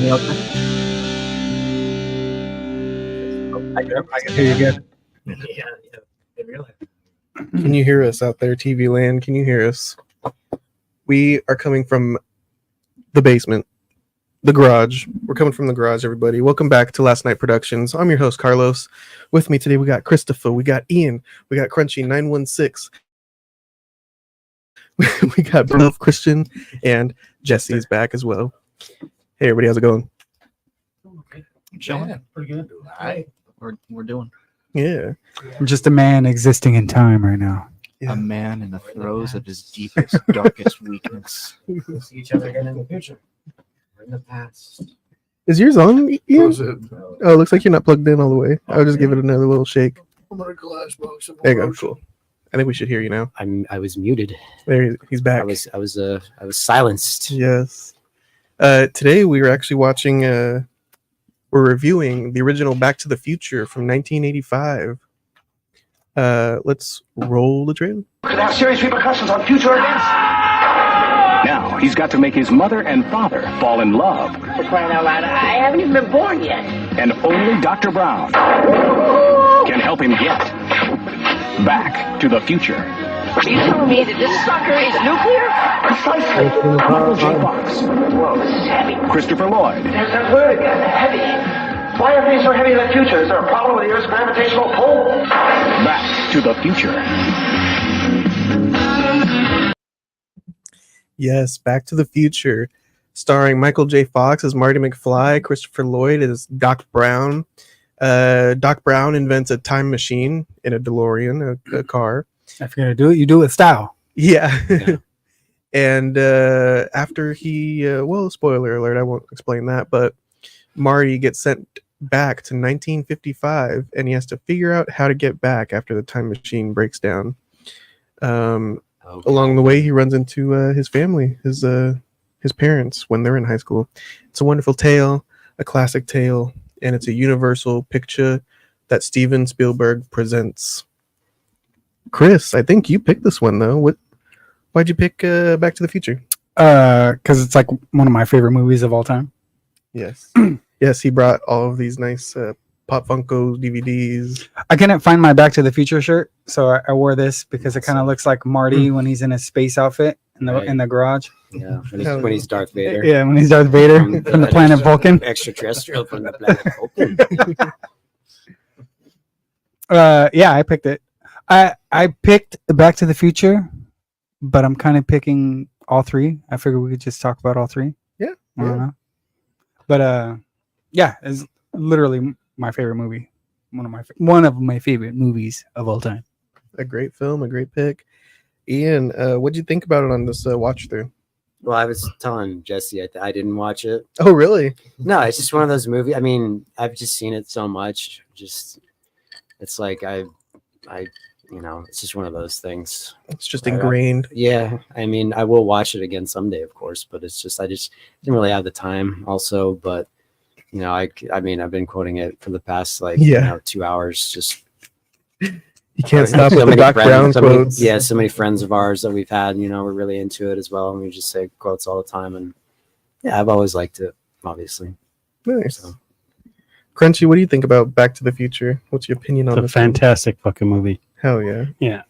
hear me okay? I can Hear you good. Yeah. Really. Can you hear us out there, TV land? Can you hear us? We are coming from the basement, the garage. We're coming from the garage, everybody. Welcome back to Last Night Productions. I'm your host, Carlos. With me today, we got Christopher, we got Ian, we got Crunchy916. We got Bruno, Christian, and Jesse's back as well. Hey, everybody, how's it going? Okay. Chilling. Pretty good. All right. We're doing. Yeah. I'm just a man existing in time right now. Yeah. A man in the throes of his deepest, darkest weakness. We'll see each other again in the future. Or in the past. Is yours on, Ian? Oh, it looks like you're not plugged in all the way. I'll just give it another little shake. I'm in a glass box. There you go. Cool. I think we should hear you now. I was muted. There, he's back. I was silenced. Yes. Today we were actually watching. We're reviewing the original Back to the Future from 1985. Let's roll the trailer. Could have serious repercussions on future events. Now he's got to make his mother and father fall in love. For crying out loud, I haven't even been born yet. And only Dr. Brown can help him get Back to the Future. Are you telling me that this sucker is nuclear? Precisely. Michael J. Fox. Whoa, this is heavy. Christopher Lloyd. There's that word again, heavy. Why are things so heavy in the future? Is there a problem with the Earth's gravitational pull? Back to the Future. Yes, Back to the Future, starring Michael J. Fox as Marty McFly, Christopher Lloyd as Doc Brown. Doc Brown invents a time machine in a DeLorean, a car. If you're gonna do it, you do it with style. Yeah. And after he, well, spoiler alert, I won't explain that, but Marty gets sent back to 1955, and he has to figure out how to get back after the time machine breaks down. Along the way, he runs into his family, his parents when they're in high school. It's a wonderful tale, a classic tale, and it's a universal picture that Steven Spielberg presents. Chris, I think you picked this one though. Why'd you pick Back to the Future? Because it's like one of my favorite movies of all time. Yes. Yes, he brought all of these nice Pop Funkos, DVDs. I couldn't find my Back to the Future shirt, so I wore this because it kind of looks like Marty when he's in his space outfit in the garage. Yeah, when he's Darth Vader. Yeah, when he's Darth Vader from the planet Vulcan. Extraterrestrial from the planet Vulcan. Yeah, I picked it. I picked Back to the Future, but I'm kind of picking all three. I figured we could just talk about all three. Yeah. I don't know. But yeah, it's literally my favorite movie. One of my favorite movies of all time. A great film, a great pick. Ian, what'd you think about it on this watch through? Well, I was telling Jesse I didn't watch it. Oh, really? No, it's just one of those movies. I mean, I've just seen it so much. Just it's like I it's just one of those things. It's just ingrained. Yeah, I mean, I will watch it again someday, of course, but it's just I just didn't really have the time. Also, but I mean, I've been quoting it for the past 2 hours. Just you can't stop with the Doc Brown quotes. So many friends of ours that we've had, we're really into it as well, and we just say quotes all the time. And yeah, I've always liked it, obviously. Nice. So. Crunchy, what do you think about Back to the Future? What's your opinion on this? It's a fantastic fucking movie. Hell yeah. Yeah.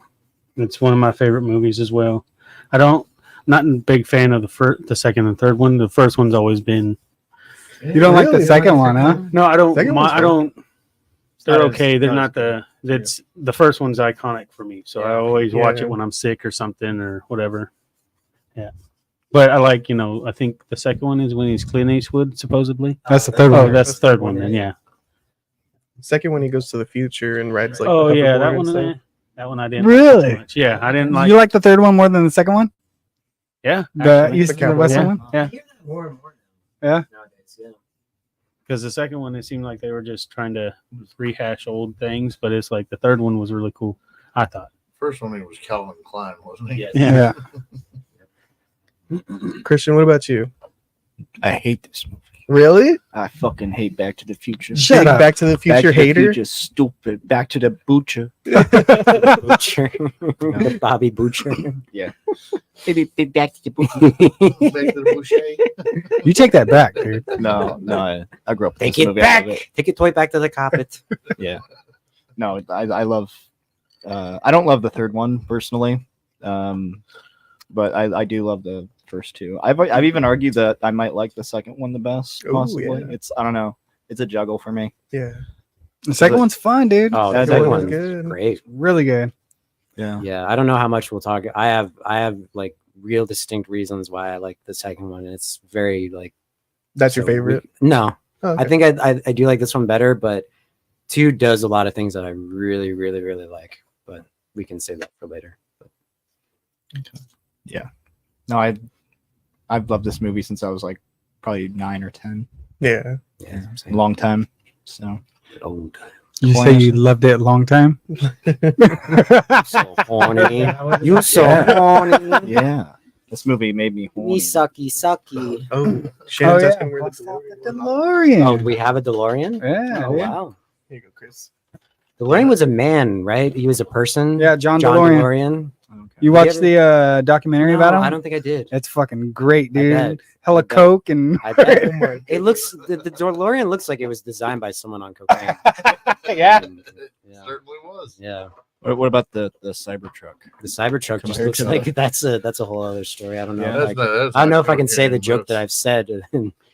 It's one of my favorite movies as well. Not a big fan of the second and third one. The first one's always been. You don't like the second one, huh? No, I don't. I don't. They're okay. They're not the. It's the first one's iconic for me, so I always watch it when I'm sick or something or whatever. Yeah. But I like, I think the second one is when he's Clint Eastwood, supposedly. That's the third one. Oh, that's the third one then, yeah. Second one, he goes to the future and rides like. Oh yeah, that one I didn't. Really? Like much. Yeah, I didn't like. You like the third one more than the second one? Yeah, the East and the West one. Yeah. More and more. Yeah. Nowadays, yeah. Because the second one, it seemed like they were just trying to rehash old things, but it's like the third one was really cool. I thought. First one, he was Calvin Klein, wasn't he? Yes. Yeah. Christian, what about you? I hate this movie. Really? I fucking hate Back to the Future. Shut Big up. Back to the Back Future to the hater. Future, stupid. Back to the Butcher. Butcher. The Bobby Butcher. Back to the Butcher. Back to the Boucher. You take that back, dude. No, I grew up with Take this it movie. back. I love it. Take it toy back to the carpet. Yeah. No, I love. I don't love the third one personally, but I do love the first two. I've even argued that I might like the second one the best. Ooh, Possibly, yeah. I don't know. It's a juggle for me. Yeah. The second one's fun, dude. Oh, That's that good. one's Good. great. Really good. Yeah. Yeah, I don't know how much we'll talk. I have like real distinct reasons why I like the second one. And it's very like. That's your so favorite? No, Oh, okay. I think I do like this one better, but 2 does a lot of things that I really, really, really like. But we can save that for later. But No, I've loved this movie since I was like probably 9 or 10. Yeah. yeah, A long time. So old time. You say you loved it a long time? So horny. You so horny. yeah, this movie made me Me horny. sucky. Oh, Shannon's yeah. asking where the Bust out DeLorean the was. DeLorean. Oh, do we have a DeLorean? Yeah. Oh, yeah. wow. Here you go, Chris. DeLorean was a man, right? He was a person. Yeah, John John DeLorean. DeLorean. Okay. You watched the documentary No, about him? I don't think I did. It's fucking great, I dude. bet. Hella I bet. coke and I bet. It looks the DeLorean looks like it was designed by someone on cocaine. yeah. And, yeah. Certainly was. Yeah. What about the Cybertruck? The Cybertruck just Compared looks to like that's a whole other story. I don't know. Yeah, if I don't know if I can say the joke that I I've said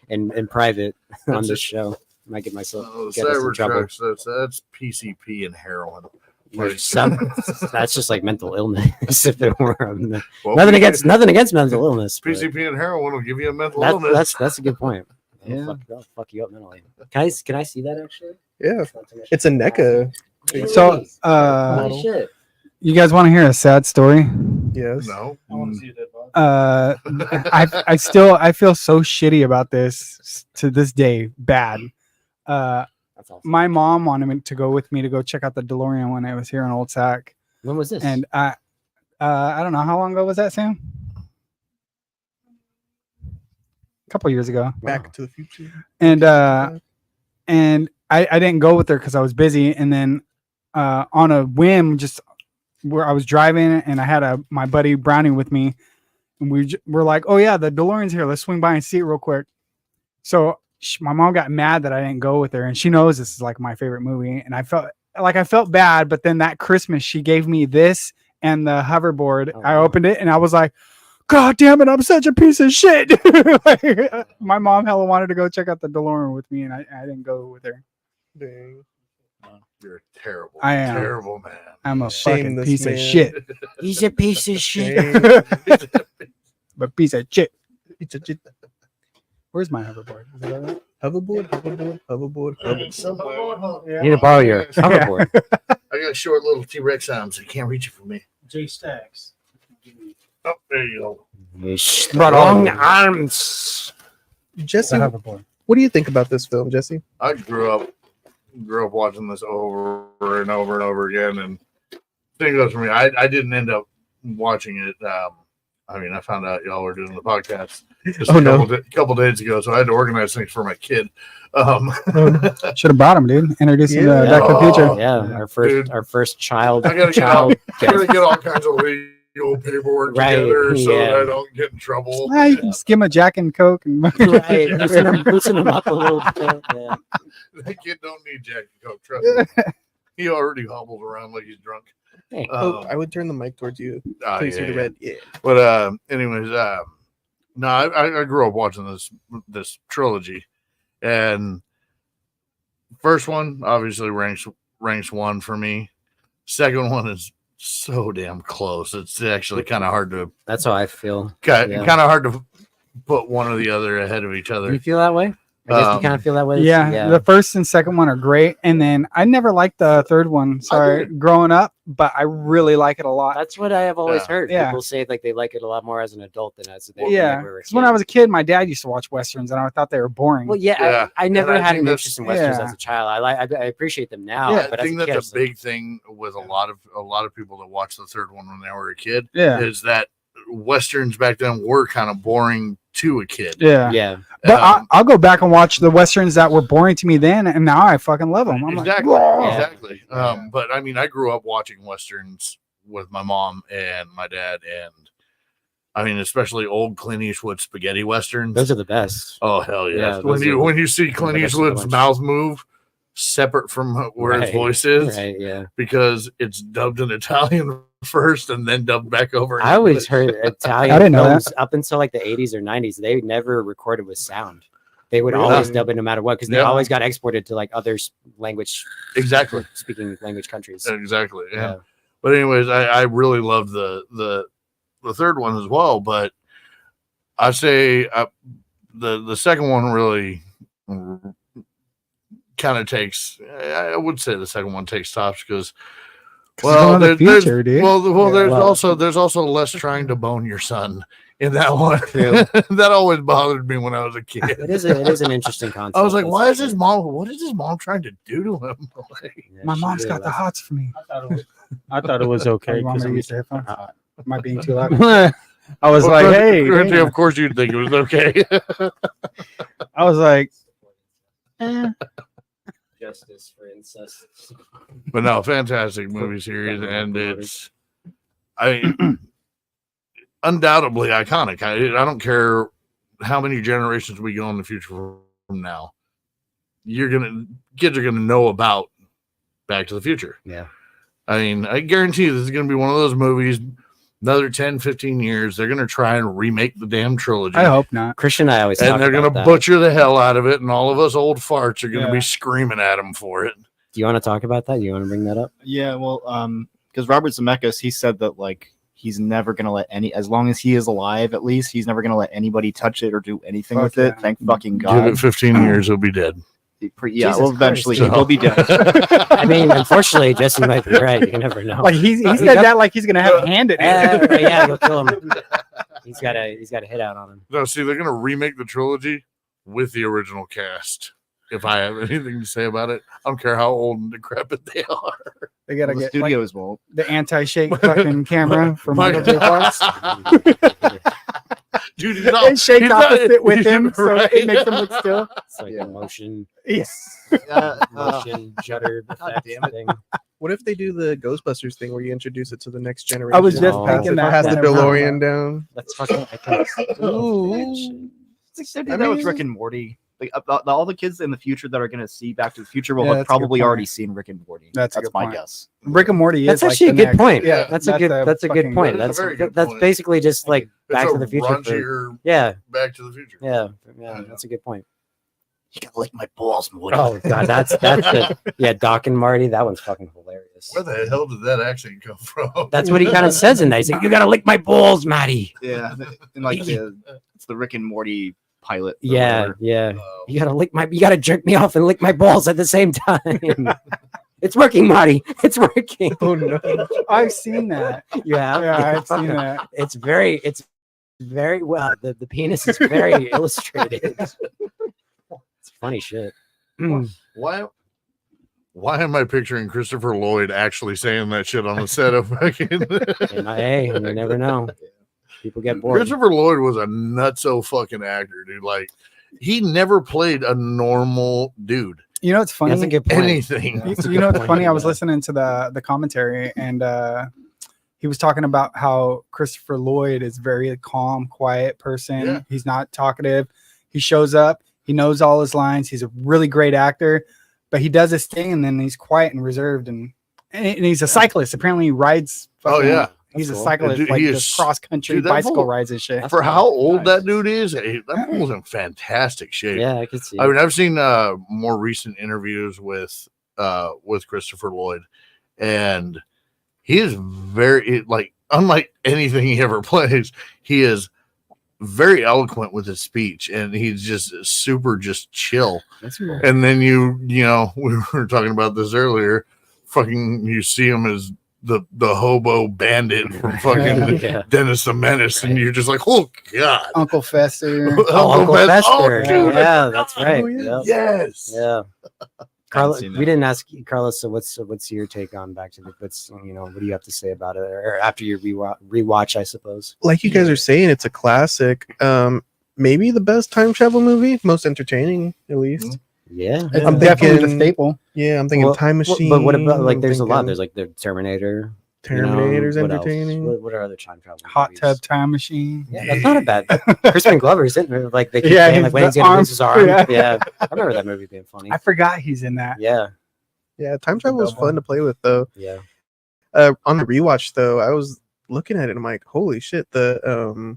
in private on this show. I might get myself get us in trouble. Cybertrucks, that's PCP and heroin. Or that's just like mental illness. If it were Well, nothing against mental illness. but PCP and heroin will give you a mental illness. that's a good point. Yeah. That'll fuck you up mentally. Can I see that actually? Yeah. It's a NECA. So, Holy shit. you guys want to hear a sad story? Yes. No. I feel so shitty about this to this day. Bad. That's awesome. My mom wanted me to go with me to go check out the DeLorean when I was here in Old Sac, When was this? and I don't know how long ago was that, Sam? A couple years ago. Back to the Future. And I didn't go with her because I was busy. And then on a whim, just where I was driving and I had my buddy Brownie with me, and we're like, oh yeah, the DeLorean's here. Let's swing by and see it real quick. So my mom got mad that I didn't go with her, and she knows this is like my favorite movie. And I felt bad, but then that Christmas she gave me this and the hoverboard. Oh, I wow. opened it and I was like, God damn it, I'm such a piece of shit. Like, my mom hella wanted to go check out the DeLorean with me, and I didn't go with her. Dang. You're a terrible, I am. terrible man. I'm a Shame fucking this piece man. of shit. He's a piece of shit. Dang. But piece of shit. It's a jit- Where's my hoverboard? Is it all right? Hoverboard, hoverboard, hoverboard, hoverboard. Somewhere. You need to borrow your hoverboard. I got short little T-Rex arms. You can't reach it for me. J Stacks. Oh, there you go. You strong arms. Jesse, The hoverboard. what do you think about this film, Jesse? I grew up watching this over and over and over again, and thing goes for me. I didn't end up watching it. I mean, I found out y'all were doing the podcast just Oh, a no. couple days ago, so I had to organize things for my kid. Should have brought him, dude. Introduce him Yeah. to Back to the Future. Oh, Yeah, dude. our first child. I gotta get all kinds of legal paperwork Right, together so that yeah. I don't get in trouble. Ah, you can skim a Jack and Coke. And Right, loosen him up a little bit. Yeah. That kid don't need Jack and Coke. Trust me. He already hobbles around like he's drunk. Hey. Oh, I would turn the mic towards you. Oh, Please see the yeah. red. Yeah. But anyways, no, I grew up watching this trilogy, and first one obviously ranks one for me. Second one is so damn close. It's actually kind of hard to That's how I feel. kind Yeah. of hard to put one or the other ahead of each Do other. you feel that way? I guess you kind of feel that way. yeah, the first and second one are great. And then I never liked the third one. Sorry, growing up, but I really like it a lot. That's what I have always Yeah. heard. Yeah. People say like they like it a lot more as an adult than as they Yeah, when they were a because when kid. I was a kid, my dad used to watch westerns, and I thought they were boring. Well, yeah, Yeah. I never And I had think an that's- interest in westerns Yeah. as a child. I appreciate them now, Yeah, but I as think a kid, I that's was a like, big thing with a lot of people that watched the third one when they were a kid. yeah, Is that westerns back then were kind of boring to a kid. Yeah. But I'll go back and watch the westerns that were boring to me then, and now I fucking love them. I'm Exactly. like, Exactly. But I mean, I grew up watching westerns with my mom and my dad, and I mean, especially old Clint Eastwood spaghetti westerns. Those are the best. Oh hell yeah! Yeah, when you see Clint the best of the Eastwood's bunch. mouth move separate from where his voice is, Right, yeah. because it's dubbed in Italian first and then dubbed back over. in I always English. heard Italian I didn't know films up until like the 80s or 90s. They never recorded with sound. They would always dub it no matter what, because they always got exported to like other language speaking language countries. Exactly. Yeah. Yeah. But anyways, I really love the third one as well. But I say the second one really kind of takes. I would say the second one takes tops because. Well, the future, dude. There's also less trying to bone your son in that one. That always bothered me when I was a kid. It is an interesting concept. I was like, what is his mom trying to do to him? My mom's got the hots for me. I thought it was okay. You want me to use the headphones? Am I being too loud? I was like, hey, of course you'd think it was okay. I was like, justice for incest. But no, fantastic movie series, and it's, I mean, undoubtedly iconic. I don't care how many generations we go in the future from now. Kids are gonna know about Back to the Future. Yeah. I mean, I guarantee this is gonna be one of those movies. Another 10, 15 years, they're gonna try and remake the damn trilogy. I hope not. Christian and I always And they're going to butcher the hell out of it, and all of us old farts are going to be screaming at them for it. Do you want to talk about that? Do you want to bring that up? Yeah, well, because Robert Zemeckis, he said that like he's never going to let as long as he is alive, at least he's never going to let anybody touch it or do anything with it. Thank fucking God. Give it 15 years, he'll be dead. Yeah, Jesus well, eventually Christ. he will be dead. I mean, unfortunately, Jesse might be right. You never know. Like he said that like he's gonna have a hand in it. Yeah, he'll kill him. He's got a hit out on him. No, see, they're going to remake the trilogy with the original cast. If I have anything to say about it, I don't care how old and decrepit they are. They gotta The get studios won't. the anti-shake fucking camera from My- Michael J. Fox. Dude, he's And not, shake he's opposite with he's him, so right. it makes him look still. It's like a motion Yeah. shutter effect damn it. thing. What if they do the Ghostbusters thing where you introduce it to the next generation? I was just No. thinking that. Pass the whenever- DeLorean down. That's fucking. They did that with Rick and Morty. Like all the kids in the future that are going to see Back to the Future will Yeah, have that's a good probably point. already seen Rick and Morty. That's a good my point. guess. Rick and Morty That's is actually like a the good next- point. Yeah, That's a good fucking- point. That is a That's very good that's point. basically just like Back It's to a the Future. raunchier Yeah, Back to the Future. yeah, that's a good point. You got to lick my balls, Morty. Oh god, that's the Doc and Marty. That one's fucking hilarious. Where the hell did that accent come from? That's what he kind of says in that. He's like, "You gotta lick my balls, Matty." Yeah, and like it's the Rick and Morty pilot. or Yeah, whatever. yeah. You gotta jerk me off and lick my balls at the same time. It's working, Marty. It's working. Oh no! I've seen that. You have? Yeah, I've seen that. It's very well. The penis is very illustrated. It's funny shit. Why am I picturing Christopher Lloyd actually saying that shit on the set of fucking? Hey, you never know. People get bored. Christopher Lloyd was a nutso fucking actor, dude. Like, he never played a normal dude. You know, it's funny. That's a good point. Anything. You know, it's funny. I was listening to the commentary, and he was talking about how Christopher Lloyd is very calm, quiet person. Yeah. He's not talkative. He shows up. He knows all his lines. He's a really great actor, but he does his thing, and then he's quiet and reserved, and he's a cyclist. Apparently, he rides. Oh, yeah. He's a cool. cyclist, Dude, like he just is- cross country dude, that bicycle fool- rides and shit. For how old Nice. that dude is, that fool's in fantastic shape. Yeah, I could see. I mean, I've seen more recent interviews with Christopher Lloyd, and he is very like unlike anything he ever plays. He is very eloquent with his speech, and he's just super just chill. That's cool. And then you know, we were talking about this earlier. Fucking, you see him as the hobo bandit from fucking Yeah. Dennis the Menace, and you're just like, oh god, Uncle Fester. Uncle Fester. Fester. dude. Yeah, that's right. Oh, yeah. Yep. Yes. Yeah. Carlos, seen we that. didn't ask Carlos. So what's your take on Back to the? What do you have to say about it, or after your rewatch, I suppose. Like you guys are saying, it's a classic. maybe the best time travel movie, most entertaining at least. Yeah. It's I'm definitely the thinking- staple. Yeah, I'm thinking Well, Time Machine. But what about like? I'm There's a lot. thinking There's like the Terminator. Terminator's what else? entertaining. What are other time travel? Hot movies? Tub Time Machine. Yeah, that's not a bad. Crispin Glover isn't it? Like they keep Yeah, saying, like when the he's gonna arm- lose his arm. yeah. Yeah. I remember that movie being funny. I forgot he's in that. Yeah, Yeah, time travel is fun to play with though. yeah. On the rewatch though, I was looking at it and I'm like, holy shit, the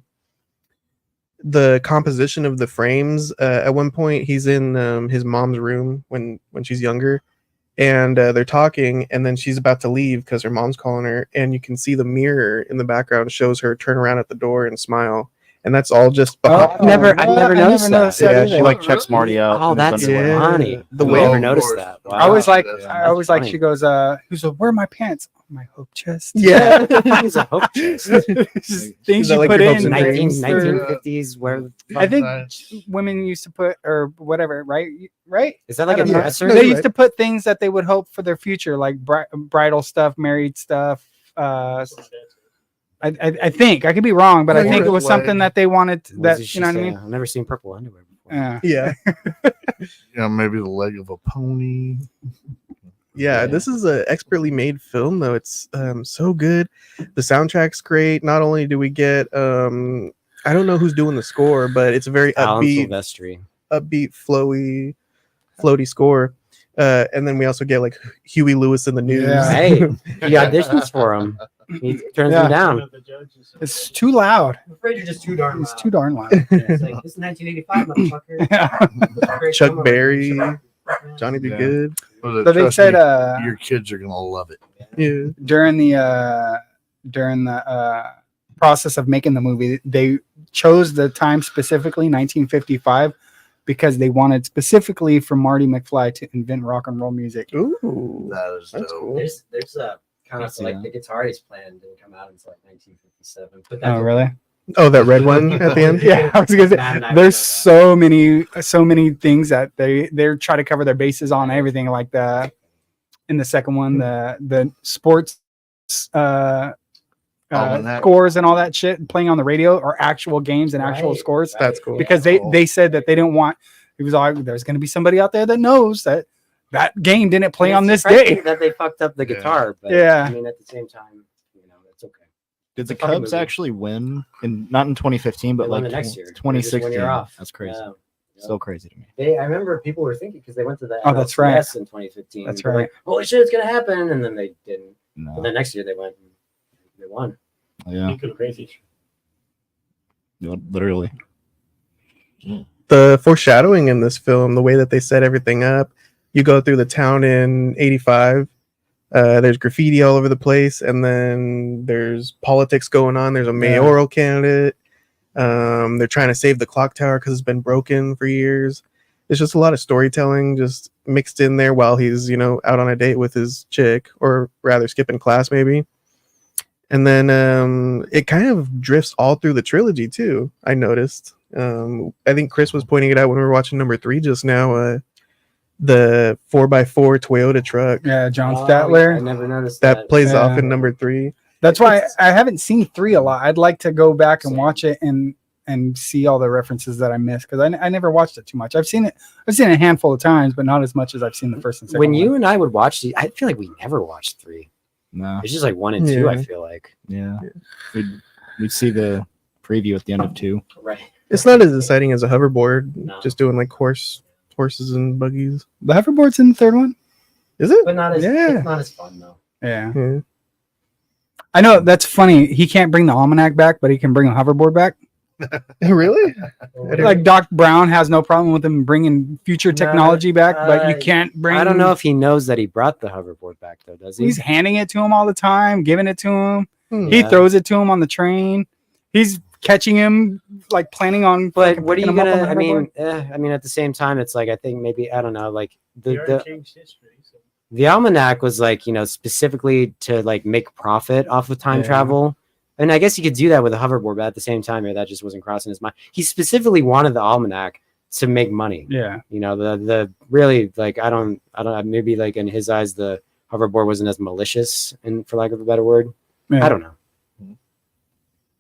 composition of the frames. At one point, he's in his mom's room when she's younger, and they're talking, and then she's about to leave because her mom's calling her, and you can see the mirror in the background shows her turn around at the door and smile, and that's all just behind. I've never noticed that. Yeah, she either. like checks Marty out. Oh, in his that's underwear. funny. The I way- never of noticed course. that. I was Wow. like, That's I was like, funny. she goes, who's like, where are my pants? My hope chest. Yeah. He's a hope chest. Just things that you like put your hopes in. and dreams? 1950s. Where I think Sometimes. women used to put or whatever, right? Right? is that like I a don't know. dresser? No, They you're used to put things that they would hope for their future, like bridal stuff, married stuff. I think I could be wrong, but No, I think you're it was right. something that they wanted. Was That it you know what just, I mean? I've never seen purple underwear before. Yeah. Yeah. Maybe the leg of a pony. Yeah, Yeah. this is a expertly made film though. It's so good. The soundtrack's great. Not only do we get I don't know who's doing the score, but it's a very Alan upbeat, Silvestri. floaty score. And then we also get like Huey Lewis in the news. Yeah. Hey, he auditions for him. He turns Yeah. him down. It's too loud. I'm afraid you're just too darn It's too darn loud. It's like, this is 1985, motherfucker. Chuck Berry, Johnny B. Yeah. Good. So they Trust said me, your kids are gonna love it. Yeah. during the process of making the movie, they chose the time specifically 1955 because they wanted specifically for Marty McFly to invent rock and roll music. Ooh. That is That's dope. cool. There's a kind of That's, like yeah. the guitar he's playing didn't come out until like 1957. But Oh, really? Oh, that red one at the end? Yeah, I was gonna say Matt and I there's know so many things that they're trying to cover their bases on everything, like the in the second one the sports Almanac. scores and all that shit playing on the radio or actual games and actual Right. scores That's cool. because they said that they didn't want it was all there's going to be somebody out there that knows that game didn't play on this day. that they fucked up the Yeah. guitar. But Yeah. I mean, at the same time, it's okay. Did the It's a fucking Cubs movie. actually win? Not in 2015, but They won like the next year. They just 2016. won a year off. That's crazy. Yeah. Still crazy to me. I remember people were thinking because they went to the Oh, that's right. NLCS in 2015. That's They're right. Like, holy shit, it's gonna happen, and then they didn't. No. But then next year they went. And they won. Yeah. Crazy. Literally. The foreshadowing in this film, the way that they set everything up, you go through the town in 85. There's graffiti all over the place, and then there's politics going on. There's a mayoral candidate. They're trying to save the clock tower because it's been broken for years. It's just a lot of storytelling just mixed in there while he's, out on a date with his chick, or rather skipping class maybe. And then it kind of drifts all through the trilogy too, I noticed. I think Chris was pointing it out when we were watching number 3 just now. The 4x4 Toyota truck Yeah, John Oh, Statler. I never noticed that plays off Yeah. in number 3. That's why I haven't seen 3 a lot. I'd like to go back and watch it and see all the references that I missed because I never watched it too much. I've seen it a handful of times, but not as much as I've seen the first and second. When one. you and I would watch these, I feel like we never watched 3. No. It's just like 1 and 2. Yeah. I feel like. Yeah. We'd see the preview at the end of 2. Right. It's not as exciting as a hoverboard, No. just doing like horses and buggies. the hoverboard's in the third one. Is it? But not as. Yeah. It's not as fun though. Yeah, Yeah. I know that's funny. He can't bring the almanac back, but he can bring a hoverboard back. Really? Like Doc Brown has no problem with him bringing future technology back, but you can't bring. I don't know if he knows that he brought the hoverboard back though. Does he? he's handing it to him all the time, giving it to him. He Yeah. throws it to him on the train. He's catching him, like planning on. But fucking what are you picking him up gonna? on the hoverboard. I mean, at the same time, it's like I think maybe I don't know. Like the almanac was like specifically to like make profit off of time Yeah. travel, and I guess you could do that with a hoverboard. But at the same time, that just wasn't crossing his mind. He specifically wanted the almanac to make money. Yeah, The really like I don't maybe like in his eyes the hoverboard wasn't as malicious and for lack of a better word. yeah. I don't know.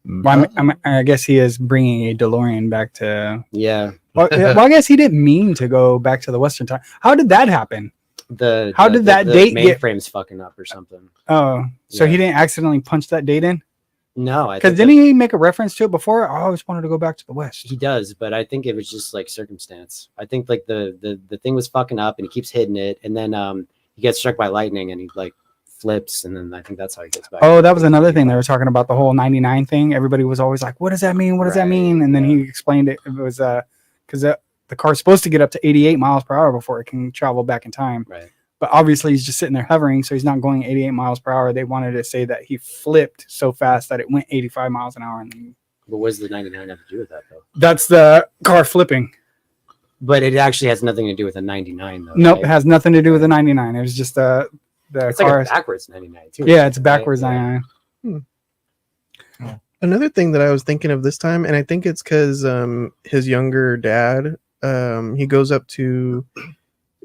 Well, I guess he is bringing a DeLorean back to. Yeah. Well, I guess he didn't mean to go back to the Western time. How did that happen? How did that date get mainframe's fucking up or something? Oh, so Yeah. he didn't accidentally punch that date in? No, Because didn't he make a reference to it before? I always wanted to go back to the West. He does, but I think it was just like circumstance. I think like the thing was fucking up, and he keeps hitting it, and then he gets struck by lightning, and he like flips, and then I think that's how he gets back. Oh, that was another thing they were talking about, the whole 99 thing. Everybody was always like, "What does that mean? What does that mean?" And then he explained it. It was because the car's supposed to get up to 88 miles per hour before it can travel back in time. Right. But obviously, he's just sitting there hovering, so he's not going 88 miles per hour. They wanted to say that he flipped so fast that it went 85 miles an hour. And then, But what does the 99 have to do with that, though? that's the car flipping. But it actually has nothing to do with a 99, though. Nope, right? it has nothing to do with the 99. It was just the It's car. like a backwards 99, too. Yeah, it's backwards 99. Another thing that I was thinking of this time, and I think it's because his younger dad, he goes up to,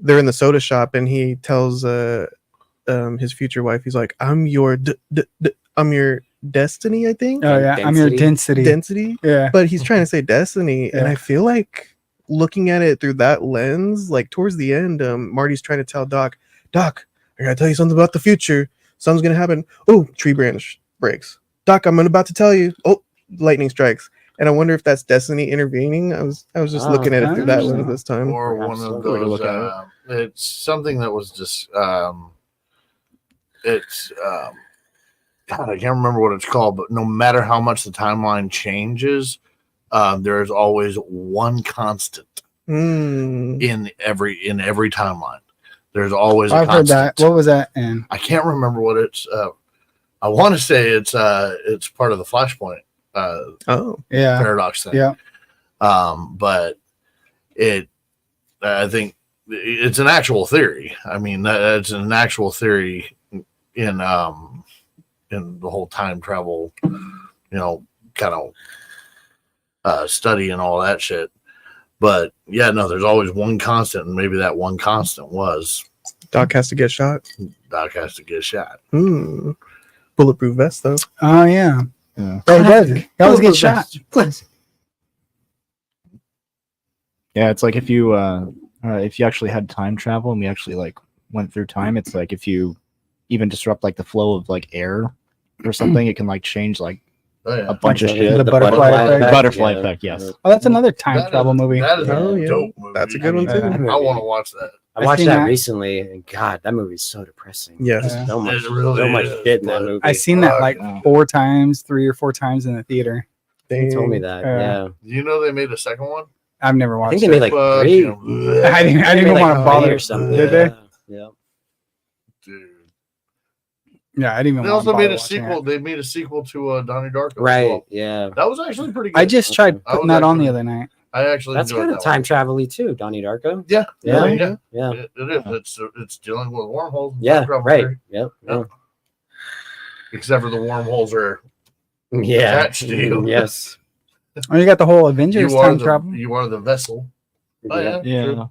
they're in the soda shop, and he tells his future wife, he's like, I'm your destiny, I think. Oh yeah, I'm your density. Density. Yeah. But he's trying to say destiny, and Yeah. I feel like looking at it through that lens, like towards the end, Marty's trying to tell Doc, I gotta tell you something about the future. Something's gonna happen. Oh, tree branch breaks. Doc, I'm about to tell you. Oh, lightning strikes. And I wonder if that's destiny intervening. I was just looking at it through that lens this time. Or Perhaps one so. of Way to those. look at It's something that was just. It's. God, I can't remember what it's called, but no matter how much the timeline changes, there is always one constant in every timeline. There's always. I've a heard constant. that. What was that? And I can't remember what it's. I want to say it's part of the Flashpoint Oh, yeah, paradox thing. yeah. But I think it's an actual theory. I mean, that's an actual theory in the whole time travel, kind of study and all that shit. But yeah, no, there's always one constant, and maybe that one constant was Doc has to get shot. Doc has to get shot. Bulletproof vest, though. Oh yeah. Yeah. Oh, he does. He always gets shot. Yeah, it's like if you actually had time travel and we actually like went through time, it's like if you even disrupt like the flow of like air or something, it can like change like Oh yeah, a bunch of shit. The butterfly effect. Butterfly effect, yes. Oh, that's another time travel movie. That is Oh, a yeah. dope movie. That's a good one, too. I want to watch that. I watched seen that that. recently, and God, that movie is so depressing. Yes. Yeah. So much, It really so much is, shit in that but- movie. I seen that like Wow. 3 or 4 times in the theater. You told me that. Yeah. You know they made a second one? I've never I watched think they it. made like Fuck 3. you. I didn't They even made, want to like, bother. 3 or something. Did they? Yeah. Dude. Yeah, I didn't even. They want to also made bother a watching sequel. it. They made a sequel to Donnie Darko. as Right. well. Yeah. That was actually pretty good. I just tried I putting was that on the actually- other night. I actually That's enjoyed kind of that time one. travel-y too, Donnie Darko. Yeah. Yeah. Yeah. Yeah. It is. It's dealing with wormholes. and Yeah. time travel Right. theory. Yep. Yeah. Except for the wormholes are Yeah. attached to you. Yes. Oh, you got the whole Avengers time travel. You are the vessel. Oh, yeah. Yeah. True.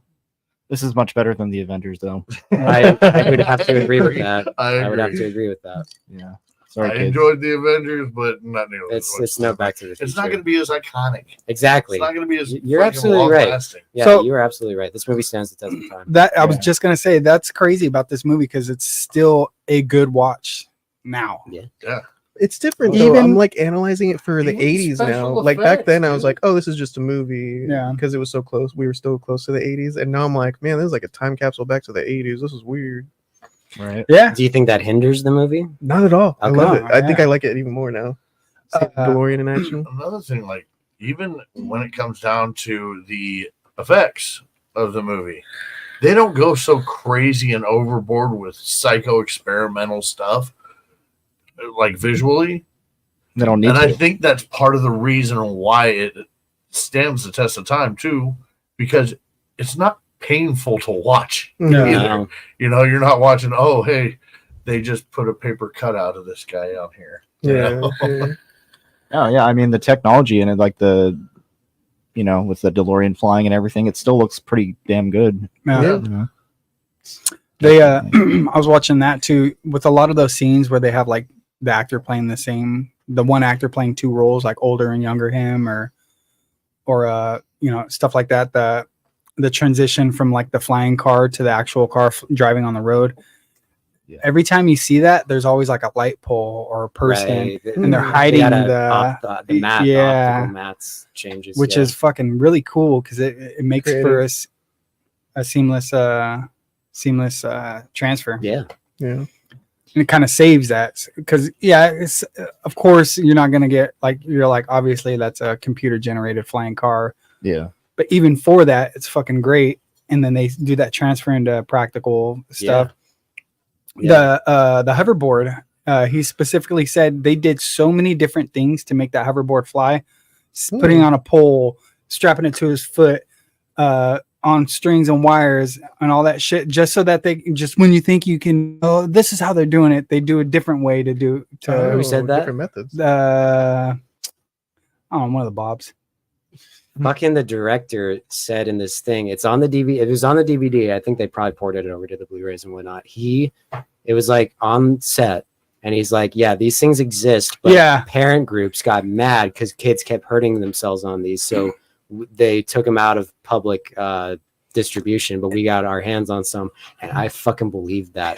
This is much better than the Avengers, though. I would have to agree with that. I I would have agree. to agree with that. Yeah. I Sorry, kids. enjoyed the Avengers, but not nearly. as much. It's no Back to the Future. It's not going to be as iconic. Exactly. It's not going to be as. You're freaking absolutely right. long-lasting. Yeah, So- you are absolutely right. This movie stands the test of time. That I was Yeah. just gonna say that's crazy about this movie because it's still a good watch now. It's different, Even- though. I'm like analyzing it for the Even 80s now. special Like back effects, then, I was dude. like, oh, this is just a movie. Yeah. Because it was so close. We were still close to the 80s. And now I'm like, man, this is like a time capsule back to the 80s. This is weird. Right. Yeah. Do you think that hinders the movie? Not at all. I Okay. love it. I think Yeah. I like it even more now. See DeLorean in action. Another thing, like even when it comes down to the effects of the movie, they don't go so crazy and overboard with psycho experimental stuff, like visually. They don't need And to. I think that's part of the reason why it stands the test of time too, because it's not painful to watch. No. Either. You're not watching. Oh, hey, they just put a paper cutout of this guy out here. You Yeah. know? yeah. Oh yeah, I mean the technology in it, like with the DeLorean flying and everything, it still looks pretty damn good. Yeah. Yeah. You know? They I was watching that too with a lot of those scenes where they have like the actor playing the same the one actor playing two roles, like older and younger him, or stuff like that. The transition from like the flying car to the actual car driving on the road. Yeah. Every time you see that, there's always like a light pole or a person, and they're hiding the map, the optical mats changes, which is fucking really cool because it makes for a seamless transfer. Yeah. And it kind of saves that because it's of course you're not gonna get obviously that's a computer generated flying car. Yeah. But even for that, it's fucking great. And then they do that transfer into practical stuff. The hoverboard, he specifically said they did so many different things to make that hoverboard fly, putting on a pole, strapping it to his foot, on strings and wires and all that shit, just so that when you think you can, this is how they're doing it, they do a different way to do. Who said that? Different methods. One of the Bobs. Fucking the director said in this thing, it's on the DVD. It was on the DVD. I think they probably ported it over to the Blu-rays and whatnot. It was like on set, and he's like, "Yeah, these things exist, but parent groups got mad because kids kept hurting themselves on these, so they took them out of public distribution. But we got our hands on some, and I fucking believe that."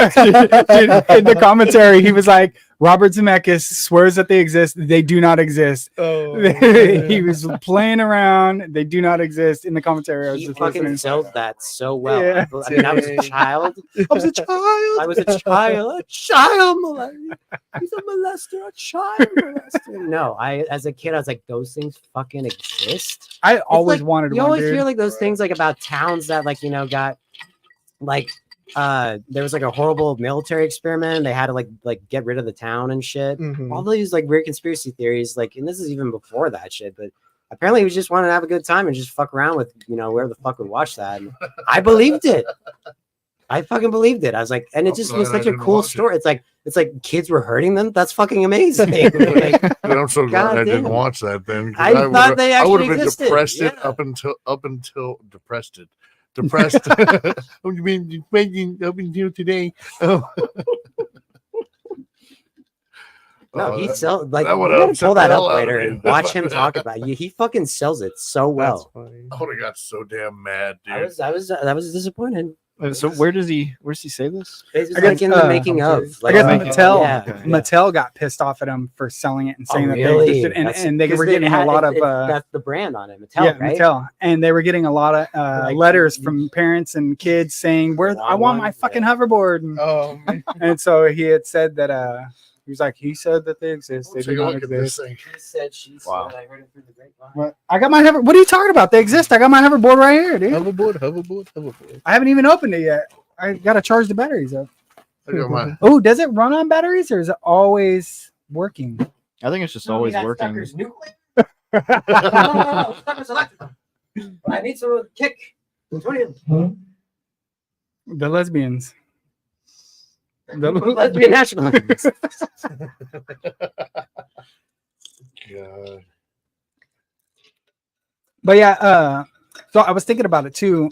In the commentary, he was like, Robert Zemeckis swears that they exist. They do not exist. He was playing around. They do not exist. In the commentary, he fucking sold that so well. Yeah. I mean, I was a child. I was a child. A child molester. He's a molester. A child molester. No, as a kid, I was like, those things fucking exist. I always wanted. You always hear like those things like about towns that got like. There was like a horrible military experiment. They had to like get rid of the town and shit. All these like weird conspiracy theories, and this is even before that shit. But apparently, we just wanted to have a good time and just fuck around with whoever the fuck would watch that. And I believed it. I fucking believed it. I was like, and it just was such a cool story. It's like kids were hurting them. That's fucking amazing. I'm so glad I didn't watch that then. I thought they actually I would have been existed. depressed up until depressed. You mean up until today? No, he sells you gotta pull that up later and watch him talk about it. He fucking sells it so well. I would have got so damn mad, dude. I was disappointed. So where does he say this? It's like in the making of. I guess Mattel got pissed off at him for selling it and saying that they existed, and they were getting a lot of that's the brand on it, Mattel, right? Mattel, and they were getting a lot of letters from parents and kids saying, I want my fucking hoverboard, and so he had said that he was like, he said that they exist. They do not exist. He said, she said, I heard it through the grapevine. I got my hoverboard. What are you talking about? They exist. I got my hoverboard right here, dude. Hoverboard. I haven't even opened it yet. I got to charge the batteries up. Oh, does it run on batteries or is it always working? I think it's just always working. No, I need some kick. The lesbians. The lesbian national. God. But yeah, so I was thinking about it too.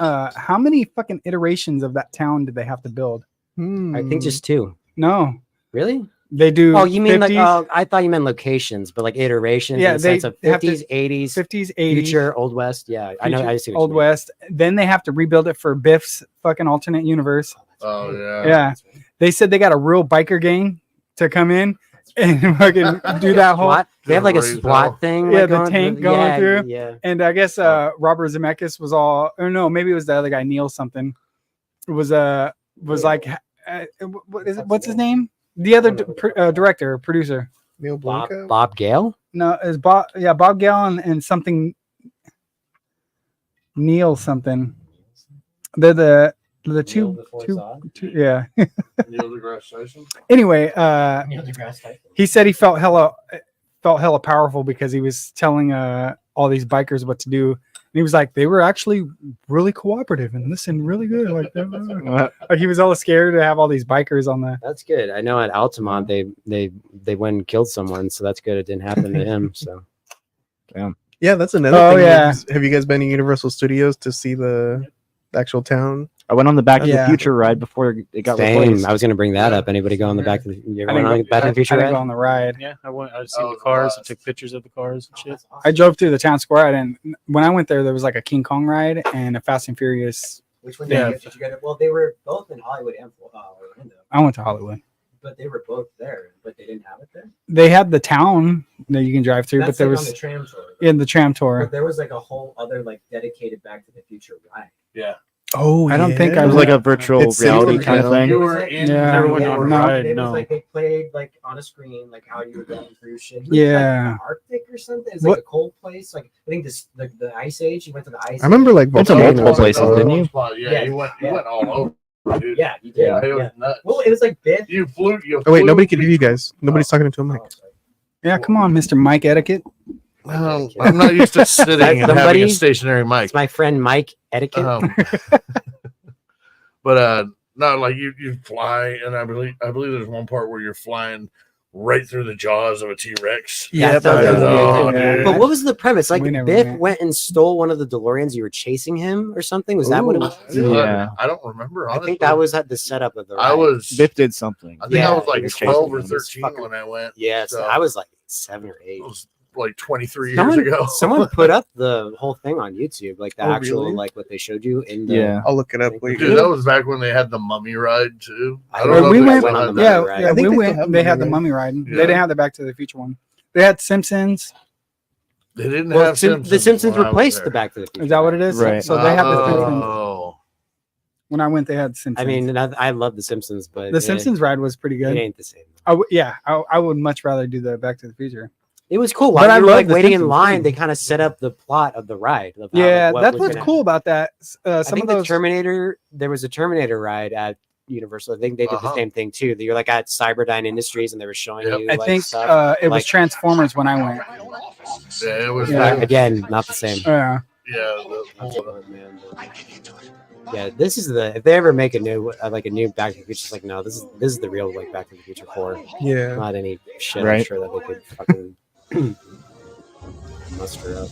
How many fucking iterations of that town did they have to build? I think just 2. No. Really? They do. Oh, you mean 50s? I thought you meant locations, but like iterations. Yeah, in the sense of 50s, 80s, 50s, 80s, future, Old West. Yeah, future, I know. I see what Old West. Then they have to rebuild it for Biff's fucking alternate universe. Oh yeah. Yeah. They said they got a real biker gang to come in and fucking do that whole. They have like a SWAT thing. Yeah, the tank going through. Yeah. And I guess Robert Zemeckis was all. Or no, maybe it was the other guy, Neil something. Was like, what is it? What's his name? The other director, producer. Neil Blanco? Bob Gale? No, it's Bob. Yeah, Bob Gale and something. Neil something. They're the two. Yeah. Neil deGrasse Tyson. Anyway, he said he felt hella powerful because he was telling all these bikers what to do. And he was like, they were actually really cooperative and listened really good. Like he was all scared to have all these bikers on the. That's good. I know at Altamont they went and killed someone, so that's good. It didn't happen to him. So, yeah, that's another thing. Yeah. Have you guys been to Universal Studios to see the actual town? I went on the Back to the Yeah. Future ride before it got Same. replaced. I was gonna bring that up. Anybody go on the back to the? You ever went on the Back to the Future I didn't ride? go on the ride. Yeah, I've seen the cars. I took pictures of the cars and shit. I drove through the town square, and when I went there was like a King Kong ride and a Fast and Furious. Which one Yeah. did you get? Well, they were both in Hollywood and Orlando, I went to Hollywood. but they were both there, but they didn't have it there. They had the town that you can drive through, but there like on was the tram tour. in the tram But tour. there was like a whole other like dedicated Back to the Future ride. Yeah. Oh, I don't think It I was like a virtual It's reality similar, kind of you know. thing. You were in. Yeah. Never went on a No. ride. It was No. like they played like on a screen, like how you were going through shit. Yeah. Like the Arctic or something. It's like What- a cold place. Like I think this the Ice Age. You went to the Ice. I remember like Went to volcanoes. multiple places, didn't you? Yeah, Yeah. you went all over, dude. Yeah, you did. Yeah. It was Yeah. nuts. Well, it was like Biff. You flew. Oh wait, nobody can hear you guys. Nobody's talking into a mic. Oh, sorry. Yeah, come on, Mr. Mike Etiquette. I'm not used to sitting and having Somebody- a stationary mic. It's my friend Mike Etiquette. But no, like you fly, and I believe there's one part where you're flying right through the jaws of a T-Rex. Yeah, that that was- was- Oh, yeah. dude. But what was the premise? Like We never Biff met. went and stole one of the DeLoreans. You were chasing him or something. Was that what it was? Yeah. I don't remember. I Honestly. think that was the setup of the ride. I was. Biff did something. I think Yeah, I was he like was chasing 12 or them. 13 fucking- when I went. Yeah, so So- I was like 7 or 8. It was like 23 Someone, years ago. someone put up the whole thing on YouTube, like the Oh, actual, really? like what they showed you in the. Yeah. I'll look it up. Wait, Dude, that was back when they had the mummy ride too. I don't Or know we if they went- still on have the that. Yeah, Mummy ride. yeah, I think we they still went. have They the had the Mummy Mummy ride. Yeah. They didn't have the Back to the Future one. They had Simpsons. They didn't Well, have Simpsons. the Simpsons when I was replaced there. the Back to the Future. Is that what it is? Right. So they had the Simpsons. Oh, When I went, they had Simpsons. I mean, I love the Simpsons, but the Simpsons ride was pretty it good. ain't the same. I would much rather do the Back to the Future. It was cool. But While I you were love like the waiting in Simpsons, line, too. they kind of set up the plot of the ride. Of how, Yeah, like, what that's was what's gonna cool about that. I Some think of those. the Terminator. There was a Terminator ride at Universal. I think they did the Uh-huh. same thing too. You're like at Cyberdyne Industries, and they were showing Yep. you. I like, think stuff. it was like- Transformers when I went. yeah, it was. Yeah. Again, not the same. Yeah. Yeah, Yeah, this is the if they ever make a new Back to the Future, it's like no, this is the real like Back to the Future 4, Yeah. not any shit. I'm Right. sure that they could fucking muster up.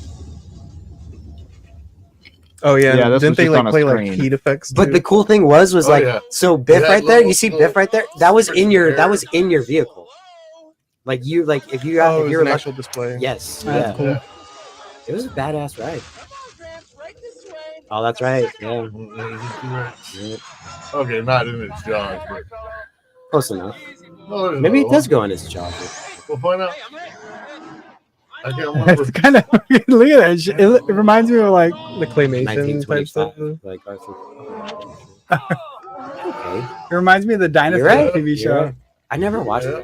Oh yeah. Yeah, this Didn't was they just like on a play like screen. heat effects? But too? the cool thing was Oh, like yeah. so Biff Yeah, right there. You see little- Biff right there. That was in your vehicle. Like you if you got oh, it if was you an were lucky, actual display. yes, That's yeah, cool. it was a badass ride. Oh, that's right. Yeah, yeah. Okay, not in its jaws, but Close enough. well, there's Maybe it another does go in his jaw. We'll find out. I can't remember. It's kind of look at that. Shit. It reminds me of like The claymation type stuff. 1925, like Arthur. Okay. it reminds me of the Dinosaur You're right. TV You're show. right. I never watched Yeah. it.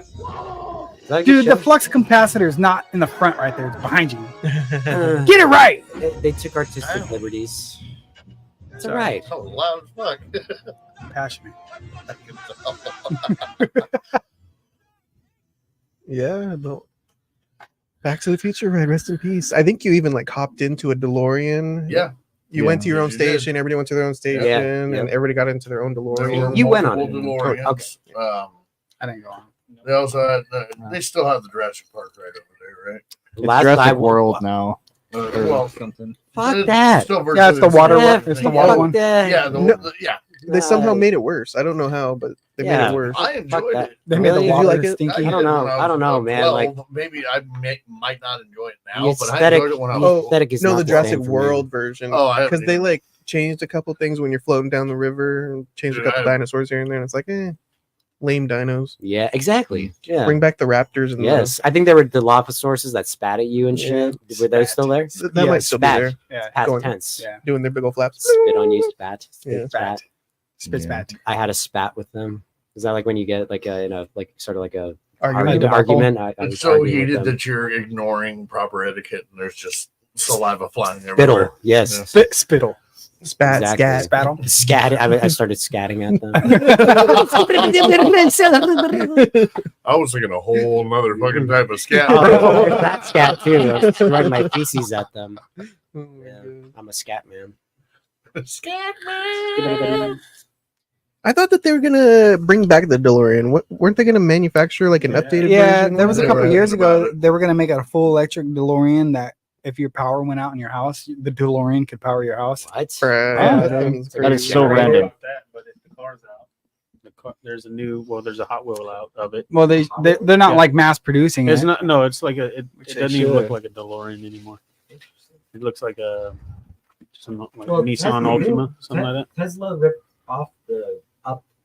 Is that a good Dude, the show? flux capacitor is not in the front right there. It's behind you. Uh, Get it right. they took artistic liberties. It's all right. Oh, loud as fuck. Passionate. I can tell. Yeah, but Back to the Future, right? Rest in peace. I think you even like hopped into a DeLorean. Yeah. You Yeah. went to your own You did. station. Everybody went to their own station, Yeah. and everybody got into their own There were DeLorean. You went on multiple it. DeLoreans. I didn't go on. They also had. They still have the Jurassic Park right over there, right? It's Last Jurassic time- World now. Well, Something. Fuck it's that. still Yeah, it's the virtually water same one. thing. It's the water Fuck one. that. Yeah, No. yeah. They somehow Right. made it worse. I don't know how, but they made Yeah. it worse. I enjoyed that. it. They made Really? the You water like it? stinky. I don't know. I don't know, man, like- maybe I might not enjoy it The now, but I aesthetic- enjoyed it when I the was. aesthetic is No, not the the Jurassic same for me. World version. Oh, I Because they like changed a couple things when you're floating down the river and changed a Dude, couple I- dinosaurs here and there. And it's like, lame dinos. Yeah, exactly. Yeah. Bring back the raptors and Yes, I think there were Dilophosaurus that spat at you and shit. Yeah. Were those still there? that Yeah, might still spat. be there, Yeah. Past Going- tense. Yeah. doing their big old flaps. Spit on you, spat. Yeah. Spat. Spit Yeah. spat. I had a spat with them. Is that like when you get like a sort of like a Argument. argument? I It's was so arguing with heated them. that you're ignoring proper etiquette, and there's just saliva flying Spittle. everywhere. Yes. Yeah. Spittle. Spat, Exactly. scat. Spattle. Scat. I started scatting at them. I was thinking a whole nother fucking type of scat. Oh, that scat too. I was throwing my feces at them. Oh my Yeah. God. I'm a scat man. Scat man. I thought that they were gonna bring back the DeLorean. Weren't they gonna manufacture like an updated Yeah, version? there was a They couple were of years asking about ago. it. They were gonna make a full electric DeLorean that if your power went out in your house, the DeLorean could power your house. What? That is so Yeah, right. random. But if the car's out, there's a Hot Wheel out of it. Well, they're not Yeah. like mass producing It's it. not. No, it's like it Which doesn't they even look should. like a DeLorean anymore. It looks like a like Well, Nissan Tesla- Altima, something like that. Tesla ripped off the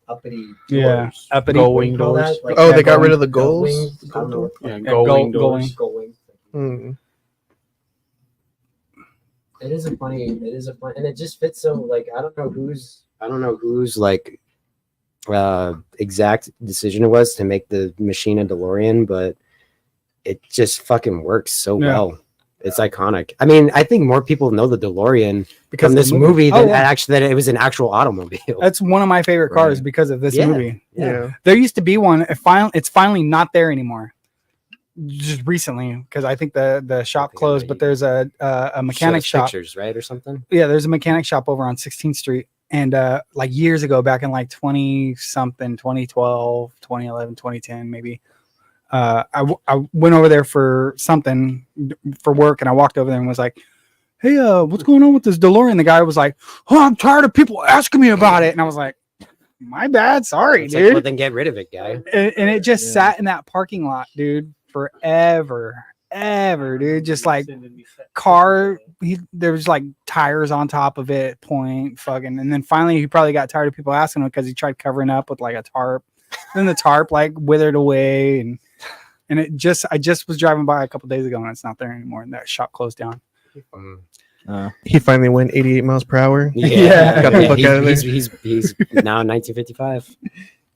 uppity Yeah, doors. uppity. Gull What do wing you call doors. that? Like, Oh, Yeah, they got gull rid of the gull goals. wings? I don't know. Yeah, Yeah, gull wing gull doors. wing. Gull wings. Mm. It is a funny, and it just fits so like I don't know whose like exact decision it was to make the machine a DeLorean, but it just fucking works so Yeah. well. It's iconic. I mean, I think more people know the DeLorean Because from of this the movie Oh, than yeah. actually that it was an actual automobile. That's one of my favorite cars because of this Yeah. movie. Yeah. There used to be one. It's finally not there anymore. Just recently, because I think the shop think I closed. know But you- there's a mechanic shop. Pictures, right, or something. Yeah, there's a mechanic shop over on 16th Street. And like years ago, back in like 20 something, 2012, 2011, 2010, maybe. I went over there for something for work, and I walked over there and was like, "Hey, what's going on with this DeLorean?" The guy was like, "Oh, I'm tired of people asking me about it." And I was like, "My bad, sorry, It's like, dude." well, then get rid of it, guy. And it just sat in that parking lot, dude, forever, dude. Just like car, there was like tires on top of it, point, fucking, and then finally he probably got tired of people asking him because he tried covering up with like a tarp. Then the tarp like withered away, and I just was driving by a couple days ago, and it's not there anymore, and that shop closed down. He finally went 88 miles per hour. Yeah. Got the fuck out of there. He's now in 1955.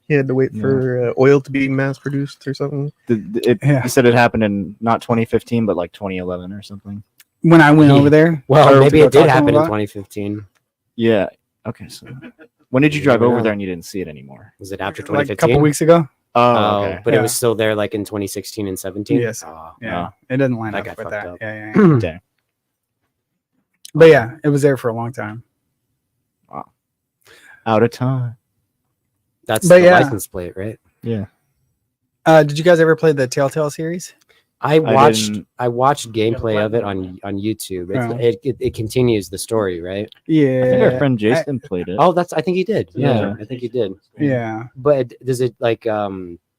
He had to wait for oil to be mass produced or something. Yeah. You said it happened in not 2015, but like 2011 or something. When I went over there, Well, or maybe to it go did talk to him happen in about it. 2015. Yeah. Okay. So when did you You drive never over know. there and you didn't see it anymore? Was it after Like 2015? a couple weeks ago. Oh, okay. But Yeah. it was still there like in 2016 and 17. Yes. Oh, Yeah, it doesn't line That up guy with fucked that. up. Yeah. Dang. But yeah, it was there for a long time. Out of time. That's But the yeah. license plate, right? Yeah. Did you guys ever play the Telltale series? I watched didn't- gameplay of it on YouTube. Oh. It continues the story, right? Yeah. I think our friend Jason played it. Oh, I think he did. Yeah, Yeah. I think he did. Yeah. But does it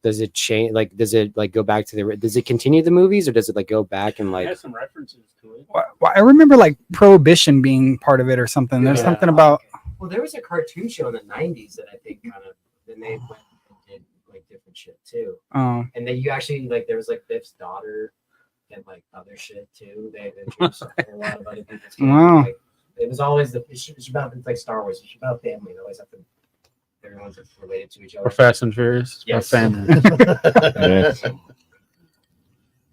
does it change? Like, does it like go back to does it continue the movies, or does it like go back and It like? has some references to it. Well, I remember like Prohibition being part of it or something. There's Yeah. something about. Well, there was a cartoon show in the 90s that I think kind of then they went and did like different shit too. And then you actually like there was like Biff's daughter and like other shit too. They introduced a whole lot of other people's characters. Wow. Like, it was always it's about it's like Star Wars. It's about family. They always have to everyone's related to each other. Or Fast and Furious. Yes. Or family.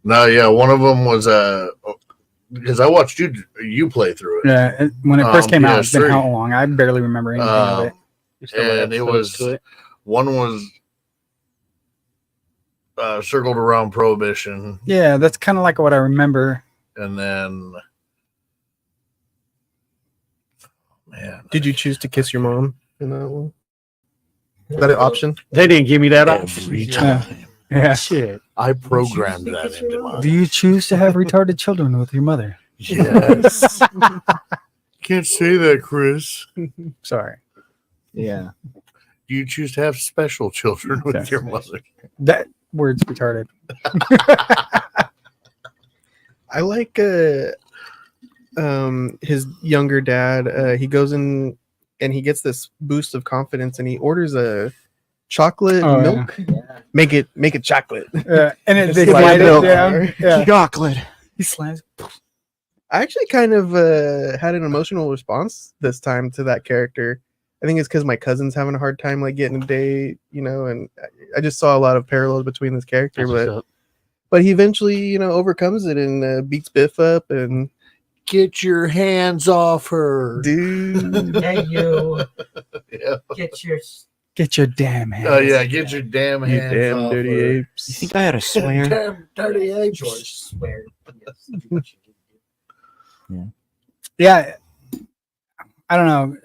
No, yeah, one of them was because I watched you play through it. Yeah, when it first came out, it's been PS3. how long? I barely remember anything of it. And it was one was circled around Prohibition, Yeah, that's kind of like what I remember. and then man, Did you choose to kiss your mom in that one? Is that an option? They didn't give me that option. every time Yeah. Shit. I programmed that into my Do you choose to have retarded children with your mother? yes. Can't say that, Chris. Sorry. Yeah. Do you choose to have special children with Yes. your mother? That word's retarded. I like his younger dad. He goes in and he gets this boost of confidence and he orders a chocolate Oh, milk. Make it chocolate. And it, they Just slide it milk. down. Yeah. Chocolate. He slams. I actually kind of had an emotional response this time to that character. I think it's because my cousin's having a hard time like getting a date, and I just saw a lot of parallels between this character. That's what's up. But he eventually, overcomes it and beats Biff up and Get your hands off her. dude. Hey, you Yeah. get your damn hands. Oh yeah, get your damn You hands damn off dirty her. apes. You think I had to swear? Damn dirty apes. George swear. Yeah. I don't know.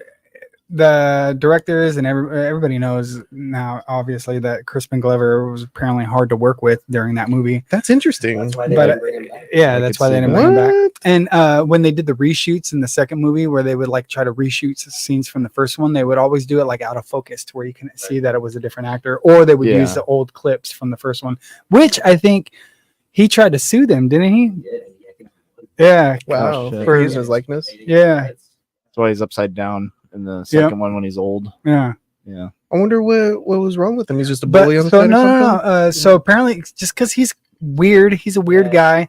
the directors and everybody knows now, obviously, that Crispin Glover was apparently hard to work with during that movie. That's interesting. That's why they But didn't bring him back. yeah, I that's could why they see didn't that. bring him back. What? And when they did the reshoots in the second movie, where they would like try to reshoot scenes from the first one, they would always do it like out of focus to where you couldn't see that it was a different actor, or they would Yeah. use the old clips from the first one, which I think he tried to sue them, didn't he? Yeah, Wow. shit. For using his likeness. Yeah. That's why he's upside down in the second one when he's old. yeah. Yeah. I wonder what was wrong with him. He's just a But bully on the so set or no, no, something? no. So apparently, just because he's weird, he's a weird guy.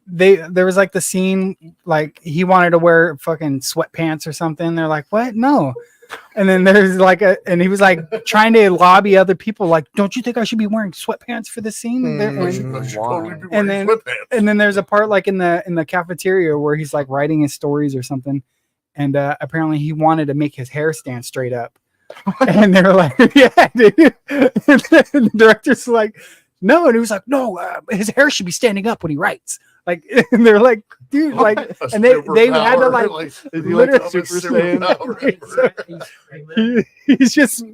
There was like the scene, like he wanted to wear fucking sweatpants or something. They're like, what? No. And then there's like and he was like trying to lobby other people, like, don't you think I should be wearing sweatpants for this scene? Mm. I should totally be And wearing then- sweatpants. And then there's a part like in the cafeteria where he's like writing his stories or something, and apparently he wanted to make his hair stand straight up, and they were like, yeah, dude. And the director's like, no, and he was like, no, his hair should be standing up when he writes. Like, and they're like, dude, like, A and they had to superpower, like, Is he like literally- Super Saiyan? he's just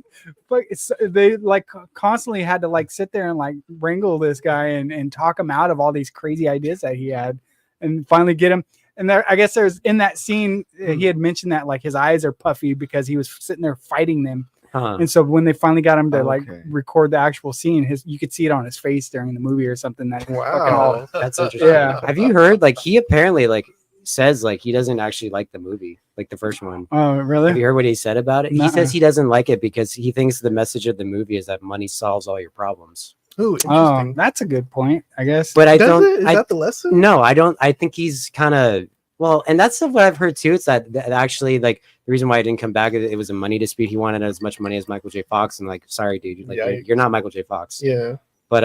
like they like constantly had to like sit there and like wrangle this guy and talk him out of all these crazy ideas that he had, and finally get him. And there, I guess there's in that scene he had mentioned that like his eyes are puffy because he was sitting there fighting them. Huh. And so when they finally got him to like Okay. record the actual scene, you could see it on his face during the movie or something. That fucking all- Wow. That's interesting. Yeah. Have you heard? Like he apparently like says like he doesn't actually like the movie, like the first one. Oh, Have really? you heard what he said about it? He Nuh-uh. says he doesn't like it because he thinks the message of the movie is that money solves all your problems. Ooh, Oh, interesting. that's a good point, I guess. But I Does don't. it? Is I, that the lesson? no, I don't. I think he's kind of well, and that's what I've heard too. It's that actually like the reason why I didn't come back is it was a money dispute. He wanted as much money as Michael J. Fox, and like, sorry, dude, like Yikes. you're not Michael J. Fox. Yeah. But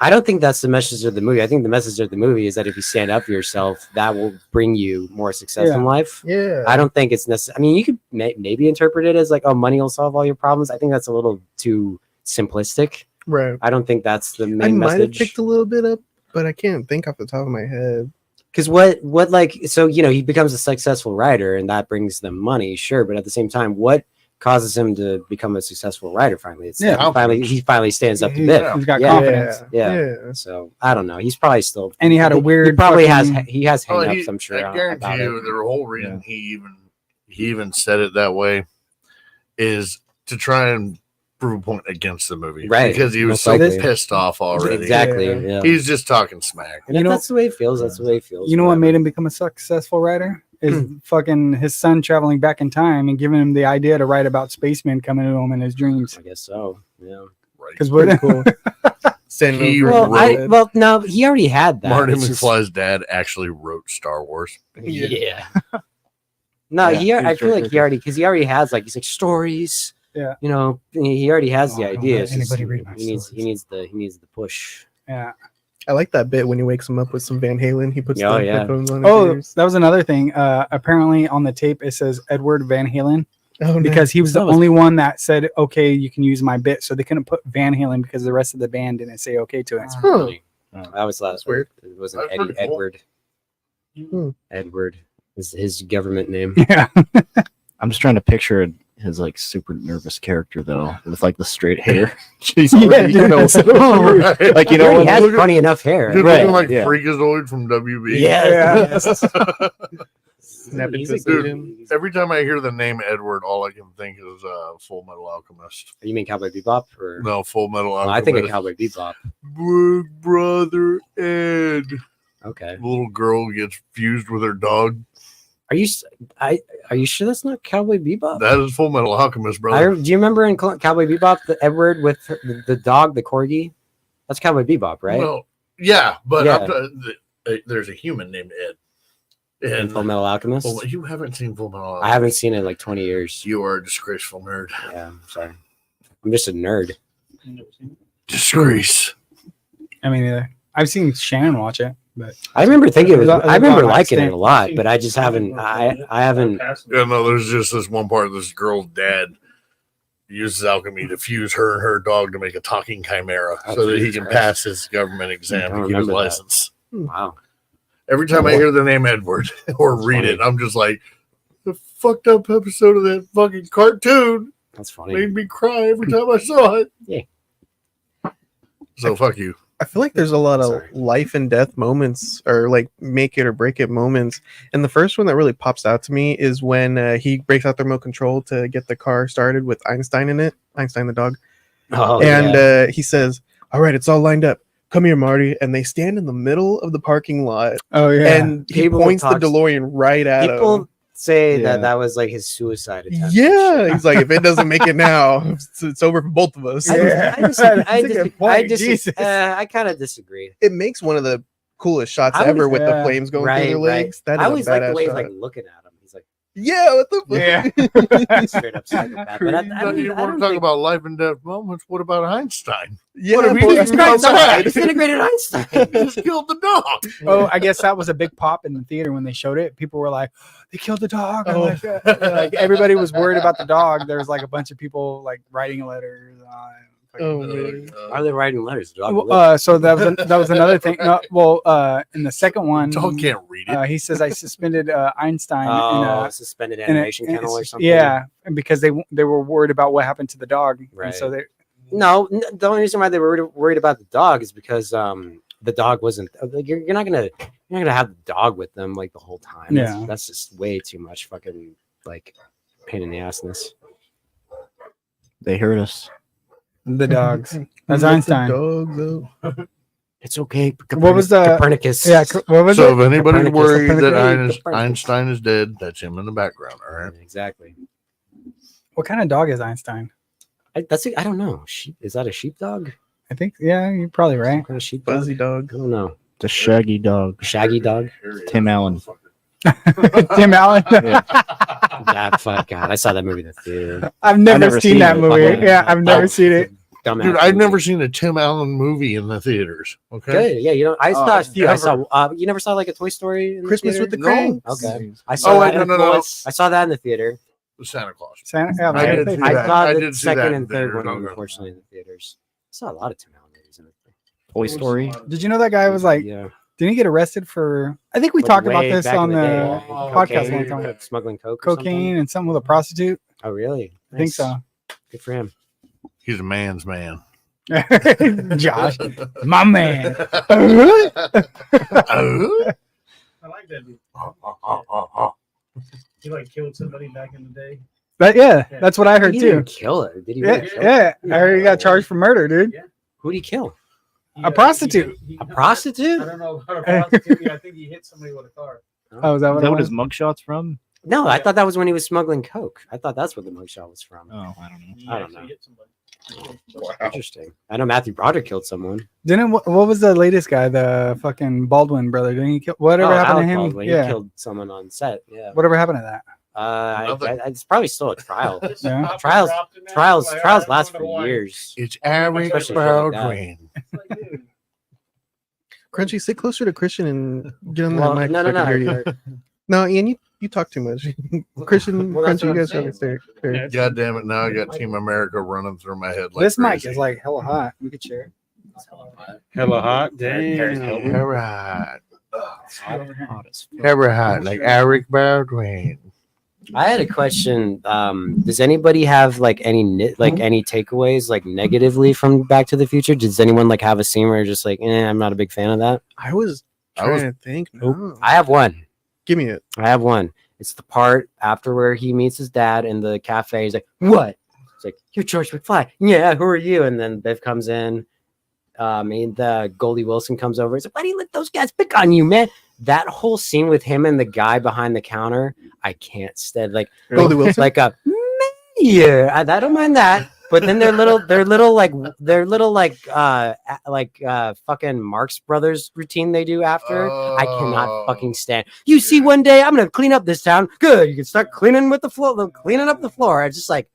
I don't think that's the message of the movie. I think the message of the movie is that if you stand up for yourself, that will bring you more success Yeah. in life. Yeah. I don't think it's necessary. I mean, you could maybe interpret it as like, oh, money will solve all your problems. I think that's a little too simplistic. Right. I don't think that's the I main might have message. picked a little bit up, but I can't think off the top of my head. Because what like so he becomes a successful writer and that brings them money, sure, but at the same time, what causes him to become a successful writer finally? It's Yeah. that he finally stands up to bid. He's got Yeah. confidence. Yeah. So I don't know. He's probably still And he had a weird. He probably fucking- has Oh, hang-ups, I'm sure. I guarantee about you, it. the whole reason he even said it that way is to try and prove a point against the movie, Right. Because he was Most so likely. pissed off already. Exactly. Yeah. Yeah. He's just talking smack. And You if know- that's the way he feels. That's the way he feels. You know what whatever. made him become a successful writer? Is fucking his son traveling back in time and giving him the idea to write about spacemen coming to him in his dreams. I guess so. Yeah. Right. Because Pretty what? cool. Send He over wrote- the No, he already had that. Marty It's just- McFly's dad actually wrote Star Wars. Yeah. No, Yeah, I he's feel very like good. he already has like he's like stories. Yeah. You know, he already has Oh, the don't idea. let It's just anybody read my he needs stories. he needs the push. Yeah. I like that bit when he wakes him up with some Van Halen. He puts Oh, the yeah. headphones on his Oh, ears. that was another thing. Apparently on the tape it says Edward Van Halen Oh, nice. because he was the That was- only one that said, "Okay, you can use my bit." So they couldn't put Van Halen because the rest of the band didn't say okay to it. That's Huh. really. I was That's weird. It wasn't That's Eddie. pretty cool. Edward. Hmm. Edward is his government name. Yeah. I'm just trying to picture his like super nervous character though, with like the straight hair. Jeez, Yeah, you know, Right. like you He know, already when has look at- plenty enough hair. Dude, Right, looking like yeah. Freakazoid from WB. Yeah. Snap He's into a his good- skin. Every time I hear the name Edward, all I can think is Full Metal Alchemist. You mean Cowboy Bebop or? No, Full Metal Well, Alchemist. I think of Cowboy Bebop. Big brother Ed. Okay. The little girl gets fused with her dog. Are you sure that's not Cowboy Bebop? That is Full Metal Alchemist, brother. Do you remember in Cowboy Bebop the Edward with the dog, the corgi? That's Cowboy Bebop, right? Well, yeah, but Yeah. there's a human named Ed. In And Full Metal Alchemist. you haven't seen Full Metal Alchemist. I haven't seen it in like 20 years. You are a disgraceful nerd. Yeah, I'm sorry. I'm just a nerd. Disgrace. I mean, I've seen Shannon watch it, but I remember thinking It was on- it I was remember on liking it accident. a lot, but I just haven't. I haven't. Yeah, no, there's just this one part. This girl's dad uses alchemy to fuse her and her dog to make a talking chimera Oh, so that he Jesus can Christ. pass his government exam I to don't get his remember that. license. Wow. Every time I hear the name Edward or read funny. it, I'm just like, the fucked up episode of that fucking cartoon. That's funny. Made me cry every time I saw it. Yeah. So fuck you. I feel like there's a lot of Sorry. life and death moments, or like make it or break it moments. And the first one that really pops out to me is when he breaks out the remote control to get the car started with Einstein in it. Einstein the dog. Oh, And he says, "All right, it's all lined up. Come here, Marty." And they stand in the middle of the parking lot, Oh yeah. and he People points the talks- DeLorean right at people him. say Yeah. that was like his suicide attempt. Yeah, he's like, if it doesn't make it now, it's over for both of us. Yeah. I That's a good disagree. point, Jesus. I kind of disagree. It makes one of the coolest shots I ever was- with the yeah. flames going Right, through their right. legs. That is I always a like the badass way he's shot. like looking at him. He's like Yeah, what the fuck? Yeah. straight up psychopath. But I You don't want to talk about life and death moments? What about Einstein? Yeah, What if he boy, just I'm got outside. mad? disintegrated Einstein. He just killed the dog. Oh, I guess that was a big pop in the theater when they showed it. People were like, "They killed the dog!" I'm like everybody was worried about the dog. There was like a bunch of people like writing letters. Oh, man. Are they writing letters? Dog So that was another thing. No, well, in the second one, Dog can't read it. he says I suspended Einstein in a suspended in a- animation in- kennel or something. Yeah, and because they were worried about what happened to the dog. And Right. so they No, the only reason why they were worried about the dog is because the dog wasn't. Like, you're not gonna have the dog with them like the whole time. Yeah. That's just way too much fucking like pain in the assness. They hurt us. the dogs. That's Let the Einstein. dogs out. It's okay. What was the- Copernicus? Yeah, what was So it? if anybody's Copernicus. worried that Copernicus. Einstein is dead, that's him in the background. All right. Exactly. What kind of dog is Einstein? I don't know. Is that a sheepdog? I think you're probably right. What kind of sheepdog? Fuzzy dog. I don't know. The shaggy dog. Shaggy dog. Tim Allen. Tim Allen. That fuck God. I saw that movie in the theater. I've never, never seen seen that it. movie. Fucking- Yeah, I've never seen it. Dumbass Dude, I've movie. never seen a Tim Allen movie in the theaters. Okay. Good. Yeah, you know, I Oh, saw a few. I never- saw. You never saw like a Toy Story in the Christmas theater? with the No. Cranks. Okay. I saw. wait, that no, no. I saw that in the theater. Santa Claus. Santa, yeah, I man. did see I that. saw I the did see that second in and the third theater, one, don't go. unfortunately, in the theaters. I saw a lot of Tim Allen movies in the Toy Story. Did you know that guy was like? yeah. Didn't he get arrested for? I think we Like, talked about way this back in on the day. podcast Cocaine, one time. smuggling coke, or Cocaine and something with a prostitute. something? Oh, really? I think Nice. so. Good for him. He's a man's man. Josh, my man. Oh. I like that dude. He like killed somebody back in the day. But yeah, that's what I heard He too. didn't kill her. Did he? Yeah, Really kill her? yeah. I heard he got charged for murder, dude. Who did he kill? A prostitute. A prostitute? I don't know about a prostitute. Yeah, I think he hit somebody with a car. Oh, is that Is what that it what was? his mugshot's from? No, I thought that was when he was smuggling coke. I thought that's what the mugshot was from. Oh, I don't know. He I don't actually know. hit somebody. Interesting. I know Matthew Broderick killed someone. Didn't what was the latest guy? The fucking Baldwin brother. Didn't he kill? Whatever happened Alec to him? Baldwin, Yeah. He killed someone on set. Yeah. Whatever happened to that? It's probably still a trial. Yeah. Trials last for years. It's Eric Especially shit like that. Baldwin. Crunchy, sit closer to Christian and get on Well, that mic. no, so no, I can no. hear you. No, Ian, you talk too much. Christian, Well, that's Crunchy, you what guys I'm have saying. it there. God damn it! Now I got Team America running through my head like This mic crazy. is like hella hot. We could share it. Hella hot. Damn. Ever hot, Hot as fuck. ever hot, like Eric Baldwin. I had a question. Does anybody have like any any takeaways like negatively from Back to the Future? Does anyone like have a scene where you're just like, I'm not a big fan of that? I was trying to think. No. I have one. Give me it. I have one. It's the part after where he meets his dad in the cafe. He's like, "What?" It's like, "You're George McFly." Yeah, who are you? And then Biff comes in. And the Goldie Wilson comes over. He's like, "Why do you let those guys pick on you, man?" That whole scene with him and the guy behind the counter, I can't stand. Like Goldie Wilson? like a yeah. I don't mind that. But then their little fucking Marx Brothers routine they do after. I cannot fucking stand. You see, one day I'm gonna clean up this town. Good, you can start cleaning with the floor, cleaning up the floor. I just like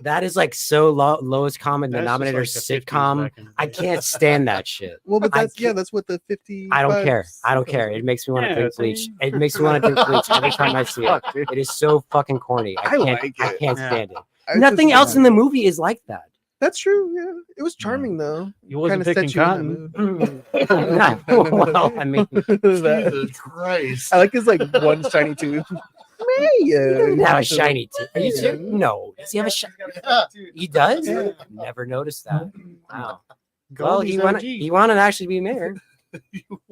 that is like so lowest common denominator sitcom. I can't stand that shit. Well, but I that's that's what the 50. I don't care. I don't care. It makes me want to drink bleach. It makes me want to drink bleach every time I see it. It is so fucking corny. I can't. like I it. can't Yeah. stand it. I Nothing just- else in the movie is like that. That's true. Yeah, it was charming though. You wasn't Kinda picking set you in cotton. Well, I mean, That- Jesus Christ! I like his like one shiny tooth. He doesn't have a shiny tooth. Are you serious? No. Does he have a shiny? He does? Yeah. Never noticed that. Wow. Well, Goldie's he OG. wanted to actually be mayor.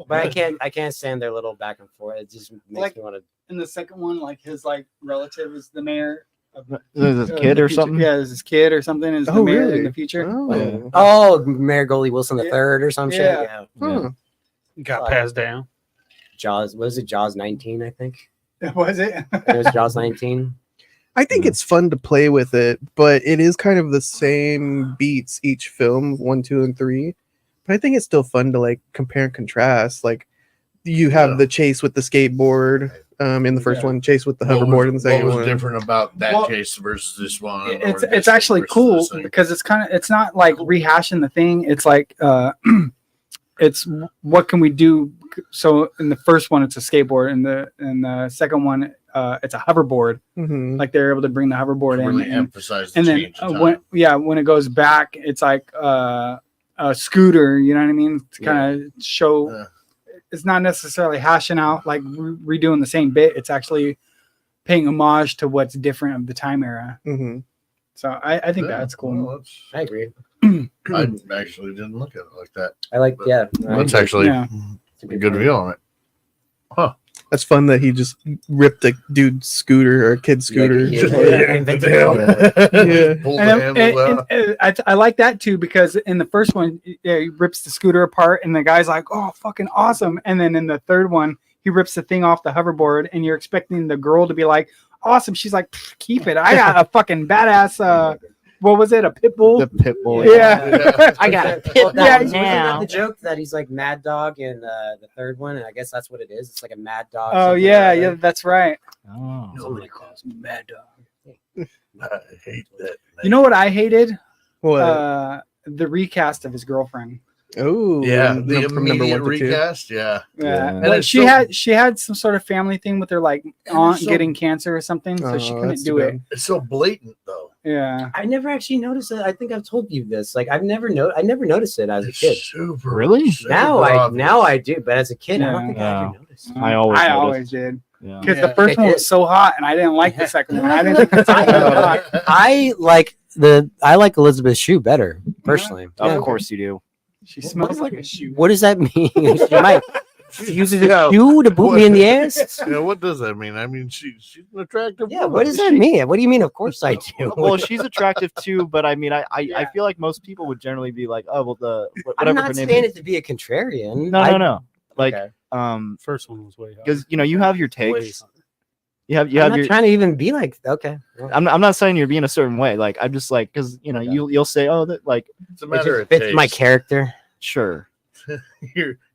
But I can't stand their little back and forth. It just makes me want to. In the second one, like his relative is the mayor. Is his kid in the or future. something? Yeah, is his kid or something is the Oh, mayor really? in the future. Oh. Oh, Mayor Goldie Wilson the third or some shit. Yeah. Yeah. Huh. Got passed down. Jaws. What was it? Jaws 19, I think. Was it? It was Jaws 19. I think it's fun to play with it, but it is kind of the same beats each film, 1, 2, and 3. But I think it's still fun to like compare and contrast. Like you have the chase with the skateboard in the first one, chase with the hoverboard in the second What one. was different about that Well, case versus this one? It's actually cool because it's not like rehashing the thing. It's like it's what can we do. So in the first one, it's a skateboard. In the second one, it's a hoverboard. Mm-hmm. Like they're able to bring the hoverboard really in, emphasize the and then change in time. when it goes back, it's like a scooter. You know what I mean? To kind of show. Yeah. It's not necessarily hashing out like redoing the same bit. It's actually paying homage to what's different of the time era. Mm-hmm. So I think Yeah, that's cool. well, I agree. I actually didn't look at it like that. I like, yeah. That's actually Yeah. a good view on it. Huh. That's fun that he just ripped a dude's scooter or a kid's scooter. Yeah. Pull the And, handles out. I like that too because in the first one he rips the scooter apart and the guy's like, "Oh, fucking awesome!" And then in the third one he rips the thing off the hoverboard and you're expecting the girl to be like, "Awesome!" She's like, "Keep it! I got a fucking badass." What was it? A pit bull? The pit bull. Yeah. I got to pit Yeah, that he's now. The joke that he's like Mad Dog in the third one, and I guess that's what it is. It's like a Mad Dog. Oh something yeah, or yeah, other. that's right. Oh. Somebody calls me Mad Dog. I hate that. You know what I hated? What? The recast of his girlfriend. Oh, Yeah, from the number immediate 1 to 2. recast. Yeah. Yeah, And well, it's she so- had some sort of family thing with her like aunt so- getting cancer or something, so she Oh, couldn't that's do too it. bad. It's so blatant though. Yeah, I never actually noticed it. I think I've told you this. Like I never noticed it as a It's kid. super. Really? super Now obvious. I do, but as a kid, I don't think I Yeah. ever noticed. I always I noticed. always did Yeah. because the first one was so hot, and I didn't like the second one. I didn't think the second one was hot. I like Elizabeth Shue better personally. Of Yeah. course you do. She smells like a shoe. What does that mean? She might use a Yeah. shoe to boot me in the ass. Yeah, what does that mean? I mean, she's an attractive. Yeah, woman. what does that mean? What do you mean? Of course I do. Well, she's attractive too, but I mean, I feel like most people would generally be like, oh, well, I'm whatever not her name saying is. it to be a contrarian. No. Like, Okay. First one was way higher. because you have your Way takes. higher. You have I'm not your. trying to even be like okay. Well, I'm not saying you're being a certain way. Like, I'm just like, because you'll say, oh, that like, It's a it matter just of fits taste. my character. sure,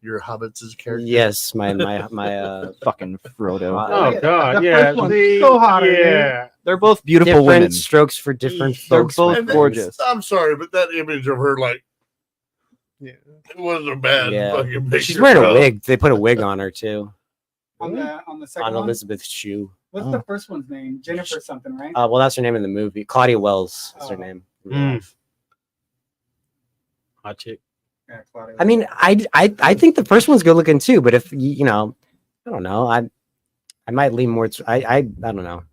your Hobbits' character. Yes, my fucking Frodo. Oh God, The yeah. first one's see, so hot, yeah. They're both beautiful different women. strokes for different They're folks. both my And friends. gorgeous. I'm sorry, but that image of her, like, Yeah. it wasn't a bad Yeah. fucking picture. She's wearing a bro. wig. They put a wig on her too. on the second On one. Elizabeth Shue. What's the first one's name? Jennifer something, right? Well, that's her name in the movie. Claudia Wells is her Oh. name. Hot chick. Yeah, Claudia. I mean, I think the first one's good looking too. But if I don't know. I might lean more. I don't know.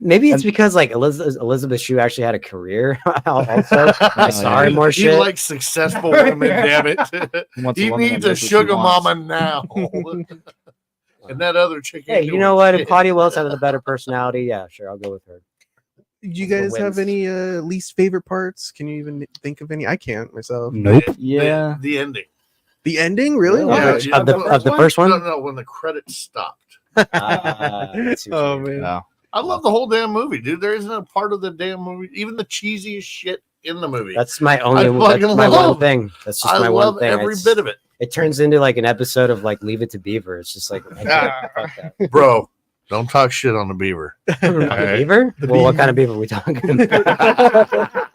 Maybe it's because like Elizabeth Shue actually had a career. Also, I saw her in more He shit. likes successful women, damn it. Wants He woman that needs a knows what she sugar wants. mama now. And that other chick. Hey, ain't you doing know what? If shit. Claudia Wells had a better personality, yeah, sure, I'll go with her. Do you The guys have wins. any least favorite parts? Can you even think of any? I can't myself. Nope. Yeah. The ending. The ending, really? Yeah, Why? yeah. of the first one. No, when the credits stopped. I see what Oh you mean. man. Yeah. I love the whole damn movie, dude. There isn't a part of the damn movie, even the cheesiest shit in the movie. That's my only. fucking That's my one love- thing. That's just I my love one thing. every It's- bit of it, It turns into like an episode of like Leave It to Beaver. It's just like I can't, fuck that. bro. Don't talk shit on the beaver. On the Alright. beaver? Well, what kind of beaver are we talking about?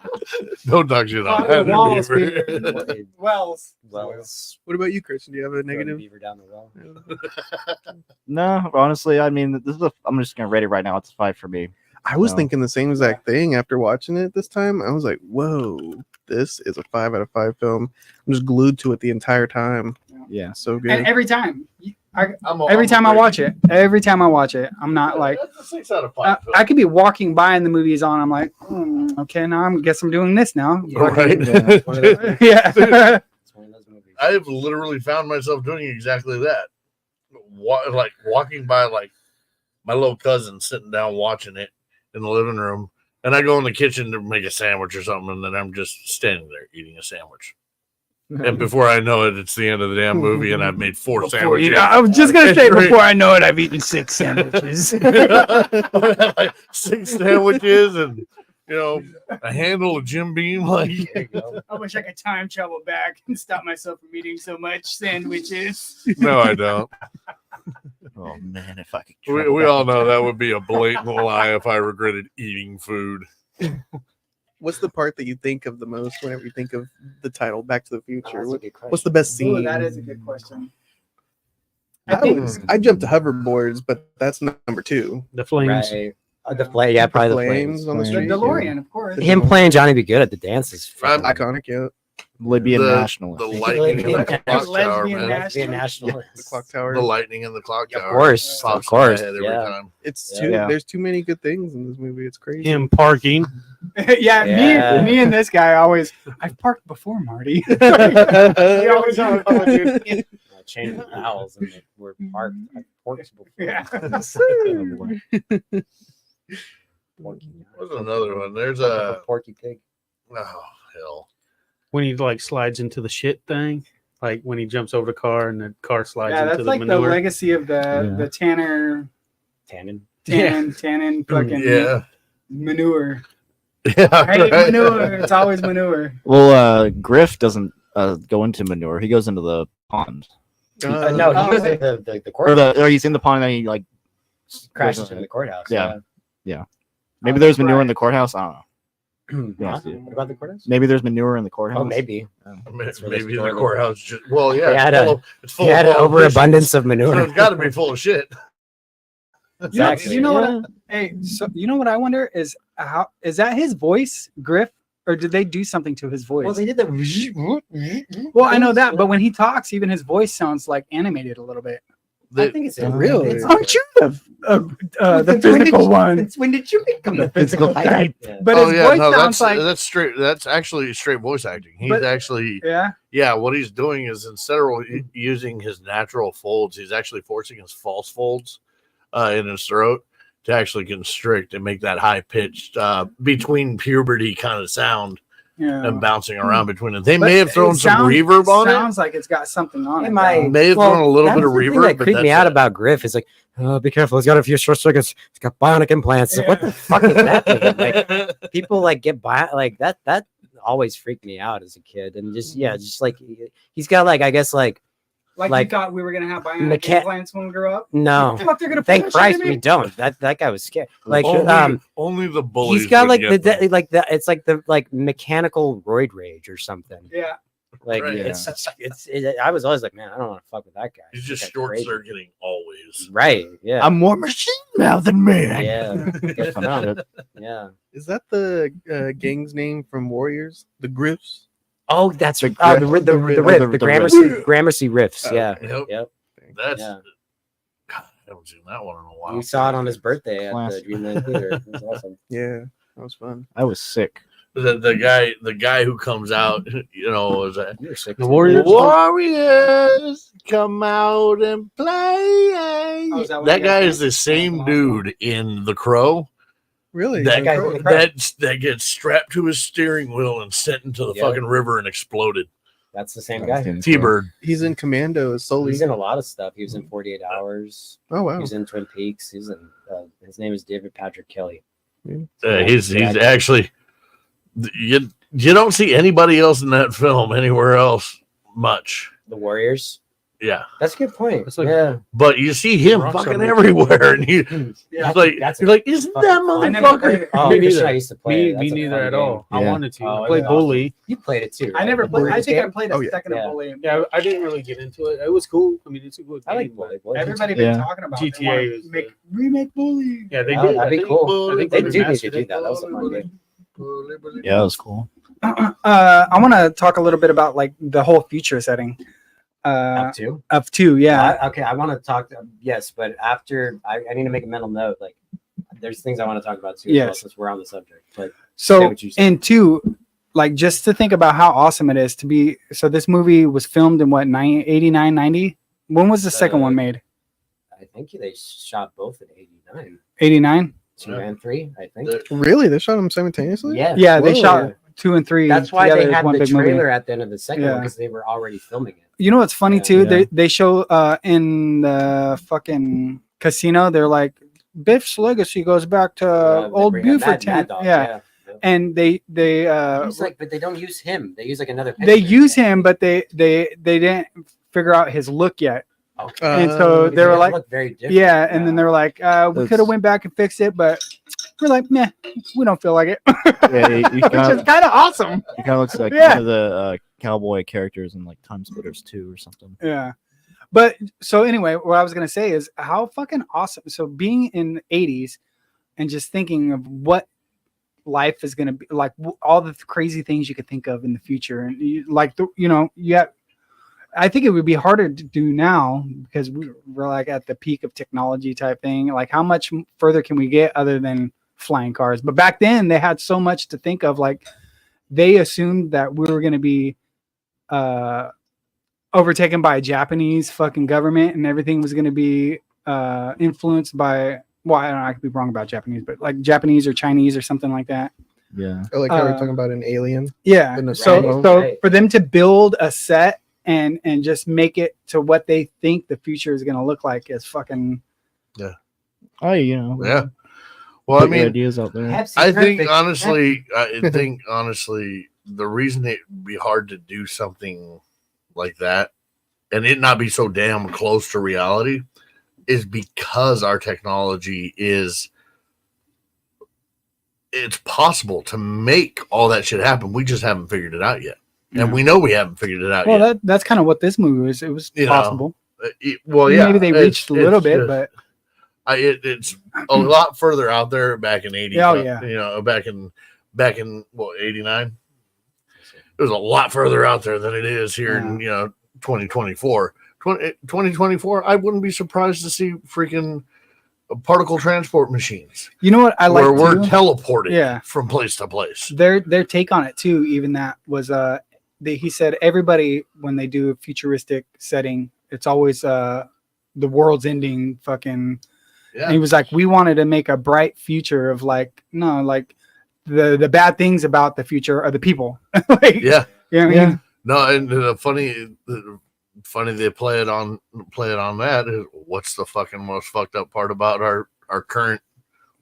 Don't talk shit on Claudia Wells, that beaver. Wells. Wells. What about you, Christian? Do you have a Throw the negative? beaver down the well. No, honestly, I mean, I'm just gonna rate it right now. It's a 5 for me. I was No. thinking the same exact thing after watching it this time. I was like, "Whoa, this is a 5 out of 5 film." I'm just glued to it the entire time. Yeah. So good. And every time, Every time I watch it, I'm not like That's a 6 out of 5. I could be walking by and the movie's on. I'm like, okay, now I guess I'm doing this now. Right. Yeah. It's one of those movies. I've literally found myself doing exactly that. Like walking by like my little cousin sitting down watching it in the living room, and I go in the kitchen to make a sandwich or something, and then I'm just standing there eating a sandwich. And before I know it, it's the end of the damn movie, and I've made 4 sandwiches. I was just gonna say, before I know it, I've eaten 6 sandwiches. Like 6 sandwiches and a handle of Jim Beam. Like, I wish I could time travel back and stop myself from eating so much sandwiches. no, I don't. Oh man, if I could. We all know that would be a blatant lie if I regretted eating food. What's the part that you think of the most whenever you think of the title Back to the Future? That's a good question. What's the best scene? Ooh, that is a good question. I jumped to hoverboards, but that's number 2. The flames. Right. The flame, yeah, probably the flames flames. on the The street. DeLorean, of course. Him playing Johnny Be Good at the dance is Iconic, yeah. Libyan The nationalist. lightning in the Lesbian clock tower, lesbian man. Lesbian nationalist. The clock tower. The lightning in the clock Of tower. course, Pops of course, in my head every yeah. time. It's Yeah. too. Yeah. There's too many good things in this movie. It's crazy. Him parking. Yeah, Yeah. me and this guy always. I've parked before, Marty. We always on the phone, dude. Changing the vowels and we're parked at porks before. Yeah. Porky. What's another one? There's a Porky Pig. oh hell. When he like slides into the shit thing. Like when he jumps over the car and the car slides Yeah, into that's the like the manure. legacy of the Tanner Tannin. Tannin fucking Yeah. manure. Yeah. I hate right. manure. It's always manure. Well, Griff doesn't go into manure. He goes into the pond. No, he was at the Or courthouse. or he's in the pond and he like Crashed into the courthouse. Yeah. Maybe there's manure in the courthouse. I don't know. Huh? Yeah. What about the courthouse? Maybe there's manure in the courthouse. Oh, maybe. That's where Maybe the the store courthouse just well, yeah. They had It's full He had of an politicians. overabundance of So manure. it's got to be full of shit. Exactly. You know what? Hey, so you know what I wonder is how is that his voice, Griff, or did they do something to his voice? Well, they did the. Well, I know that, but when he talks, even his voice sounds like animated a little bit. I think it's Really? it's- Aren't you the physical one? It's when did you become the physical type? Yeah. But oh his yeah, voice no, sounds that's like that's straight. That's actually straight voice acting. He's But- actually yeah. what he's doing is instead of using his natural folds, he's actually forcing his false folds in his throat to actually constrict and make that high pitched between puberty kind of sound Yeah. and bouncing around between it. They But may have thrown it some sounds- reverb on it. Sounds like it's got something on it. It might. though. May have thrown a little bit of The thing reverb, that but creeped me that's out it. about Griff is like, oh, be careful. He's got a few short circuits. He's got bionic implants. It's like, what the fuck is that thing? Like, people like get by like that. That always freaked me out as a kid. And just just like he's got like I guess like Like like you thought we were gonna have bionic mecha- implants when we grow up. no. What they're gonna put Thank that shit Christ in we me? don't. That guy was scared. Like only the bullies. he's got would like get them. it's like the mechanical roid rage or something. Yeah. Like Right. I was always like, man, I don't want to fuck with that guy. He's just That guy's short crazy. circuiting always. Right. Yeah. I'm more machine now than man. Yeah. Good for now. Yeah. Is that the gang's name from Warriors? The Griffs? Oh, that's The the Griff- the the riff, the the Riff. Gramercy riffs. Yeah. Yep. Yep. That's Yeah. God, I haven't seen that one in a while. We saw it on his birthday at the Classic. Dreamland Theater. It was awesome. Yeah, that was fun. I was sick. The guy who comes out, is that You were sick. The too. Warriors. Warriors come out and play. Oh, is that what that you guy guys is the think? same dude in The Crow Really? that guy from The Crow. that gets strapped to his steering wheel and sent into the Yeah. fucking river and exploded. That's the same guy. T-Bird. He's in Commando as Sully. He's in a lot of stuff. He was in 48 Hours. Oh wow. He was in Twin Peaks. He's in. His name is David Patrick Kelly. He's actually you don't see anybody else in that film anywhere else much. The Warriors. Yeah, That's a good point. It's like- yeah. but you see him Rock fucking star. everywhere, and you Yeah. it's like That's you're like, isn't that I never played motherfucker? it. Oh, Me Christian, neither. I used to play. it. Me That's a neither fun at game. all. I Yeah. wanted to. Oh, I played yeah. Bully. You played it too. I right? never played. I Warriors think I game? played Oh, a yeah. second Yeah. of Bully. Yeah, I didn't really get into it. It was cool. I mean, it's a good I game. like Bully. Bully. Everybody been Yeah. talking about GTA they is wanna remake Bully. Yeah, they Oh, did. that'd be I think- cool. I think They they do need to remastered do it. that. That was a fun game. Yeah, that was cool. I want to talk a little bit about like the whole future setting. Up to? Of 2, yeah. Okay, I want to talk. Yes, but after I need to make a mental note. Like, there's things I want to talk about too. Yes. Well, since we're on the subject. But So in 2, like just to think about how awesome it is to be. So this movie was filmed in what 89, 90. When was the second one made? I think they shot both in 89. 89. 2 and 3, I think. Really? They shot them simultaneously? Yeah. Yeah, they Whoa. shot 2 and 3. That's why together they as had one the big movie. trailer at the end of the second one Yeah. because they were already filming it. You know what's funny Yeah. too? Yeah. They show in the fucking casino. They're like, Biff's legacy goes back to old Buford Mad town. Dog, Yeah. And they He's like, but they don't use him. They use like another. they picture. use him, but they didn't figure out his look yet. Okay. And so Because they were does like, look very different. yeah. And then they were like, we That's- could have went back and fixed it, but we're like, nah, we don't feel like it. Yeah, you Which is kind of awesome. He kind of looks like Yeah. one of the cowboy characters in like Time Splitters 2 or something. Yeah. But so anyway, what I was gonna say is how fucking awesome. So being in the 80s and just thinking of what life is gonna be like, all the crazy things you could think of in the future, and I think it would be harder to do now because we're like at the peak of technology type thing. Like, how much further can we get other than flying cars? But back then, they had so much to think of. Like, they assumed that we were gonna be overtaken by a Japanese fucking government, and everything was going to be influenced by. Well, I don't know. I could be wrong about Japanese, but like Japanese or Chinese or something like that. Yeah. I like how we're talking about an alien. Yeah. In a So solo. for them to build a set and just make it to what they think the future is going to look like is fucking. Oh, you know. Yeah. Well, I put your mean, ideas out there. I think honestly, the reason it would be hard to do something like that and it not be so damn close to reality is because our technology it's possible to make all that shit happen. We just haven't figured it out yet. And we know we haven't figured it out yet. Well, that's kind of what this movie was. It was possible. Well, yeah. Maybe they reached a little bit, but it's a lot further out there back in 80. Oh, yeah. You know, back in 89. It was a lot further out there than it is here in 2024. 2024, I wouldn't be surprised to see freaking particle transport machines. You know what I like where we're too? teleported from place to place. Their take on it too, even that was he said everybody when they do a futuristic setting, it's always the world's ending fucking. Yeah. And he was like, we wanted to make a bright future of like the bad things about the future are the people. Like, Yeah. You know what I mean? No, and the funny they play it on that is what's the fucking most fucked up part about our current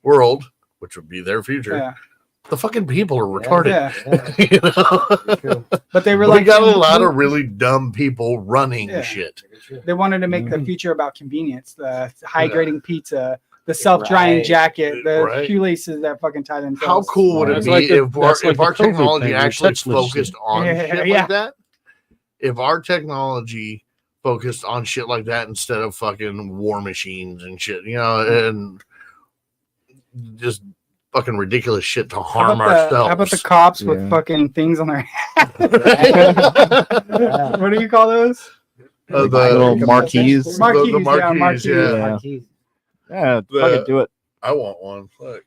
world, which would be their future. Yeah. The fucking people are retarded. Yeah. You know? But they were We like, got a lot of really dumb people running Yeah. shit. they wanted to make the future about convenience, the high grading pizza, the self-drying jacket, the shoelaces that fucking tie themselves. How cool would it That's be like if our the COVID technology thing, the actually touchless focused shit. on Yeah, shit yeah. like that? If our technology focused on shit like that instead of fucking war machines and shit, and just fucking ridiculous shit to harm ourselves. How about the cops with fucking things on their head? What do you call those? The little marquees. Marquees, The yeah, marquees. Yeah. Yeah, fucking do it. I want one. Fuck.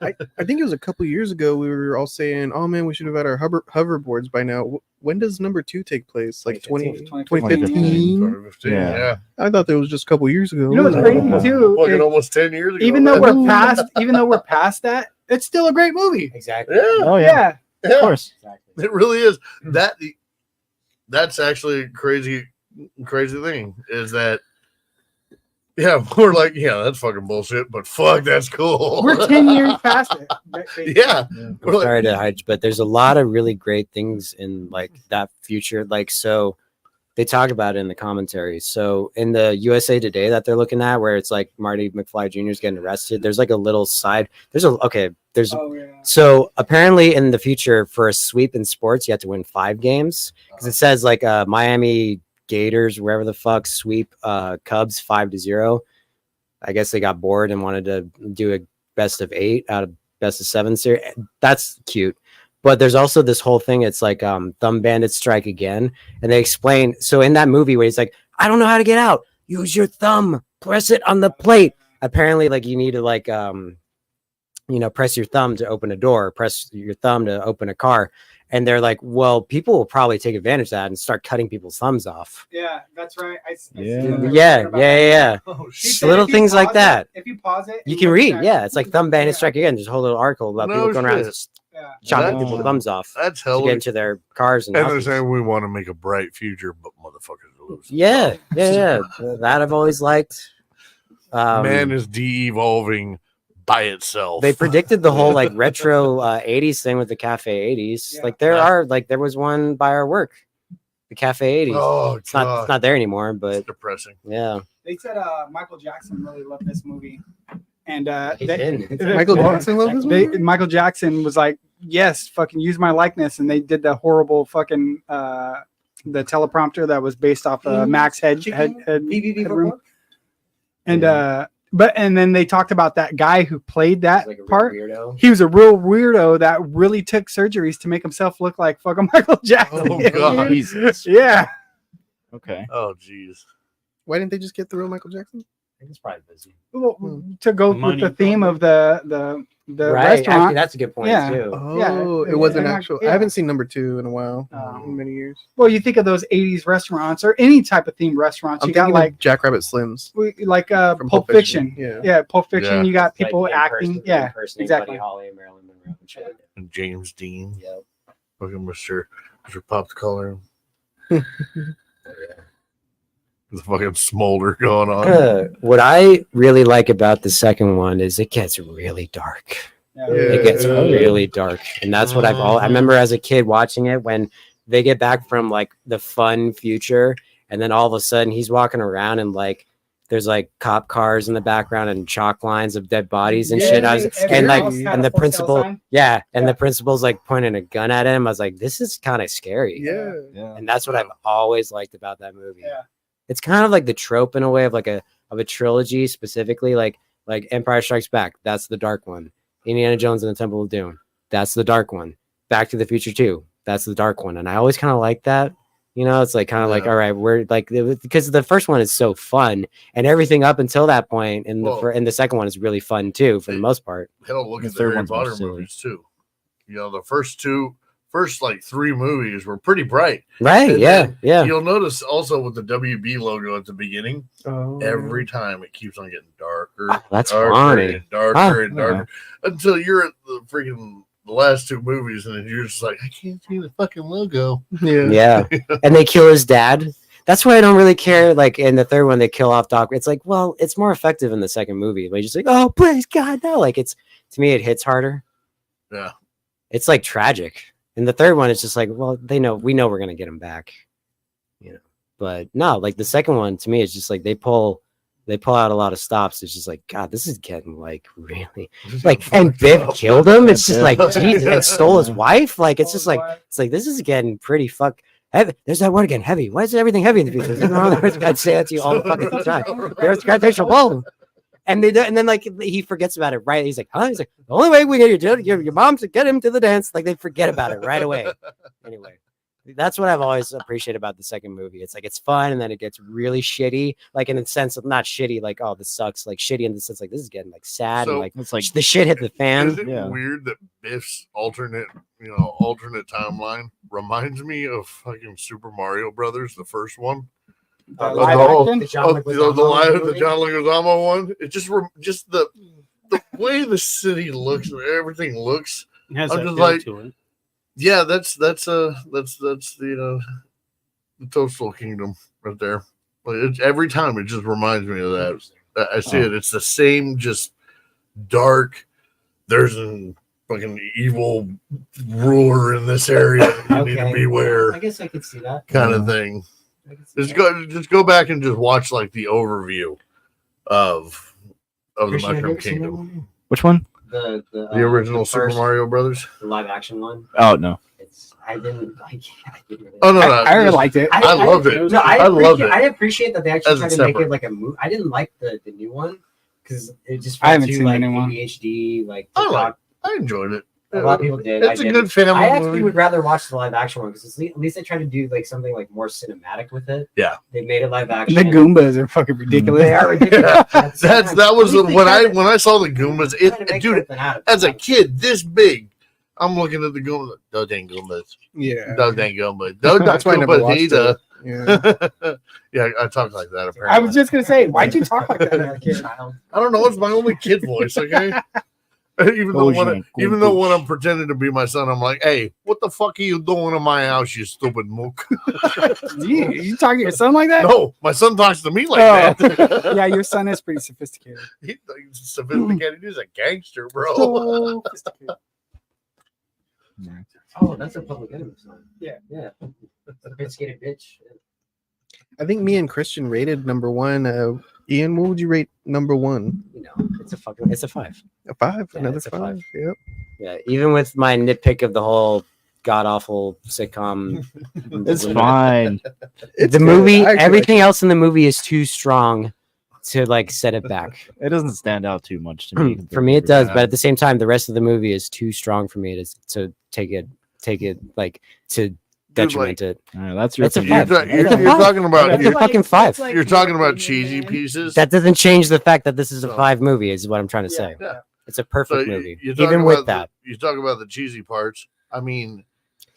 I think it was a couple years ago we were all saying, oh man, we should have had our hoverboards by now. When does number 2 take place? Like 2015? 2015. Yeah. Yeah. I thought that was just a couple years ago. You know what's crazy too? Fucking It- almost 10 years ago. even though man. we're past that, it's still a great movie. Exactly. Yeah. Oh, yeah. Yeah. Of course. Exactly. It really is. That's actually a crazy thing is that we're like, that's fucking bullshit, but fuck, that's cool. We're 10 years past it. Yeah. We're like, Sorry to hide, but there's a lot of really great things in like that future. Like, so they talk about it in the commentary. So in the USA Today that they're looking at, where it's like Marty McFly Jr. is getting arrested, there's like a little side. Oh, yeah. So apparently in the future for a sweep in sports, you have to win 5 games because it says like Miami Gators, wherever the fuck, sweep Cubs 5-0. I guess they got bored and wanted to do a best of 8 out of best of 7 series. That's cute. But there's also this whole thing. It's like Thumb Bandits Strike Again, and they explain. So in that movie where he's like, I don't know how to get out. Use your thumb. Press it on the plate. Apparently, like you need to like press your thumb to open a door. Press your thumb to open a car. And they're like, well, people will probably take advantage of that and start cutting people's thumbs off. Yeah, that's right. Yeah. Oh, Little things like that. If you pause it, You can read. Yeah, it's like Thumb Bandit Strike Again. There's a whole little article about No people going around shit. just chopping That's- people's thumbs off That's to hell. get into their cars and And they're houses. saying we want to make a bright future, but motherfuckers are losing. Yeah. That I've always liked. Man is de-evolving by itself. They predicted the whole like retro 80s thing with the Cafe 80s. Yeah. Like there was one by our work, the Cafe 80s. Oh, It's not there anymore, It's but depressing. yeah. They said Michael Jackson really loved this movie, and He did. Michael Jackson loved this movie? Michael Jackson was like, "Yes, fucking use my likeness," and they did the horrible fucking the teleprompter that was based off Max headroom. And and then they talked about that guy who played that Like a real part. weirdo. He was a real weirdo that really took surgeries to make himself look like fucking Michael Jackson. Oh, God. Jesus. Yeah. Okay. Oh, jeez. Why didn't they just get the real Michael Jackson? I think it's probably busy. Well, to go Money, with the theme of the Right. Actually, restaurant. that's a good point Yeah. too. Oh, Yeah, it wasn't yeah, actual. yeah. I haven't seen number 2 in a while, Oh. in many years. Well, you think of those '80s restaurants or any type of themed restaurants. I'm You got thinking like of Jackrabbit Slims like from Pulp Fiction. Yeah. Yeah, Pulp Fiction. Yeah. You got Like people acting. Yeah, impersonating exactly. Buddy Holly and Marilyn Monroe and shit. And James Dean. Yep. Fucking Mr. Pop the Color. The fucking smolder going on. What I really like about the second one is it gets really dark. It gets really dark, and that's what I remember as a kid watching it when they get back from like the fun future, and then all of a sudden he's walking around and like there's like cop cars in the background and chalk lines of dead bodies and shit. I was and like and the principal, the principal's like pointing a gun at him. I was like, this is kind of scary. Yeah. And that's what I've always liked about that movie. Yeah. It's kind of like the trope in a way of like a trilogy, specifically like Empire Strikes Back. That's the dark one. Indiana Jones and the Temple of Doom. That's the dark one. Back to the Future 2. That's the dark one. And I always kind of like that. You know, it's like kind of like, all right, we're like, because the first one is so fun, and everying up until that point, and the second one is really fun too, for the most part. Hell, look The at the third Harry one's more Potter silly. movies too. You know, the first like 3 movies were pretty bright. Right? And Yeah, then yeah. You'll notice also with the WB logo at the beginning, Oh. every time it keeps on getting darker. Oh, that's darker funny. and darker Huh. and darker until you're at the last 2 movies, and then you're just like, I can't see the fucking logo. Yeah. Yeah. And they kill his dad. That's why I don't really care. Like in the third one, they kill off Doc. It's like, well, it's more effective in the second movie. But just like, oh, please, God, no. Like to me, it hits harder. Yeah. It's like tragic. In the third one, it's just like, well, we know we're gonna get him back, you know. But no, like the second one, to me, it's just like they pull out a lot of stops. It's just like, God, this is getting like really like, and Biff killed him. It's just like, Jesus, and stole his wife. Like, it's just like, this is getting pretty heavy. There's that word again, heavy. Why is everything heavy in the future? I'd say that to you all the fucking time. There's gravitational pull. And then like he forgets about it, right? He's like, huh? He's like, the only way we get your mom to get him to the dance. Like they forget about it right away. Anyway, that's what I've always appreciated about the second movie. It's like it's fun, and then it gets really shitty, like in the sense of not shitty, like oh this sucks, like shitty in the sense like this is getting like sad, and like it's like the shit hit the fan. Is it weird that Biff's alternate timeline reminds me of fucking Super Mario Brothers, the first one? The John The John Leguizamo one. It just the way the city looks and everything looks. It has I'm that just feel like, to it. yeah, that's the Toadstool Kingdom right there. Like every time it just reminds me of that. I see it. It's the same, just dark. There's a fucking evil ruler in this area. You need to beware. I guess I could see that kind of thing. Just go back and just watch like the overview of the Mushroom Kingdom. Which one? The original Super Mario Brothers, the live action one. Oh no. I didn't like. Oh no, I really liked it. I loved it. No, I loved it. I appreciate that they actually As tried a to make separate. it like a movie. I didn't like the new one because it just I felt haven't too seen the like new one. ADHD. Like I enjoyed it. A lot of people did. It's a good family I actually movie. would rather watch the live action one because at least they tried to do like something like more cinematic with it. Yeah. They made it live action. The Goombas are fucking ridiculous. They are ridiculous. That was At least when they I saw the Goombas. tried to make Dude, something out of as a it. kid, this big, I'm looking at the Goombas. Those dang Goombas. Yeah. Those dang Goombas. Those That's why I never watched Goombas. it. Yeah. Yeah, I talk like that. Apparently, I was just gonna say, why'd you talk like that as a kid? Child. I don't know. It's my only kid voice. Okay. Even though when I'm pretending to be my son, I'm like, "Hey, what the fuck are you doing in my house, you stupid mook?" You talking to your son like that? No, my son talks to me like Oh. that. Yeah, your son is pretty sophisticated. He's sophisticated. He's a gangster, bro. Sophisticated. Oh, that's a Public Enemy song. Yeah. Yeah. Sophisticated bitch. I think me and Christian rated number one. Ian, what would you rate number one? You know, it's a 5. A 5? Yeah, Another it's a 5? 5. Yep. Yeah, even with my nitpick of the whole god awful sitcom, It's fine. It's the good. movie, I actually everything else in the movie is too strong to like set it back. It doesn't stand out too much to me. For me, it does, but at the same time, the rest of the movie is too strong for me to take it like to detriment it. That's your It's a opinion. 5. You're It's a 5. talking about It's a fucking 5. you're talking about cheesy pieces. That doesn't change the fact that this is a So- 5 movie. Is what I'm trying to say. Yeah. It's a perfect So movie, you're talking even with about that. you talk about the cheesy parts. I mean,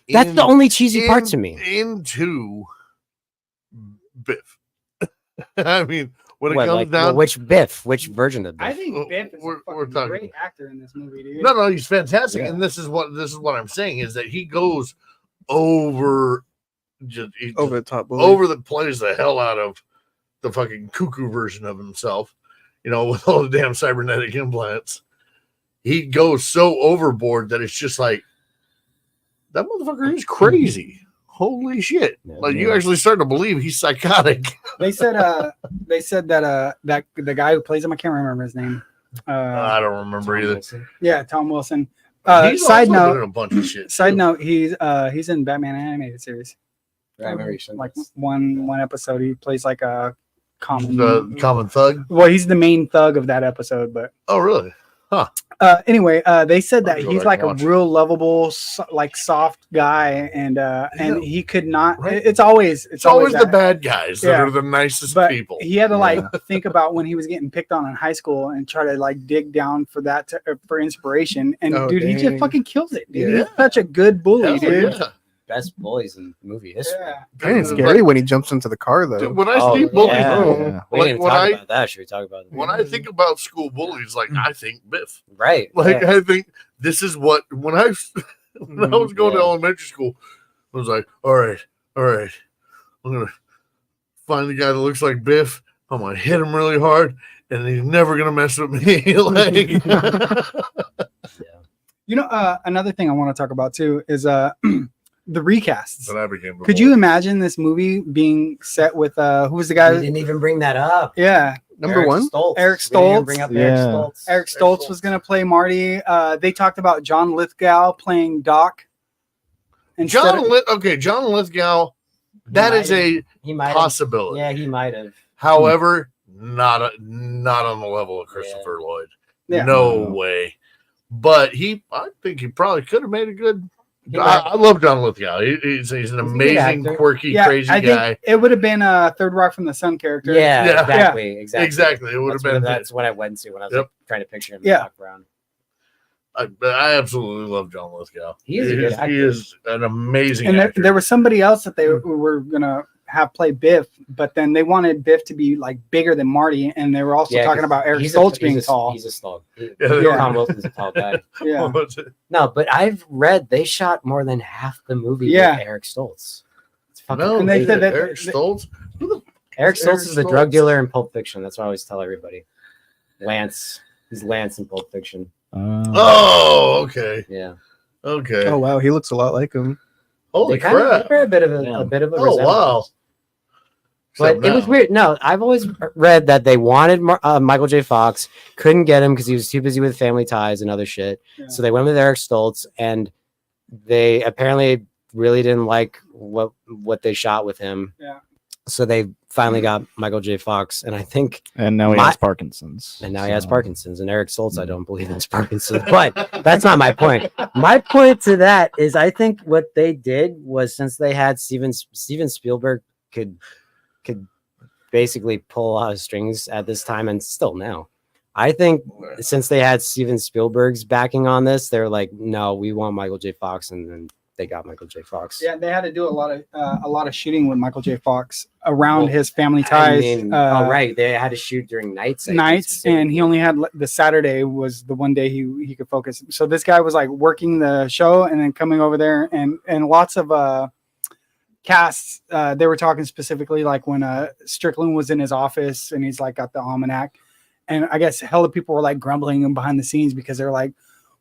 That's the only cheesy part to me. Into Biff. I mean, when it What, comes like, down, well, which Biff? Which version of Biff? I think Biff is We're a fucking talking- great actor in this movie, dude. no, he's fantastic, Yeah. and this is what I'm saying is that he goes over, over the top. Bully. over the plays the hell out of the fucking cuckoo version of himself, with all the damn cybernetic implants. He goes so overboard that it's just like that motherfucker is crazy. Holy shit! Yeah, Like you yeah. actually start to believe he's psychotic. They said that that the guy who plays him, I can't remember his name. I don't remember either. Yeah, Tom Wilson. He's Side also doing note, a bunch of shit. side too. note, he's in Batman animated series. I remember you said Like this. one episode, he plays like a common. The common thug. Well, he's the main thug of that episode, but Oh, really? anyway, they said that I'll go he's back like and a watch. real lovable, like soft guy, and he could not. Right. It's always It's always the that. bad guys that Yeah. are the nicest But people. he had to like think about when he was getting picked on in high school and try to like dig down for that for inspiration. And Oh, dude, he just dang. fucking kills it. Dude. Yeah. He's such a good bully, Hell dude. yeah. Best bullies in movie history. Yeah. Kind of scary when he jumps into the car, though. Dude, when I Oh, see bullies, yeah. Oh. We like didn't when even talk I about that. Should we talk about when I think about school bullies, like I think Biff. right? Like yeah. I think this is what when I was going to Yeah. elementary school, I was like, all right, I'm gonna find the guy that looks like Biff. I'm gonna hit him really hard, and he's never gonna mess with me. Like, You know, another thing I want to talk about too is the recasts. but I became. Could you imagine this movie being set with who was the We guy? didn't even bring that up. Yeah, Number Eric one? Stoltz. Eric We didn't even Stoltz. bring up Yeah. Eric Stoltz. Eric Stoltz was gonna play Marty. They talked about John Lithgow playing Doc. Instead John of- John Lithgow. That is a He might have. possibility. Yeah, he might have. However, not on the level of Christopher Lloyd. Yeah. No way. But I think he probably could have made a good. He I, might- I love John Lithgow. He's an good amazing, actor. quirky, yeah, crazy I guy. think it would have been a Third Rock from the Sun character. Yeah, Yeah. exactly. Exactly. It would have been. That's what I went to when I was Yep. like, trying to picture him. Yeah. Doc Brown. I absolutely love John Lithgow. He is a good He actor. is an amazing And actor. there was somebody else that they were gonna have play Biff, but then they wanted Biff to be like bigger than Marty, and they were also Yeah, talking 'cause about Eric he's Stoltz a, being he's a, tall. He's a slug. Yeah. Tom Wilson's a tall guy. Yeah, No, but I've read they shot more than half the movie Yeah. with Eric Stoltz. It's fucking No, And they crazy. said that- Eric Stoltz. Eric Stoltz Eric is the Stoltz. drug dealer in Pulp Fiction. That's what I always tell everybody. Lance. He's Lance in Pulp Fiction. Oh, okay, Yeah. okay. Oh wow, he looks a lot like him. Holy They kind of crap! bear a bit of a, Yeah. a bit of a Oh resemblance. wow. But Except it was now. weird. No, I've always read that they wanted Michael J. Fox, couldn't get him because he was too busy with Family Ties and other shit. Yeah. So they went with Eric Stoltz, and they apparently really didn't like what they shot with him. Yeah. So they finally got Michael J. Fox, and I think, And now he has Parkinson's. and now he has Parkinson's. And Eric Stoltz, I don't believe in his Parkinson's, but that's not my point. My point to that is, I think what they did was, since they had Steven Spielberg could basically pull out his strings at this time, and still now. I think since they had Steven Spielberg's backing on this, they're like, no, we want Michael J. Fox, and then they got Michael J. Fox. Yeah, they had to do a lot of shooting with Michael J. Fox around his family ties. Right, they had to shoot during nights. And he only had the Saturday was the one day he could focus. So this guy was like working the show and then coming over there, and lots of casts. They were talking specifically like when Strickland was in his office and he's like got the almanac, and I guess hella people were like grumbling behind the scenes because they're like,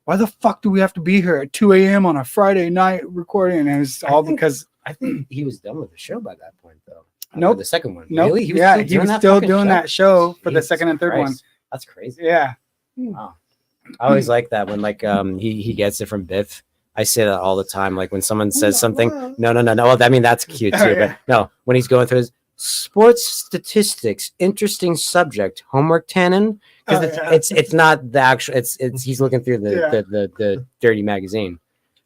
why the fuck do we have to be here at 2 a.m. on a Friday night recording? And it was because I think he was done with the show by that point, though. Nope. The second one. Nope. Really? He was still doing that show for the second and third one. That's crazy. Yeah. Wow. I always like that when he gets it from Biff. I say that all the time. Like when someone says something, no. Well, I mean, that's cute too. But no, when he's going through his sports statistics, interesting subject, homework tannin. Because it's not the actual. It's he's looking through the dirty magazine.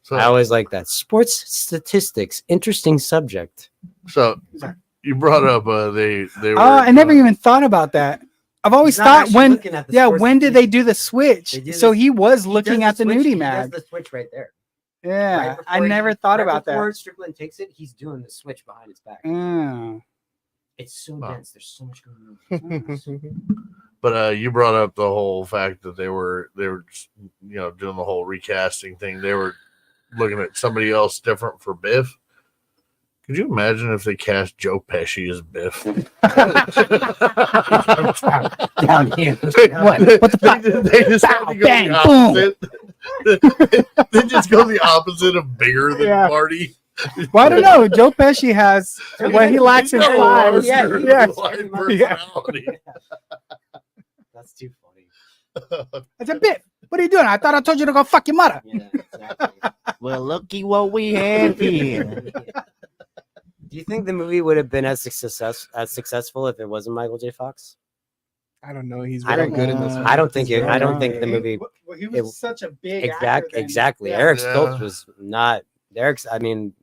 So I always like that. Sports statistics, interesting subject. So you brought up they were. I never even thought about that. I've always thought when did they do the switch? So he was looking at the nudie mag. The switch right there. Yeah, I never thought about that. Before Strickland takes it, he's doing the switch behind his back. It's so dense. There's so much going on. But you brought up the whole fact that they were just, doing the whole recasting thing. They were looking at somebody else different for Biff. Could you imagine if they cast Joe Pesci as Biff? Down here. What the fuck? They just bang, boom. They just go the opposite of bigger than Marty. Well, I don't know. Joe Pesci has what he lacks in flies. Personality. That's too funny. That's a bit. What are you doing? I thought I told you to go fuck your mother. Yeah, exactly. Well, looky what we have here. Do you think the movie would have been as successful if it wasn't Michael J. Fox? I don't know. He's very good in this one. I don't think the movie. He was such a big Exactly. Eric Stoltz was not. I mean,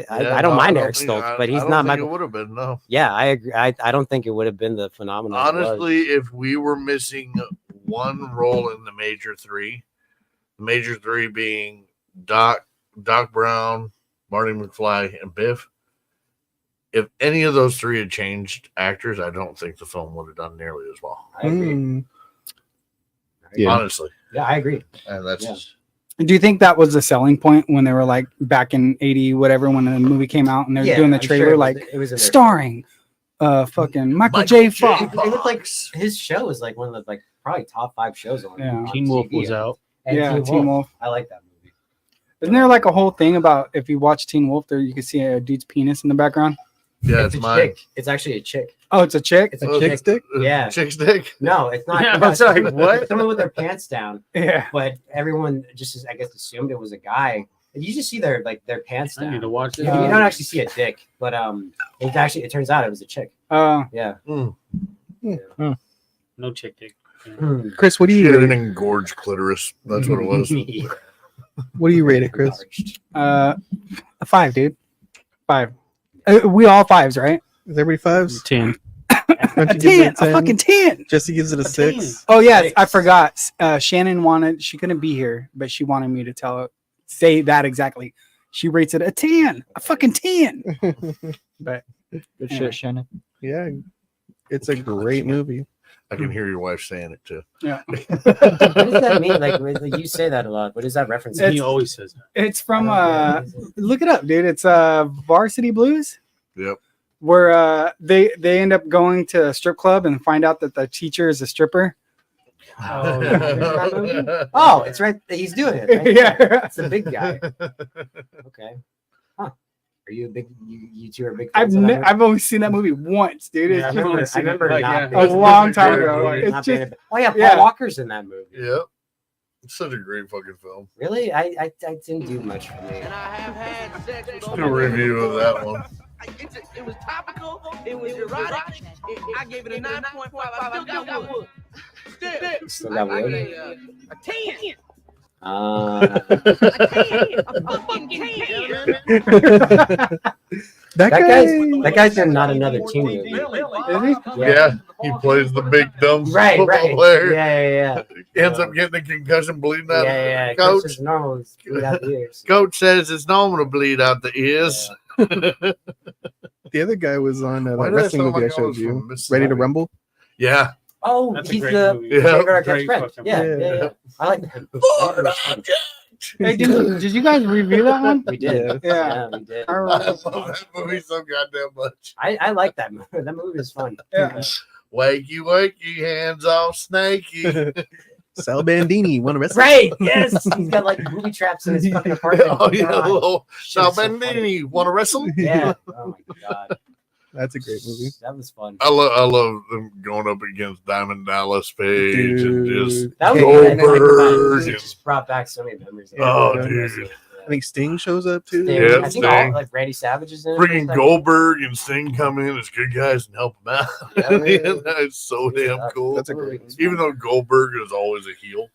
I don't mind Eric Stoltz, but he's not Michael. It would have been no. Yeah, I agree. I don't think it would have been the phenomenon. Honestly, if we were missing one role in the major three being Doc Brown, Marty McFly, and Biff. If any of those three had changed actors, I don't think the film would have done nearly as well. I agree. Yeah. Honestly. Yeah, I agree. And that's just. Do you think that was the selling point when they were like back in 80, whatever, when the movie came out and they're doing the trailer, it was starring fucking Michael J. Fox. It looked like his show was like one of the probably top 5 shows on. Yeah. On Teen Wolf TV. was out. And Teen Wolf. I like that movie. Isn't there like a whole thing about if you watch Teen Wolf, there you can see a dude's penis in the background? Yeah, it's a mine. Chick. It's actually a chick. Oh, it's a chick? It's a chick stick? Yeah. Chick stick? No, it's not. Yeah, sorry, what? Someone with their pants down. Yeah. But everyone just, I guess, assumed it was a guy. You just see their pants down. I need to watch this. You don't actually see a dick, but it turns out it was a chick. Yeah. No chick dick. Chris, what do you She had rate an it? engorged clitoris. That's what it was. What do you rate it, Chris? A 5, dude. 5. We all 5s, right? Is everybody 5s? 10. A 10. A fucking 10. Jesse gives it a 6. Oh yeah, I forgot. Shannon she couldn't be here, but she wanted me to say that exactly. She rates it a 10. A fucking 10. But Good shit, Shannon. Yeah, it's a great movie. I can hear your wife saying it too. Yeah. What does that mean? Like you say that a lot. What is that reference? He always says that. It's from look it up, dude. It's Varsity Blues. Yep. Where they end up going to a strip club and find out that the teacher is a stripper. Oh, it's right. He's doing it. Right? Yeah. It's the big guy. Okay. Huh. Are you a big? You two are big. Fans I've only seen that movie once, dude. Yeah, I remember not a long time ago. It's just, Paul Walker's in that movie. Yep. It's such a great fucking film. Really? I didn't do much for me. A review of that one. It was topical. It was erotic. I gave it a 9.5. I still got wood. Still got I wood? give it a 10. Uh, that guy's in not another teen movie. Is he? Yeah, he plays the big dumb Right, football right. player. Yeah. Ends up getting a concussion, bleeding out. Yeah. Coach, Coach is normal. It's bleed out the ears. Coach says it's normal to bleed out the ears. The other guy was on Why that did I wrestling sound movie I like I showed was you. from Mississippi? Ready to Rumble? Yeah. Oh, That's a he's great the movie. Yeah. favorite our Great friend. fucking Yeah. I like that. Hey, did you guys review that one? We did. Yeah. We did. I love that movie so goddamn much. I like that movie. That movie is fun. Yeah. Wakey, hands off, snaky. Sal Bandini won a wrestling. Right. Yes. He's got like booby traps in his fucking apartment. Oh, yeah. Little Shit, Sal it's so funny. Bandini, want to wrestle? Yeah. Oh my god. That's a great movie. That was fun. I love them going up against Diamond Dallas Page and just That was Goldberg. it just brought back so many memories. Oh, Yeah. dude. I think Sting shows up too. Yeah, I think Sting. all like Randy Savage is in it. Freaking Goldberg and Sting come in as good guys and help them out. Yeah, yeah. It's so damn cool. That's a great Even though Goldberg is always a heel.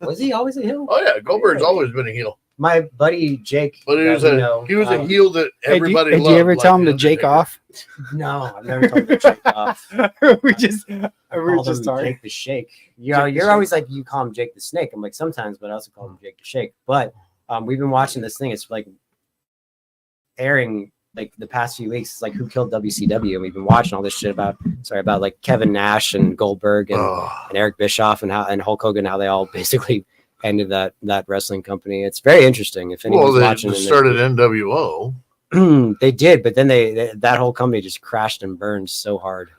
Was he always a heel? Oh yeah, Goldberg's always been a heel. My buddy Jake. But he was that we a know, he was a heel that everybody Did loved. you ever like tell him to The Jake Undertaker. off? No, I've never told him to Jake off. we just Called him started. Jake the Shake. You're always like you call him Jake the Snake. I'm like sometimes, but I also call him Jake the Shake. But we've been watching this thing. It's like airing like the past few weeks. It's like Who Killed WCW, and we've been watching all this shit about like Kevin Nash and Goldberg and Eric Bischoff and Hulk Hogan, how they all basically ended that wrestling company. It's very interesting. If anyone's Well, they watching, started NWO. they did, but then they that whole company just crashed and burned so hard.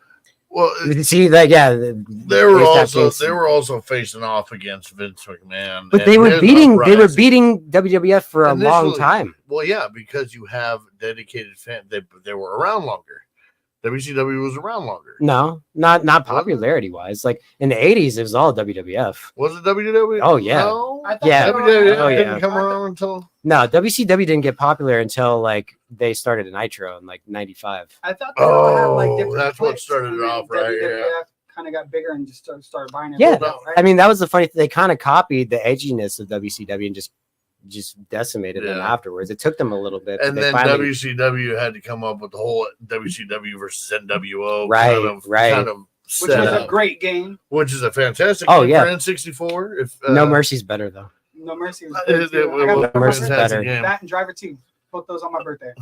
Well, See, like they were also facing off against Vince McMahon. but and they were his beating uprising. WWF for a long Initially- time. Well, yeah, because you have dedicated fans. They were around longer. WCW was around longer. No, not popularity wise. Like in the 80s, it was all WWF. Was it WCW? Oh yeah, No? yeah. WWF Oh, didn't yeah. come around until No, WCW didn't get popular until like they started Nitro in like '95. I thought they all had like different that's what cliques, started and it then off, right? Yeah. WWF kind of got bigger and just started buying it. Yeah, No. I mean that was the funny thing. They kind of copied the edginess of WCW and just decimated them Yeah. afterwards. It took them a little bit, but And they then finally, WCW had to come up with the whole WCW versus NWO Right, kind of Which was a setup, great game. which is a fantastic Oh, game yeah. for N64. If No Mercy's better though. No Mercy was it good too. was I got No that Mercy's for better. fantastic game. that and Driver 2. Both those on my birthday.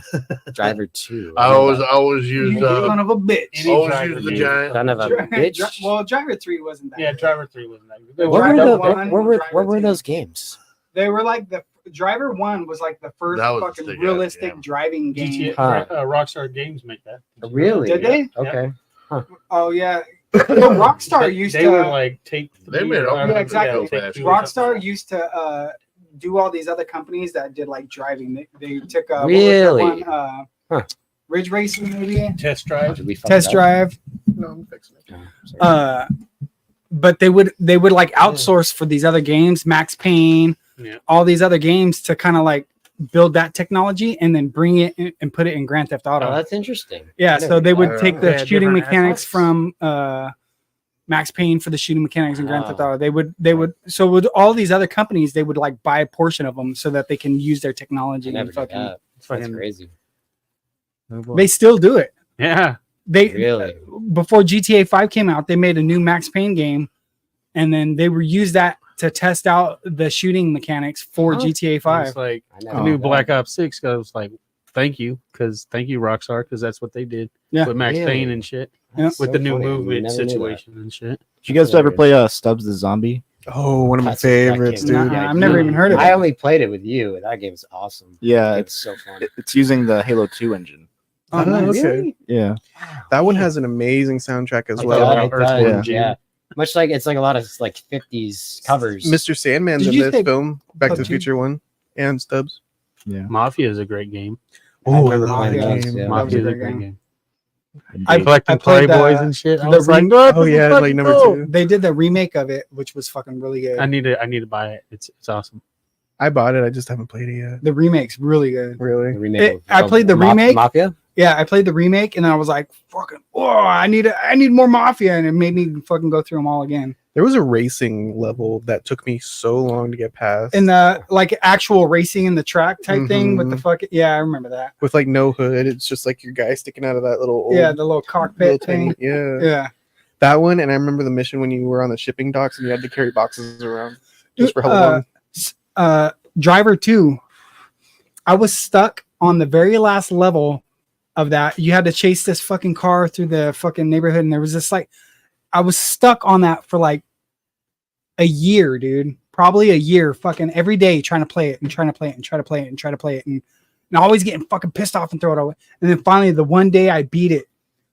Driver 2. I always used Son of a bitch. always used the giant. Son of a bitch. Well, Driver 3 wasn't that. Yeah, good. Driver 3 wasn't that good. What Driver were, the, 1, what were, Driver what were 2. those games? They were like the Driver 1 was like the first That was fucking the realistic game. driving game. GTA, Huh. Rockstar Games make that. Really? Did they? Okay. Oh yeah. Rockstar used They to. were like take. They made all Yeah, exactly. Take-Two or Rockstar something. used to do all these other companies that did like driving. They took what was that Really? one, Huh. Ridge Racing maybe Test Drive. Did we fuck Test it up? Drive. No, I'm fixing it. Oh, sorry. But they would like outsource for these other games, Max Payne, Yeah. all these other games to kind of like build that technology and then bring it in, and put it in Grand Theft Auto. Oh, that's interesting. Yeah, I so never they knew would that. take the Yeah, shooting different mechanics assets. from Max Payne for the shooting mechanics in Grand Theft Wow. Auto. They would so with all these other companies, they would like buy a portion of them so that they can use their I technology never and did fucking. that. That's fucking- crazy. They still do it. Yeah. They Really? before GTA 5 came out, they made a new Max Payne game, and then they were used that to test out the shooting mechanics for Huh. GTA It's 5. like I the never new knew Black that. Ops 6. I was like, thank you Rockstar, because that's what they did Yeah. with Max Really? Payne and shit, Yeah. with So the new funny. I movement never knew that. situation and shit. Did you guys ever play Stubbs the Zombie? Oh, one of my That's a- that favorites, game- dude. Nah, I've never even heard of I it. only played it with you. That game's awesome. Yeah, It's it's so fun. it's using the Halo 2 engine. Oh, Oh, nice. okay. Yeah. That one has an amazing soundtrack as It well. does, it Earthworm does, Jim. yeah. Much like it's like a lot of like 50s covers. Mr. Sandman's Did in you this say film, Back to the PUBG? Future one, and Stubbs. Yeah. Mafia is a great game. Oh, never I love played that those, game. yeah. Mafia is a a great great game. game. I- Collecting played Playboys the- and shit. I the was like, rem- "Oh, Oh this is yeah, fucking like number cool." 2. They did the remake of it, which was fucking really good. I need to buy it. It's awesome. I bought it. I just haven't played it yet. The remake's really good. Really? I played the remake. Mafia. Yeah, I played the remake, and then I was like, "Fucking, oh, I need more Mafia," and it made me fucking go through them all again. There was a racing level that took me so long to get past. And the like actual racing in the track type thing with the fucking I remember that. With like no hood, it's just like your guy sticking out of that little the little cockpit thing. Yeah. That one, and I remember the mission when you were on the shipping docks and you had to carry boxes around just for hella long. Driver 2. I was stuck on the very last level of that. You had to chase this fucking car through the fucking neighborhood, and there was this like I was stuck on that for like a year, dude. Probably a year, fucking every day trying to play it and trying to play it and try to play it and try to play it and always getting fucking pissed off and throw it away. And then finally the one day I beat it,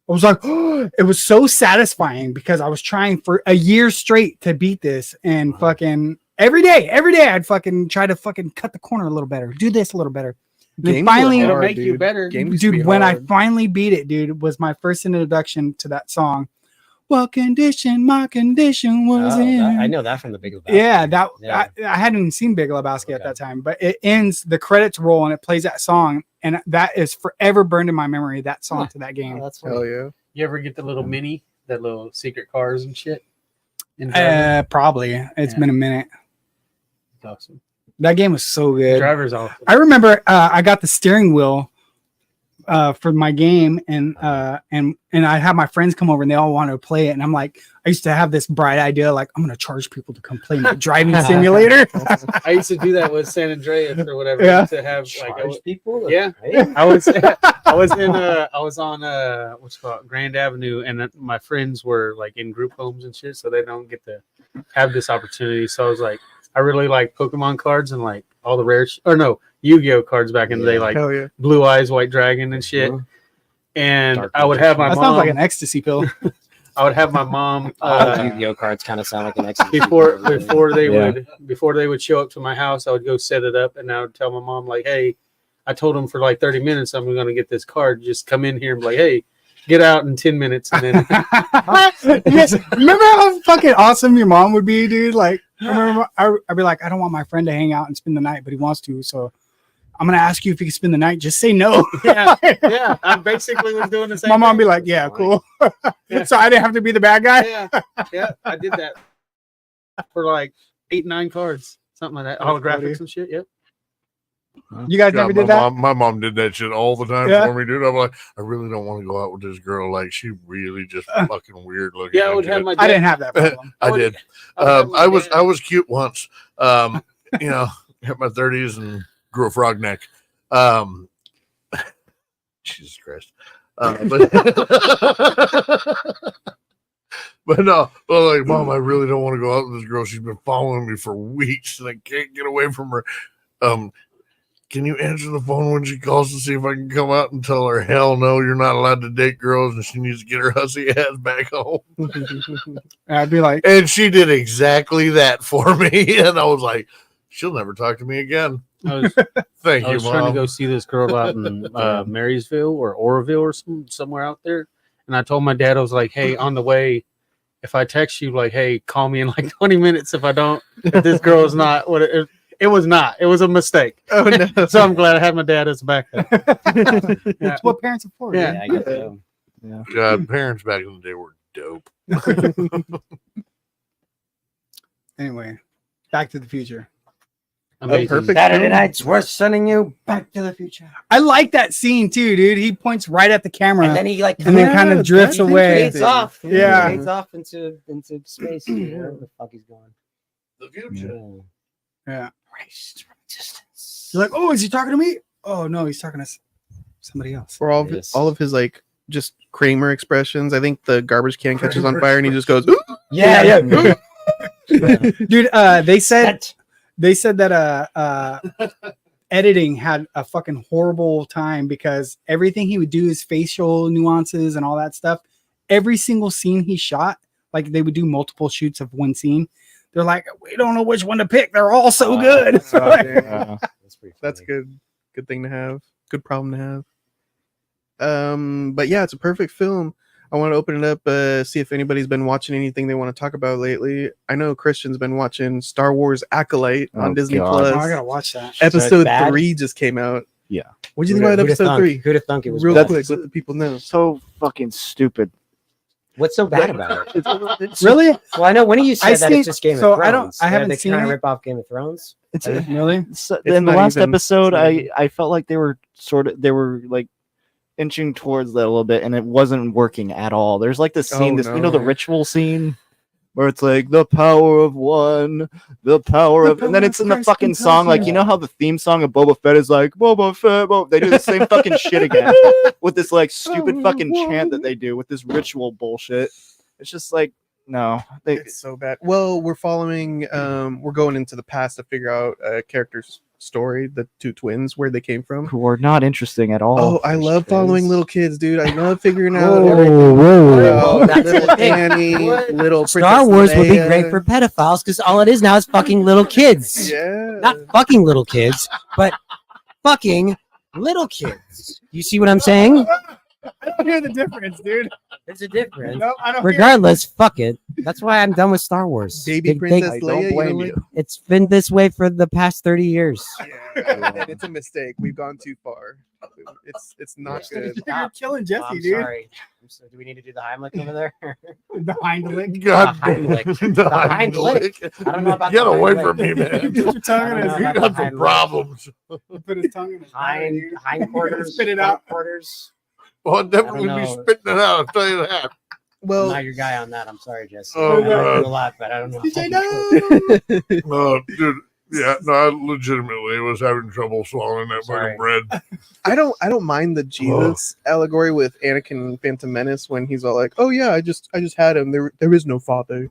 I was like, oh, it was so satisfying because I was trying for a year straight to beat this and fucking every day I'd fucking try to fucking cut the corner a little better, do this a little better. Then finally, it'll make you better. Dude, when I finally beat it, dude, was my first introduction to that song. What condition my condition was in. I know that from the Big Lebowski. Yeah, I hadn't even seen Big Lebowski at that time, but it ends, the credits roll, and it plays that song, and that is forever burned in my memory, that song to that game. That's Hell yeah. You ever get the little mini, that little secret cars and shit? Probably. It's been a minute. That's awesome. That game was so good. Driver's awesome. I remember I got the steering wheel for my game, and I had my friends come over and they all wanted to play it, and I'm like, I used to have this bright idea, like I'm gonna charge people to come play my driving simulator. I used to do that with San Andreas or whatever. Yeah. To have like people. Yeah, I was on what's it called, Grand Avenue, and my friends were like in group homes and shit, so they don't get to have this opportunity. So I was like, I really like Pokemon cards and like all the rare Yu-Gi-Oh cards back in the day, like Blue Eyes, White Dragon and shit. And Dark I would have my mom. That sounds like an ecstasy pill. I would have my mom. Yu-Gi-Oh cards kind of sound like an ecstasy. Before they would show up to my house, I would go set it up, and I would tell my mom like, "Hey, I told them for like 30 minutes I'm going to get this card. Just come in here and be like, hey, get out in 10 minutes." And then yes, remember how fucking awesome your mom would be, dude? Like, I remember I'd be like, I don't want my friend to hang out and spend the night, but he wants to, so I'm gonna ask you if you can spend the night. Just say no. yeah. I basically was doing the same. My mom be like, yeah, cool. So I didn't have to be the bad guy. Yeah. I did that for like 8-9 cards, something like that. Holographics and shit. Yep. You guys never did that? My mom did that shit all the time for me, dude. I'm like, I really don't want to go out with this girl. Like, she really just fucking weird looking. Yeah, I would have my dad. I didn't have that problem. I did. I was cute once. Hit my 30s and grew a frog neck. Jesus Christ. But no, like, Mom, I really don't want to go out with this girl. She's been following me for weeks and I can't get away from her. Can you answer the phone when she calls to see if I can come out and tell her, hell no, you're not allowed to date girls and she needs to get her hussy ass back home? I'd be like, and she did exactly that for me. And I was like, she'll never talk to me again. I was trying to go see this girl out in Marysville or Oroville or somewhere out there. And I told my dad, I was like, hey, on the way, if I text you, like, hey, call me in like 20 minutes if this girl is not what it was not. It was a mistake. Oh, no. So I'm glad I had my dad as a backup. That's what parents are for. Yeah, I guess so. Yeah. God, parents back in the day were dope. Anyway, Back to the Future. Perfect. Saturday nights, we're sending you Back to the Future. I like that scene too, dude. He points right at the camera, and then he kind of drifts away. Fades off. Yeah, he fades off into space. Where the fuck he's going? The future. Yeah. Erased from existence. You're like, oh, is he talking to me? Oh no, he's talking to somebody else. For all of his like just Kramer expressions. I think the garbage can catches on fire and he just goes, ooh! Yeah. Dude, they said that editing had a fucking horrible time because everything he would do, his facial nuances and all that stuff, every single scene he shot, like they would do multiple shoots of one scene. They're like, we don't know which one to pick. They're all so good. That's good. Good thing to have. Good problem to have. But yeah, it's a perfect film. I want to open it up, see if anybody's been watching anything they want to talk about lately. I know Christian's been watching Star Wars Acolyte on Disney God. Plus. Oh, I gotta watch that. Episode bad? 3 just came out. Yeah. What do you think about episode 3? Who'd have thunk it was Real bad? quick, let the people know. So fucking stupid. What's so bad about it? Really? Well, I know one of you I said that seen- it's just Game so of Thrones. I haven't They're seen trying to it. rip off Game of Thrones. It's Really? so, It's in the not last even- episode, it's not I felt like they were like inching towards that a little bit, and it wasn't working at all. There's like this scene, Oh, you know, the no. ritual scene where it's like the power of one, the power of, and then it's in the fucking song, like you know how the theme song of Boba Fett is like Boba Fett. They do the same fucking shit again with this like stupid fucking chant that they do with this ritual bullshit. It's just like no, It's so bad. Well, we're following. We're going into the past to figure out a character's story, the two twins, where they came from. who are not interesting at all. Oh, I love following little kids, dude. I love figuring out Whoa, everything. whoa. About That's little the thing. Annie, What? little Star Princess Wars would be Leia. great for pedophiles because all it is now is fucking little kids. Yeah. Not fucking little kids, but fucking little kids. You see what I'm saying? I don't hear the difference, dude. There's a difference. No, I don't. Regardless, fuck it. That's why I'm done with Star Wars. Baby They- Princess I Leia. don't you blame know, you. It's been this way for the past 30 years. Yeah. And it's a mistake. We've gone too far. It's not good. You're killing Jesse, I'm dude. sorry. So do we need to do the Heimlich over there? The hind lick. God, The Heimlich. the hind lick. Heimlich. I don't know about Get the away Heimlich. from me, man. Get your tongue in I don't his. know You about got the some Heimlich. problems. Put his tongue in his. Hind quarters. Spit it out. front quarters. Well, I'd definitely I be don't know. spitting it out. I'll tell you that. I'm Well, not your guy on that. I'm sorry, Jesse. Oh, I like God. you a lot, but I don't know. DJ, no. Oh, dude. Yeah, no, I legitimately was having trouble swallowing that Sorry. fucking bread. I don't mind the Jesus allegory with Anakin and Phantom Menace when he's all like, "Oh yeah, I just had him. There is no father."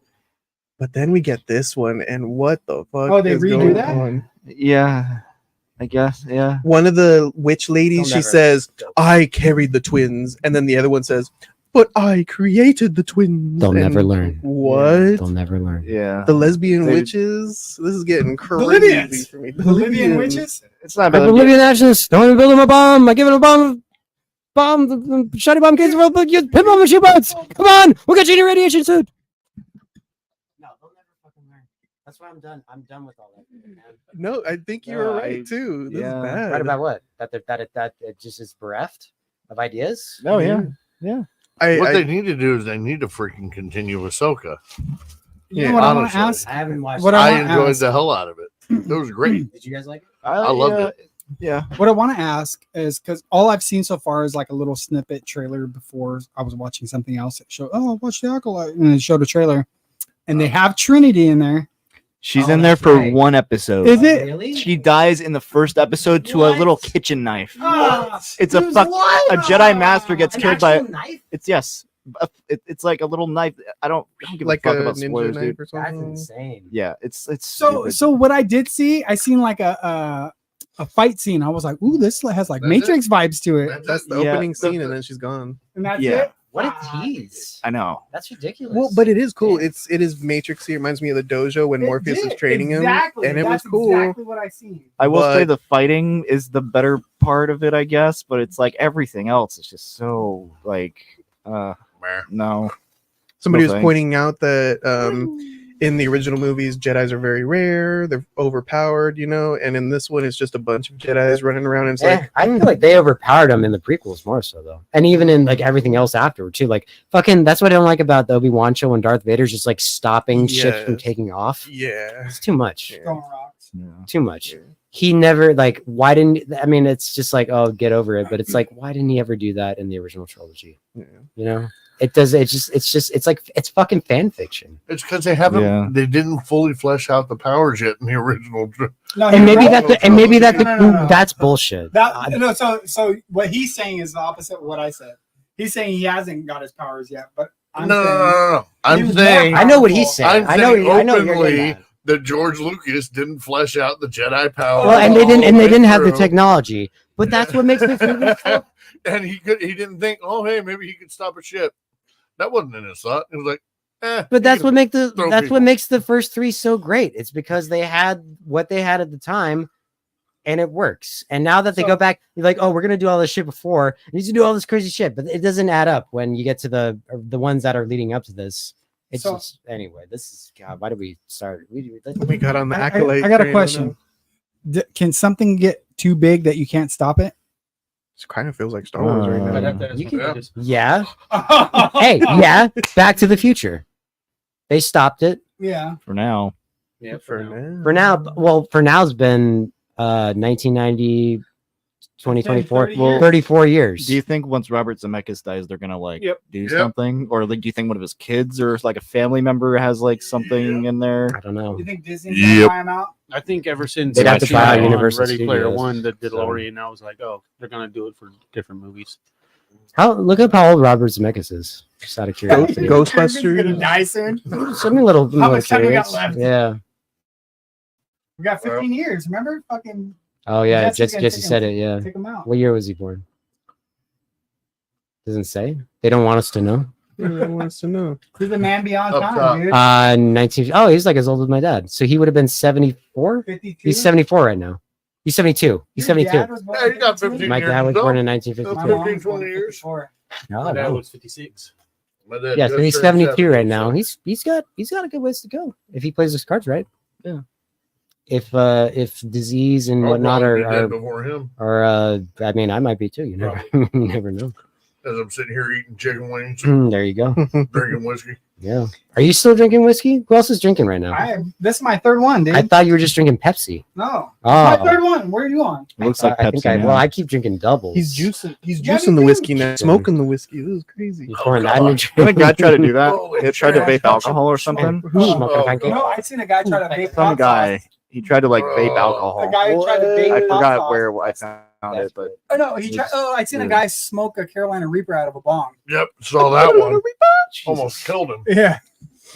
But then we get this one, and what the fuck? Oh, they is redo going that? on? Yeah, I guess. Yeah. One of the witch ladies, They'll she never- says, "I carried the twins," and then the other one says, "But I created the twins." They'll And never learn. What? They'll never learn. Yeah. The lesbian They- witches? This is getting crazy Libyans. for me. The Libyan witches. It's not I'm bad. a Libyan nationalist. Don't even build him a bomb. I give him a bomb. The shotty bomb kids will put you pin bomb shoe boats. Come on, we'll get you in a radiation suit. No, they'll never fucking learn. That's why I'm done. I'm done with all that. Man. No, I think you were Yeah, right too. This yeah. is bad. Right about what? That it just is bereft of ideas. Oh yeah. What they need to do is they need to freaking continue Ahsoka. You know what I want to honestly. ask? I haven't watched. What it. I I wanna enjoyed ask- the hell out of it. It was great. Did you guys like it? I loved it. Yeah. What I want to ask is because all I've seen so far is like a little snippet trailer before I was watching something else that showed, oh, watch the Acolyte, and it showed a trailer, and they have Trinity in there. She's Oh, in there that's for right. one episode. Is it? Really? She dies in the first episode to a What? little kitchen knife. Ah, It's a fuck. A Jedi Master gets An killed by. actual knife? It's yes. It's like a little knife. I don't give like a fuck a about ninja spoilers, knife dude. or That's something. insane. Yeah, it's So stupid. what I did see, I seen like a fight scene. I was like, ooh, this has like That's Matrix vibes to it, That's the Yeah. opening scene, and then she's gone. and that's Yeah. it. What a Ah, tease. I know. That's ridiculous. Well, but it is cool. Yeah. It is Matrixy. It reminds me of the dojo when It Morpheus is did, training exactly. him, and it was That's cool. Exactly what I seen. I will say But- the fighting is the better part of it, I guess, but it's like everything else is just so like Meh. no. Somebody No was thanks. pointing out that in the original movies, Jedi's are very rare. They're overpowered, and in this one, it's just a bunch of Jedi's running around. And it's Yeah, like, I feel like they overpowered him in the prequels more so though, and even in like everything else afterward too. Like fucking, that's what I don't like about the Obi-Wan show when Darth Vader's just like stopping ships from Yes. taking off. yeah, It's too much. Yeah. Throwing rocks. Yeah. Too much. He never like. Why didn't? I mean, it's just like, oh, get over it. But it's like, why didn't he ever do that in the original trilogy? Yeah. You know, it does. It's like it's fucking fan fiction. It's because they haven't. Yeah. They didn't fully flesh out the powers yet in the original. No, And you're maybe right. that No. that's bullshit. That no, so what he's saying is the opposite of what I said. He's saying he hasn't got his powers yet, but I'm No. saying I'm was saying I know what he's saying. I'm I know. saying I know what you're openly getting at. that George Lucas didn't flesh out the Jedi power. Well, and they didn't have the through. technology. But that's what makes this movie so And he didn't think, oh hey, maybe he could stop a ship. That wasn't in his thought. It was like, But that's what throw what people. makes the first three so great. It's because they had what they had at the time, and it works. And now that they go back, you're like, oh, we're gonna do all this shit before. You need to do all this crazy shit, but it doesn't add up when you get to the ones that are leading up to this. It's just anyway. This is God. Why did we start? We got on the accolade. I got a train, question. Can something get too big that you can't stop it? It kind of feels like Star Wars right now. Yeah. Hey, yeah. Back to the Future. They stopped it. Yeah. For now. Yeah, For now. For now, well, for now's been 1990, 2024, 34 years. Do you think once Robert Zemeckis dies, they're gonna like do Yep. something, or like do you think one of his kids or like a family member has like something in there? I don't know. Do you think Disney's gonna buy him out? I think ever since They'd have to buy on Universal Ready Player Studios, One, the DeLorean, I was like, oh, they're gonna do it for different movies. Look up how old Robert Zemeckis is. Just out of curiosity. Ghostbusters. Gonna die soon. Something little. How much time we got curious. left? Yeah. We got 15 years. Remember? Fucking. Oh yeah, Jesse's gonna Jesse take said him- it. Yeah. Take him out. What year was he born? Doesn't say. They don't want us to know. Who wants to know? He's the man beyond Up time, top. dude. 19. Oh, he's like as old as my dad. So he would have been 74. 52. He's 74 right now. He's 72. He's Your 72. dad was born Yeah, you got 52? 15 My years dad was ago. born in My 1952. mom 15, was born 20 in years. 54. Oh, My dad wow. was 56. My dad Yeah, so just he's turned 72 right 70, now. so- He's got a good ways to go if he plays his cards right. Yeah. If disease and I'll whatnot probably be dead are before him. I mean I might be too. You never you never know. As I'm sitting here eating chicken wings, There you go. drinking whiskey. Yeah. Are you still drinking whiskey? Who else is drinking right now? This is my third one, dude. I thought you were just drinking Pepsi. No. Oh. My third one. Where are you on? It looks like I think Pepsi. well, I keep drinking doubles. He's juicing. He's Yeah, juicing me the too. whiskey now. Smoking the whiskey. This is crazy. You pouring that in your Didn't a drink? guy try to do that? Holy He tried to shit. vape alcohol or something. Smoking Oh, pancake? No, I seen a guy try to vape. Some hot guy. sauce. He tried to like vape Oh. alcohol. A guy tried to vape. I hot forgot sauce. where I found it, but Oh no, he tried. Oh, I seen a guy smoke a Carolina Reaper out of a bong. Yep, saw that one. Almost killed him. Yeah.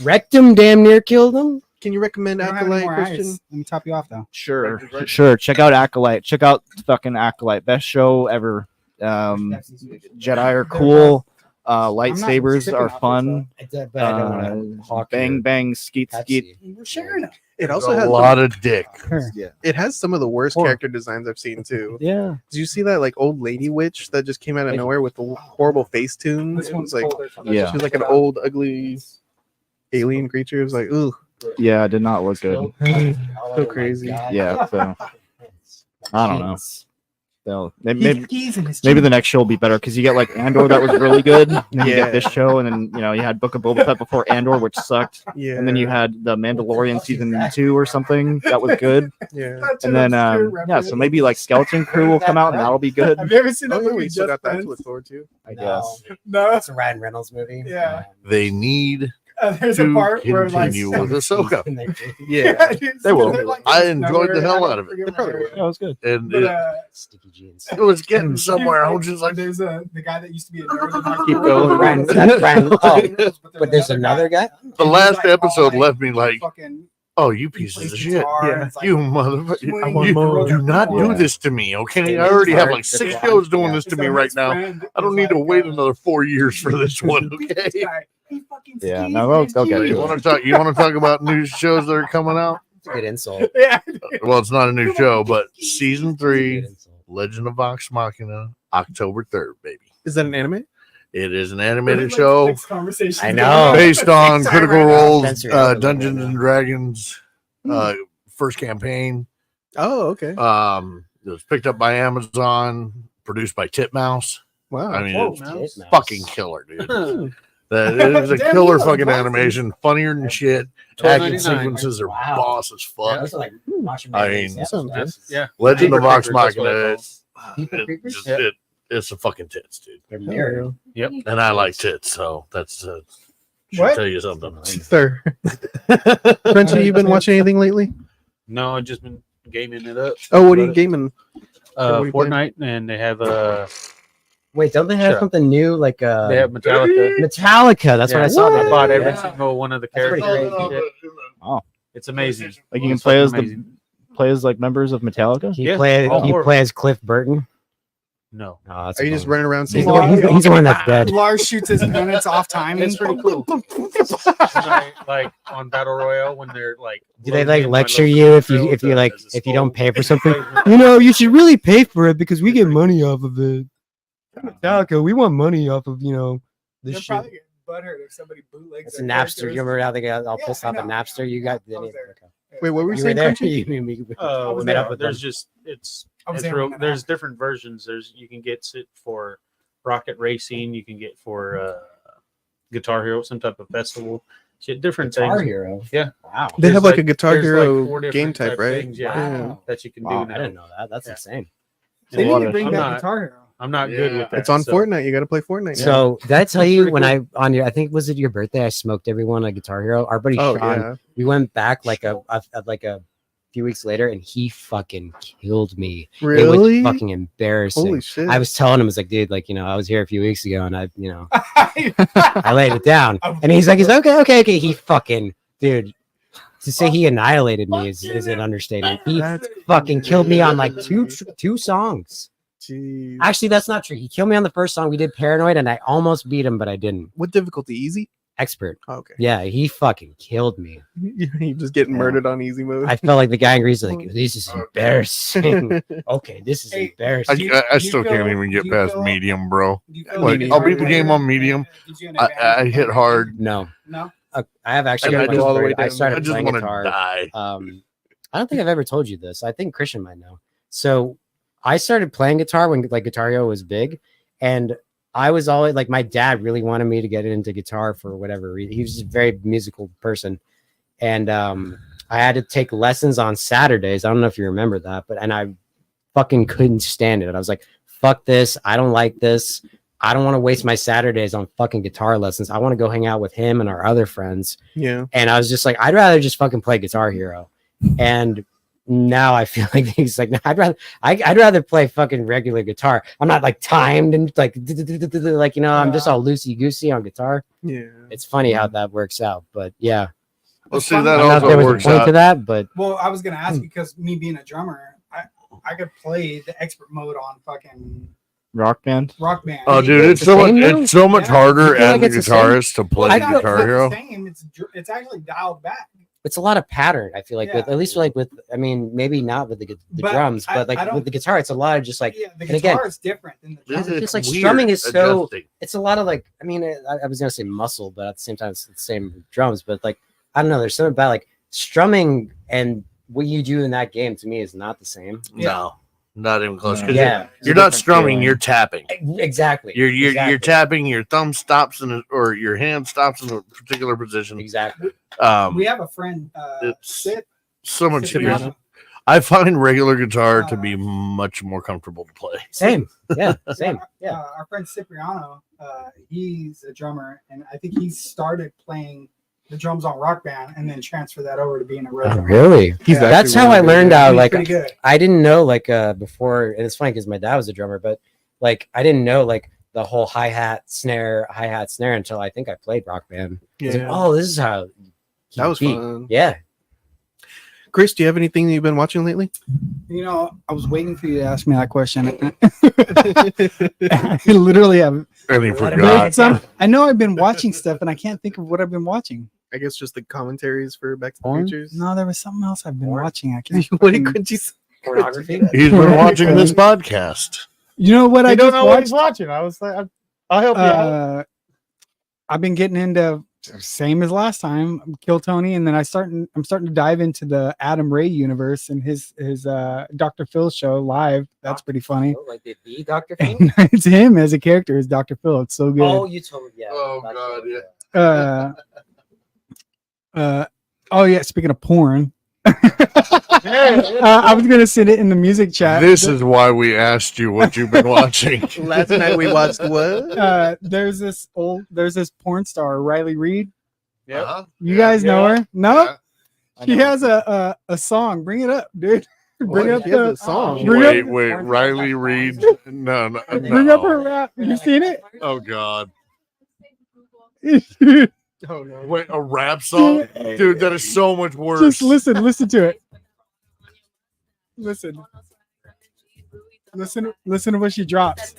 Rectum damn near killed him. Can you recommend I don't have any Acolyte, more Christian? ice. Let me top you off though. sure. Check out Acolyte. Check out fucking Acolyte. Best show ever. Jedi are cool. Lightsabers sipping are off this, fun. But I don't want to hawk Bang your bang skeet skeet. Pepsi. We're sharing it. It There's also a has lot of dick. it has some of the worst Horror. character designs I've seen too. Yeah. Did you see that like old lady witch that just came out of nowhere with the horrible face tune? This It one's was like colder. Yeah. she was like an old ugly alien creature. It was like ooh, Yeah, it did not look good. so crazy. Yeah, so I don't know. So maybe He's in his maybe the next show will be better because you get like Andor that was really good, and then you Yeah. get this show, and then you had Book of Boba Fett before Andor, which sucked, Yeah, and then you had the Mandalorian season 2 or something that was good, yeah. and then yeah, so maybe like Skeleton Crew will come out and that'll be good, Have you ever seen Oh, that yeah, movie? we still got that to Just look forward to. I guess. No. That's a Ryan Reynolds movie. Yeah. They need There's a to part where like. continue with Ahsoka. Yeah, dude, They will. they're, like, I in enjoyed the nowhere, hell I out of it. forget They what probably area. Yeah, it was good. And But Sticky jeans. it was getting somewhere. I was just like, there's the guy that used to be a nerd in high Keep school. going. Ryan, that's Ryan. Oh, but there's guy. another guy. the And last he's, like, all, episode like, left me like, fucking oh, you he pieces plays of shit. guitar, and Yeah. it's like You motherfucker. swing, want more. Do not do Yeah. this to me, okay? I Yeah. already have like It's 6 fine. shows doing Yeah. this to So me right his now. friend I don't is need to like, wait another 4 years for this one, this okay? guy, he fucking Yeah, skis no, and they'll get skis. to You it. want to talk? You want to talk about new shows that are coming out? It's a good insult. Yeah. Well, it's not a new show, but season Good 3, insult. Legend of Vox Machina, October 3rd, baby. is that an anime? It is an animated show Next conversation. I know. based on Critical Role's Spencer, you're looking Dungeons right and now. Dragons first campaign. Oh, okay. It was picked up by Amazon, produced by Titmouse. Wow. I mean, Whoa, it's man. Titmouse. fucking killer, dude. That it was a Damn, killer you know, fucking boxes. animation, funnier than shit. Action $12.99. sequences are Wow. boss as fuck. Those are like washing I machines. mean, Yeah. sounds good. Yeah. Legend of Paper Vox creepers, that's what I Machina. call It's, People it creepers? just, Yeah. it's a fucking tits, dude. They're married. Yep. And I like tits, so that's should What? tell you something. Sir, Crunchy, you been watching anything lately? No, I've just been gaming it up. Oh, what are you gaming? what are you playing? Fortnite, and they have Wait, don't they have Shut up. something new like they have Metallica. Metallica? That's what I saw. I bought every Yeah. single one of the That's pretty characters. great. Oh. It's amazing. Like you can It's play fucking as amazing. play as like members of Metallica. Can you Yeah, play? all Can you four. play as Cliff Burton? No. Oh, that's Are a you just bummer. running around He's saying, the one, he's the one that's dead. Lars shoots his minutes off timing. It's pretty cool. Like on Battle Royale when they're like. Do they loading like in my lecture little you if drill you to- like as a if you don't skull. pay for something? Like, You know, you should really pay for it because we get money off of it. Metallica, we want money off of They're this shit. probably getting butthurt if somebody bootlegs. It's their Napster. characters. You remember how they got all Yeah, pissed I off at know. Napster? You got I was there. okay. wait, what were you You were saying, there. Country? I was met up with there's them. just it's I was it's there real. when There's that different versions. You can get it for Rocket Racing. You can get for Guitar Hero, some type of festival. Shit, different Guitar things. Hero. Yeah. Wow. They have There's like a Guitar there's Hero four game different type, type right? things, yeah, Wow. that you can do. Wow, now. I didn't know that. That's Yeah. insane. They Well, need to bring I'm back not- Guitar Hero. I'm not good with that. It's on so- Fortnite. You got to play Fortnite. now. So did I tell That's you pretty when cool. I on your I think was it your birthday? I smoked everyone a Guitar Hero. Our buddy Oh Sean. yeah. We went back like a few weeks later, and he fucking killed me. It Really? was fucking embarrassing. Holy shit. I was telling him, I was like, dude, like, I was here a few weeks ago, and I laid it down, and he's like, okay. He fucking, dude, to say he annihilated me is an understatement. He That's fucking killed me on like two songs. Jeez. Actually, that's not true. He killed me on the first song. We did Paranoid, and I almost beat him, but I didn't. What difficulty? Easy? Expert. Oh, okay. Yeah, he fucking killed me. You just getting Yeah. murdered on easy mode. I felt like the guy in Greece was like, this is embarrassing. Okay, this is Hey, embarrassing. Do you- I do you still can't feel- even do get you past feel- medium, bro. Do you feel Like, you I'll are beat the game better? on medium. Did you an I advantage hit on hard. No, No. I have actually. I gotta got go all the way I down. started I just playing want to guitar. die. I don't think I've ever told you this. I think Christian might know. So I started playing guitar when like Guitar Hero was big, and I was always like, my dad really wanted me to get into guitar for whatever reason. He was a very musical person, and I had to take lessons on Saturdays. I don't know if you remember that, and I fucking couldn't stand it. I was like, fuck this. I don't like this. I don't want to waste my Saturdays on fucking guitar lessons. I want to go hang out with him and our other friends. Yeah. And I was just like, I'd rather just fucking play Guitar Hero. And now I feel like he's like, no, I'd rather play fucking regular guitar. I'm not like timed and like I'm just all loosey goosey on guitar. Yeah. It's funny how that works out, but yeah, Well, see, I'm that I don't know if also there was a works point out. to that, but Well, I was gonna ask because me being a drummer, I could play the expert mode on fucking Rock Band. Rock Band. Oh, dude, It's it's the so much. same now? It's so much Yeah. harder I feel as like a it's the same. guitarist to play It's not- Guitar it's not Hero. the same. It's actually dialed back. it's a lot of pattern. I feel like with Yeah. at least with I mean maybe not with the But drums, I- but like I don't- with the guitar, it's a lot of just like Yeah, the and again- guitar is different than the It's drum. just like weird strumming is so- adjusting. it's a lot of like I mean I was gonna say muscle, but at the same time it's the same with drums. But like I don't know, there's something about like strumming and what you do in that game to me is not the same. No, not even close. 'Cause Yeah, you're not strumming. You're tapping. exactly. You're exactly. tapping. Your thumb stops or your hand stops in a particular position. Exactly. We have a friend, It's Sid so much Cipriano. easier. I find regular guitar to be much more comfortable to play. Same. Yeah. Same. Yeah. Our friend Cipriano, he's a drummer, and I think he started playing the drums on Rock Band and then transferred that over to being a Oh, regular. really? He's That's actually how I really learned good. how He's like pretty good. I didn't know like before, and it's funny because my dad was a drummer, but like I didn't know like the whole hi-hat snare until I think I played Rock Band. I was like, Yeah. oh, this is how That was beat. fun. Yeah. Chris, do you have anything that you've been watching lately? You know, I was waiting for you to ask me that question. I literally have. And he Let him forgot. know. I know I've been watching stuff, and I can't think of what I've been watching. I guess just the commentaries for Back to the Porn? Futures. No, there was something else I've been Porn? watching. I can't. What fucking- could you say? Pornography. He's been watching this podcast. You know what? I don't just know what watched. he's watching. I was like, I'll help you out. I've been getting into same as last time, Kill Tony, and then I'm starting to dive into the Adam Ray universe and his Dr. Phil show live. That's pretty funny. Oh, like the Dr. Phil? And it's him as a character as Dr. Phil. It's so good. Oh, you told me. Yeah. Oh, Dr. God, Phil, yeah. Oh yeah, speaking of porn. I was gonna send it in the music chat. This is why we asked you what you've been watching. Last night we watched what? There's this porn star, Riley Reid. Uh-huh. You Yeah, guys know her? No? Yeah. She has a song. Bring it up, dude. Bring Oh, up she has the a song. Bring up- Wait, Riley Reid. No. Bring up her rap. You seen it? Oh, God. Just Oh no. Wait, a rap song? Dude, that is so much worse. listen to it. Listen. Listen to what she drops.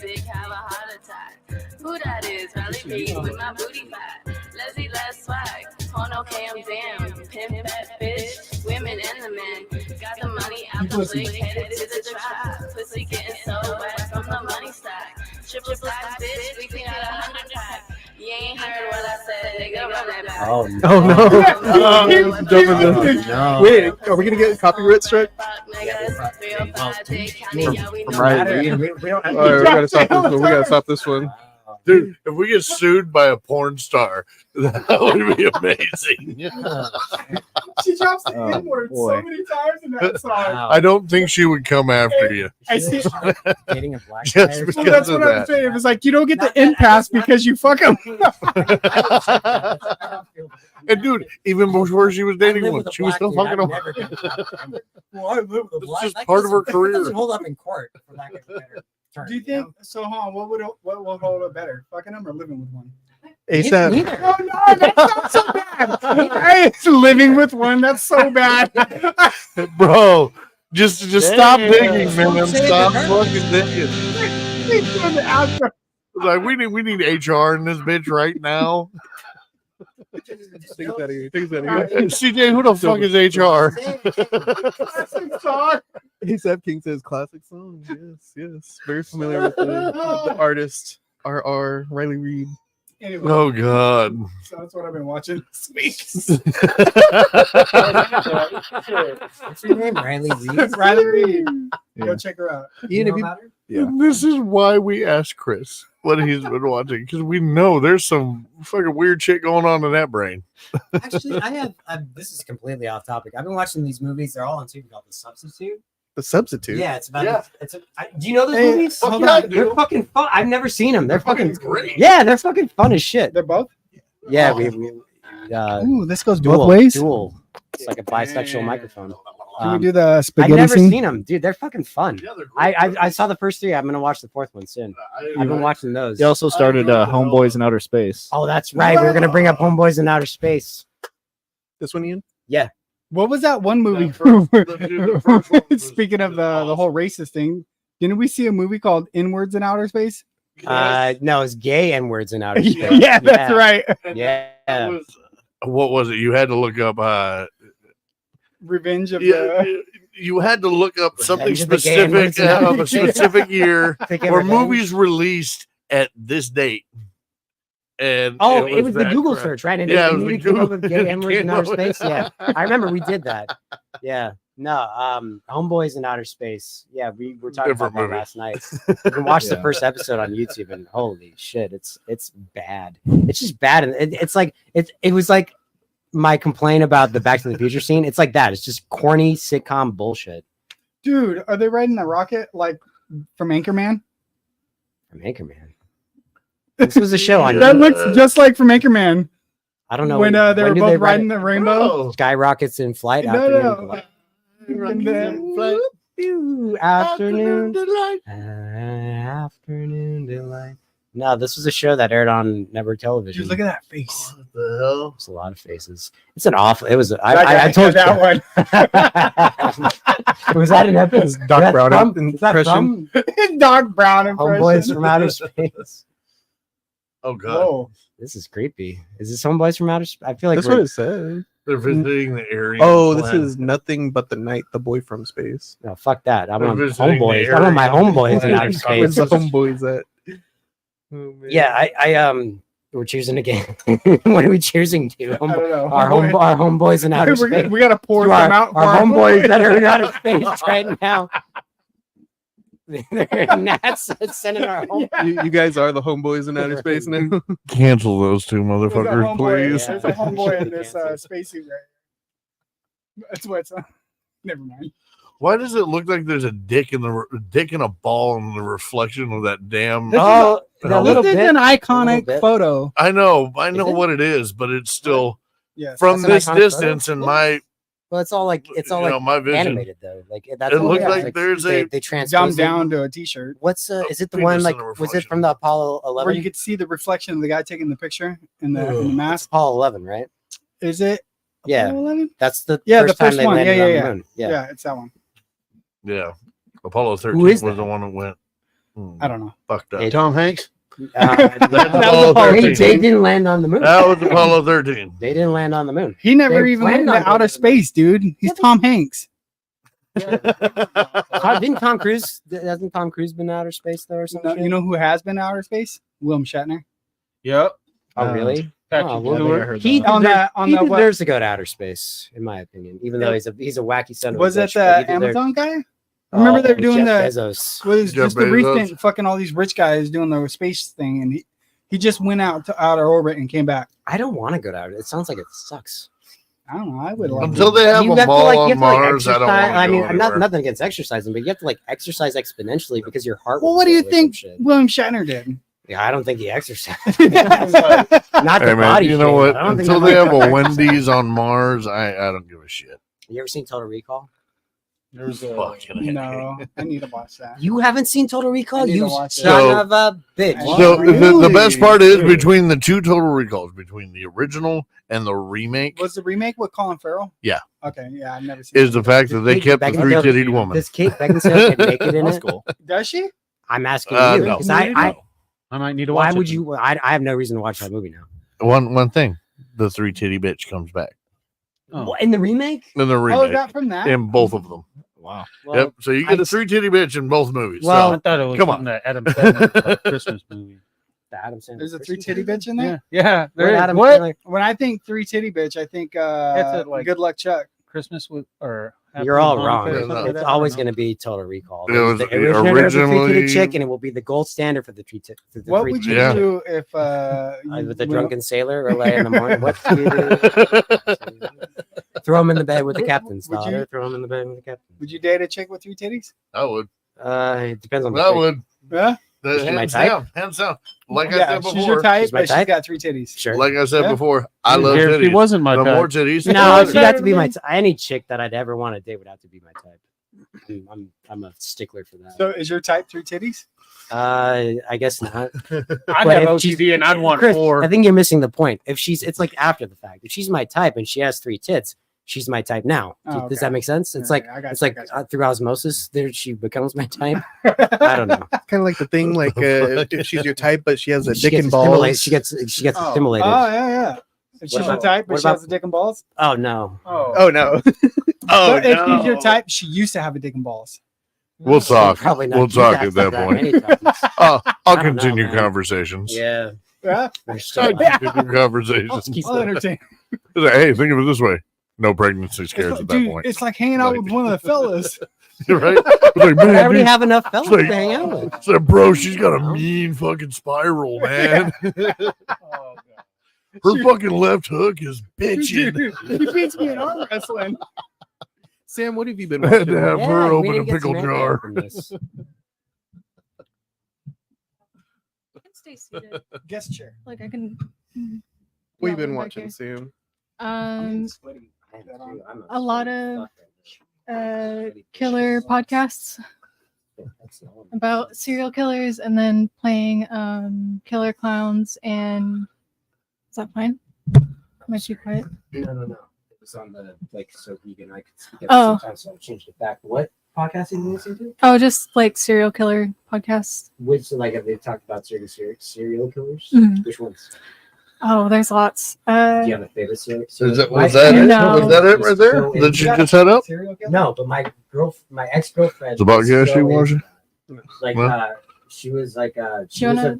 Who that is? Rally me with my booty fat. Let's eat less swag. Porno cam damn. Pimp that bitch. Women and the men. Got the money out the flick. Headed to the trap. Pussy getting so wet from the money stack. Triple stacks, bitch. We clean out 100 pack. You ain't heard what I said. Nigga, run that back. Oh no. Wait, are we gonna get copyright strike? From Riley Reid. We don't have All right, we gotta stop this one. We gotta stop this one. Dude, if we get sued by a porn star, that would be amazing. She drops the N-word so many times in that song. I don't think she would come after you. I see. Dating a black Just guy or because something? That's of what I'm that. saying. It's like you don't get the in pass because you fuck him. And dude, even before she was I dating live one, with a she was black still dude. fucking I'd him. never get- Well, I live with a It's black. just That part of her doesn't- career. That doesn't hold up in court. For lack of a better term, Do you think so? Hold on. What will hold up better, fucking him or living with one? ASAP. Neither. Oh no, that's not so bad. Hey, it's living with one. That's so bad. Bro, just stop digging, man. Don't say it Stop to her. fucking digging. Like we need HR in this bitch right now. Take us out of here. Take us out of here. CJ, who the fuck is HR? Classic song. ASAP King says classic song. Yes. Very familiar with the artist, R.R. Riley Reid. Anyway, Oh God. so that's what I've been watching this week. What's your name? Riley Reid. Riley Reid. Yeah. Go check her out. Ian, have you about her? Yeah. This is why we asked Chris what he's been watching, because we know there's some fucking weird shit going on in that brain. Actually, I have. This is completely off topic. I've been watching these movies. They're all on TV called The Substitute. The Substitute? Yeah, it's about. Yeah. Do you know those Hey, movies? fuck Hold yeah, on. dude. They're fucking fun. I've never seen them. They're fucking great. Yeah, they're fucking fun as shit. They're both. Yeah, we Ooh, this goes dual, both ways. Dual. It's like a bisexual microphone. Can we do the I've spaghetti never scene? seen them, dude. They're fucking fun. Yeah, they're I saw the first three. I'm gonna watch the fourth one soon. I've been watching those. He also started Homeboys in Outer Space. Oh, that's right. We're gonna bring up Homeboys in Outer Space. This one, Ian? What was that one movie? the first one was Speaking of the whole racist thing, didn't we see a movie called Inwards in Outer Space? No, it's gay N words in outer space. Yeah, that's right. Yeah. What was it? You had to look up. Revenge of You had to look up something Revenge of the Gay specific N-words in Outer of a Space. specific year Think of or Revenge. movies released at this date. And Oh, it was the that Google crap. search, right? And Yeah, it it was immediately the came up Google- with gay N words in came outer up with space. that. Yeah, I remember we did that. Yeah, no, Homeboys in Outer Space. Yeah, we were talking Different about that movie. last night. You can watch the Yeah. first episode on YouTube, and holy shit, it's bad. It's just bad, and it's like it was like my complaint about the Back to the Future scene. It's like that. It's just corny sitcom bullshit. Dude, are they riding the rocket like from Anchorman? From Anchorman. This was a show on. That looks just like from Anchorman. I don't know when they were do both ride riding it? the rainbow. Skyrockets in flight. No, Afternoon no. Delight. And then- Afternoon delight. Afternoon delight. No, this was a show that aired on network television. Dude, look at that face. What the hell? It's a lot of faces. It's an awful. It was. I told you that one. Was that an episode? This Doc Brown impression. Doc Brown impression. Homeboys from Outer Space. Oh God. Whoa. This is creepy. Is this Homeboys from Outer Space? I feel like That's what it said. They're visiting the area. Oh, this is Nothing But the Night, the boy from space. No, fuck that. I They're want visiting the homeboys. I want my area. homeboys in outer Where's space. the homeboys at? Oh, man. Yeah, we're choosing again. What are we choosing to? I don't know. Our homeboys in outer space. We gotta pour To them out. for our homeboys that are in outer space right now. They're NASA sending our home. You guys are the homeboys in outer space now. Cancel those two There's a motherfuckers, homeboy- please. There's a homeboy in this spacesuit right. That's what it's. Never mind. Why does it look like there's a dick in a ball in the reflection of that damn? Oh, a little This is bit. an A little iconic bit. photo. I know Is it? what it is, but it's still Yes. from That's this an iconic distance in photo? my Well, it's all like my vision. animated though. Like that's It all looked it is. like there's they a transpose Dumbed it. down to a T-shirt What's is it the Penis one in like the was it reflection. from the Apollo where 11? you could see the reflection of the guy taking the picture in the Ugh. mask. Apollo 11, right? Is it? Yeah. Apollo 11? That's the Yeah, the first time first they one. landed Yeah, on yeah, the moon. Yeah. Yeah, it's that one. yeah. Apollo 13 Who is was that? the one that went. I don't know. Fucked up. It- Tom Hanks. That's Apollo Apollo They 13. didn't land on the moon. That was Apollo 13. They didn't land on the moon. He never They even went planned into on outer going to the moon. space, dude. He's Tom Hanks. Didn't Tom Cruise? Hasn't Tom Cruise been to outer space though, or something? You know who has been to outer space? William Shatner. Yep. Oh, really? Patrick Oh, I well, think I heard he that. On deserves, that, on he the what? deserves to go to outer space, in my opinion. Even though he's a wacky son of Was a it bitch, but he the deserves- Amazon guy? Remember they're doing Jeff the Bezos. was Jeff just the Bezos. recent fucking all these rich guys doing the space thing, and he just went out to outer orbit and came back. I don't want to go to outer. It sounds like it sucks. I don't know. I would like Until they have You a have to, mall like, you on have to, like, Mars, I don't exercise. want I to mean, go I'm not anywhere. nothing against exercising, but you have to like exercise exponentially because your heart. Well, will what do you fail or some think shit. William Shatner did? Yeah, I don't think he exercised. Not Not Hey the man, body. you know shape, what? but I don't think Until that they might have a be Wendy's on Mars, I don't give a shit. You ever seen Total Recall? There's a Fucking No, I need to watch that. You haven't seen Total I Recall? need to You watch son it. of a bitch. So the best part is Really? between the two Total Recalls, between the original and the remake, Was the remake with Colin Farrell? Yeah. Okay, yeah, I've never seen is the fact that they kept the Beckinsale- three-titted woman. Does Kate Beckinsale get naked in That's it? cool. Does she? I'm asking No. you because I I might need to watch why it. would you? I have no reason to watch that movie now. One thing, the three-titty bitch comes back Oh. What, in the remake? in the Oh, remake is that from that? in both of them. Wow. Well, Yep. So you get I- a three-titty bitch in both movies. Well, I thought it was Come from on. that Adam Sandler Christmas movie. the Adam Sandler. There's a Christmas three titty movie? bitch in there. Yeah, there What is. Adam What? Sandler- When I think three titty bitch, I think That's it, like- Good Luck Chuck. Christmas with or You're all wrong. Happy Hanukkah or Yeah, something no. like It's that? always I going don't to be Total Recall. It It was was the originator of the three-titted originally- chick, and it will be the gold standard for the three-titted. What would you Yeah. do if With the drunken sailor early in the morning? What do you do? Throw him in the bed with the captain's Would you- daughter. Throw him in the bed with the captain. Would you date a chick with three titties? I would. It depends on the I chick. would. Yeah. Is she my Hands type? down. Hands down. Like I Yeah, said she's before. your type, She's my but she's type? got three titties. Sure. Like I said Yeah. before, I love care if she titties. wasn't my The type. more titties, the No, better. she got to be my any chick that I'd ever want to date would have to be my type. I'm a stickler for that. So is your type three titties? I guess not. I'd But have if she's- OCD and I'd want Chris, four. I think you're missing the point. If it's like after the fact. If she's my type and she has three tits, she's my type now. Oh, Does okay. that make sense? It's Yeah, like I got it's you, I like got you. through osmosis, there she becomes my type. I don't know. Kind of like the thing, like if she's your type, but she has a She dick gets and stimulated. balls. She gets Oh. stimulated. Oh yeah, yeah. If she's your about- type, but what she has about- a dick and balls. Oh no. Oh no! But if she's your type, she used to have a dick and balls. We'll talk. Probably not. We'll You've talk asked at that point. many times. I'll I don't know, continue man. conversations. Yeah. Yeah. We're still- I'll continue conversations. keep I'll entertain. It's like, hey, think of it this way: no pregnancy It's scares like, at that dude, point. it's like hanging out Like- with one of the fellas. You're right? It's like, I man, already dude, have enough fellas like- to hang out with. it's like, bro, she's got a mean fucking spiral, man. Her fucking left hook is bitching. He beats me in arm wrestling. Sam, what have you been I had watching? to have Yeah, her we open need a to get pickle Samantha jar. from this. Stay seated. Guest chair. Like I can. What have you Yeah, been back watching, here. Sam? A lot of killer podcasts about serial killers, and then playing killer clowns. And is that fine? Am I too quiet? No. It was on the so you and I could speak at Oh. the same time, so I changed it back. What podcast are you listening to? Oh, just like serial killer podcasts. Which have they talked about serial killers? Mhm. Which ones? Oh, there's lots. Do you have a favorite serial? Was that My- it? No. Was that it right there? So That you Yeah. just had up? Serial killer? No, but my ex-girlfriend. It's about was gas so you watching? Like No? she was like You wanna-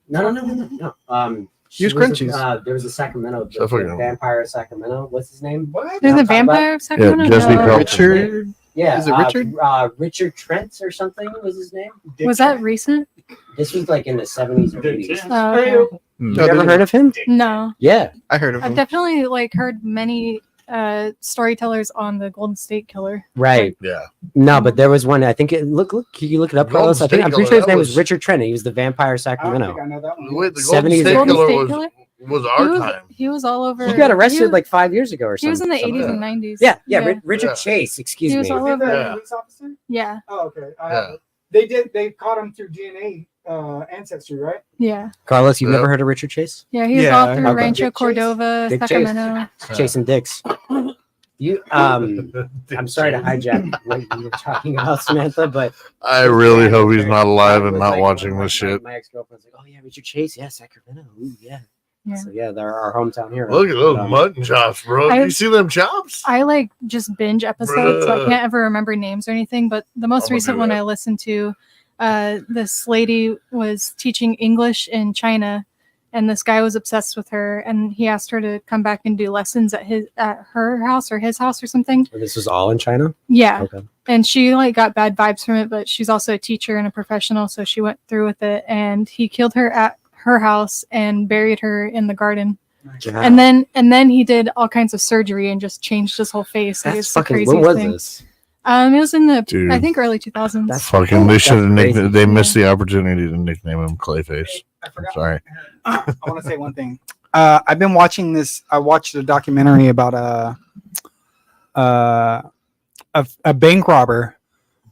no. She Use crunchies. There was a Sacramento, I forget. the vampire of Sacramento. What's his name? What? There's I'm a talking about- vampire of Sacramento. Jesse No. Pelton. Richard. Yeah, Is it Richard? Richard Trent or something was his name. Was that recent? This was like in the 70s or 80s. Oh, okay. You ever heard of him? No. Yeah. I heard of I've him. definitely heard many storytellers on the Golden State Killer. Right. Yeah. No, but there was one. I think it look. Can you look it up, Golden Carlos? I'm State pretty sure Killer, his that name was was- Richard Trent. He was the vampire of I don't think Sacramento. I know that one. Wait, the Golden 70s. State Golden Killer State was, Killer? was our time. He was all over. He got arrested he, like 5 years ago or he something. was in the something 80s like and that. 90s. Yeah. Richard Yeah. Chase. Excuse He was me. all Is that over. a Yeah. police officer? Yeah. Oh, okay. Yeah. They caught him through DNA ancestry, right? Yeah. Carlos, you've Yeah. never heard of Richard Chase? Yeah. He was Yeah, all through okay. Rancho Dick Chase? Cordova, Dick Chase. Sacramento. Chasing dicks. You I'm sorry to hijack what you were talking about, Samantha, but I really hope he's not alive and not watching this shit. My ex-girlfriend's like, oh yeah, Richard Chase, yeah, Sacramento. Ooh, yeah. Yeah. So yeah, they're our hometown hero. Look at those mutton chops, bro. You see them chops? I like just binge episodes, so I can't ever remember names or anything. But the most recent one I listened to, this lady was teaching English in China, and this guy was obsessed with her, and he asked her to come back and do lessons at her house or his house or something. This was all in China? Yeah. Okay. And she like got bad vibes from it, but she's also a teacher and a professional, so she went through with it, and he killed her at her house and buried her in the garden. Yeah. And then he did all kinds of surgery and just changed his whole face. That's it's fucking. the craziest When was thing. this? It was in the Dude. I think early 2000s. That's fucking. They should have nicknamed. They missed the opportunity to nickname him Clayface. I'm sorry. I want to say one thing. I've been watching this. I watched a documentary about a bank robber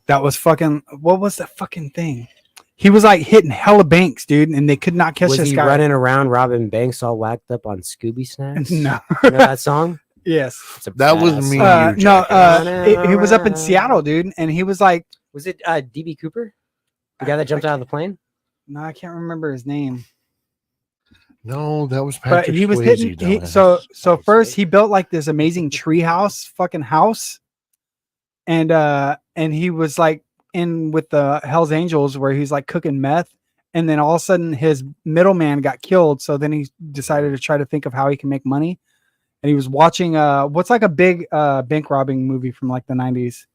that was fucking. What was the fucking thing? He was like hitting hella banks, dude, and they could not catch Was this he guy. running around robbing banks all whacked up on Scooby Snacks? No. You know that song? Yes. That was me. He was up in Seattle, dude, and he was like, was it DB Cooper, the guy that jumped out of the plane? No, I can't remember his name. No, that was Patrick But he was Swayze, hitting. So first he built like this amazing treehouse fucking house, and he was like in with the Hell's Angels where he's like cooking meth, and then all of a sudden his middleman got killed. So then he decided to try to think of how he can make money, and he was watching what's like a big bank robbing movie from like the 90s.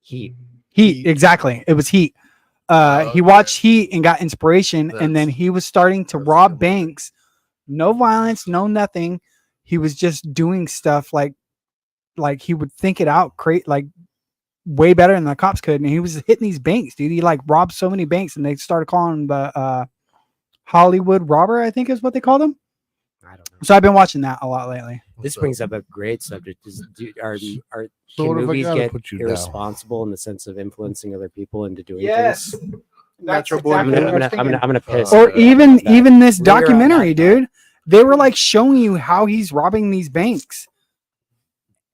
Heat, exactly. It was Heat. He watched Heat and got inspiration, and then he was starting to rob banks. No violence, no nothing. He was just doing stuff like he would think it out, create like way better than the cops could, and he was hitting these banks, dude. He like robbed so many banks, and they started calling him the Hollywood robber, I think is what they called him. I don't know. So I've been watching that a lot lately. This brings up a great subject. Can So what if I movies gotta get put you down? irresponsible in the sense of influencing other people into doing Yes. things? Natural I'm gonna piss. Or even this Linger on documentary, dude. They were like showing you how he's robbing these banks,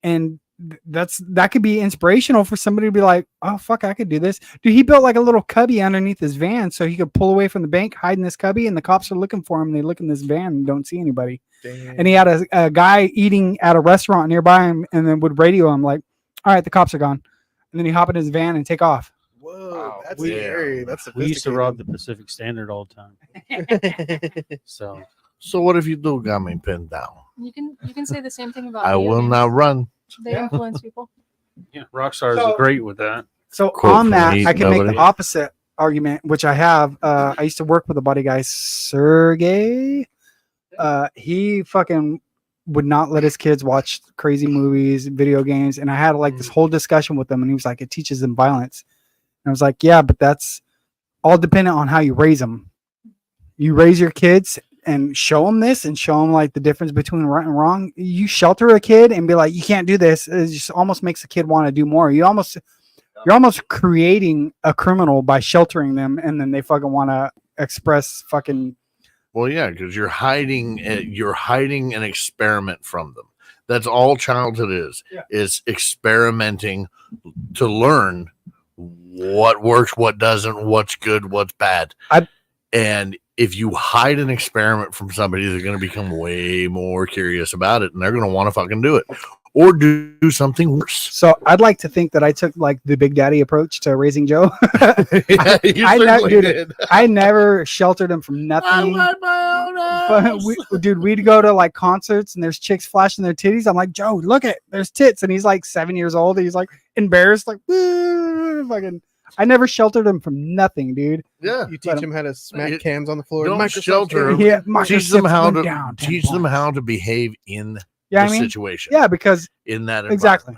and that could be inspirational for somebody to be like, oh fuck, I could do this. Dude, he built like a little cubby underneath his van so he could pull away from the bank, hide in this cubby, and the cops are looking for him. And they look in this van and don't see anybody. Damn. And he had a guy eating at a restaurant nearby him, and then would radio him like, all right, the cops are gone. And then he hop in his van and take off. Whoa, that's scary. That's we used to rob the Pacific Standard all the time. So what if you do got me pinned down? You can say the same thing about I will aliens. not run. They influence people. Yeah, Rockstar is great with that. So Quote on from that, Heat, I can make nobody. the opposite argument, which I have. I used to work with a buddy guy, Sergey. He fucking would not let his kids watch crazy movies, video games, and I had like this whole discussion with him, and he was like, "It teaches them violence." And I was like, "Yeah, but that's all dependent on how you raise them. You raise your kids and show them this, and show them like the difference between right and wrong. You shelter a kid and be like, you can't do this. It just almost makes a kid want to do more. You're almost creating a criminal by sheltering them, and then they fucking want to express fucking." Well, yeah, because you're hiding an experiment from them. That's all childhood is experimenting to learn what works, what doesn't, what's good, what's bad. And if you hide an experiment from somebody, they're going to become way more curious about it, and they're going to want to fucking do it or do something worse. So I'd like to think that I took like the Big Daddy approach to raising Joe. Yeah, you certainly did. I never sheltered him from nothing. We'd go to like concerts and there's chicks flashing their titties. I'm like, Joe, look at there's tits, and he's like 7 years old. And he's like embarrassed, like fucking. I never sheltered him from nothing, dude. Yeah, you teach him how to smack cans on the floor. Don't shelter them. Yeah, teach them how to behave in the situation. Yeah, because in that exactly.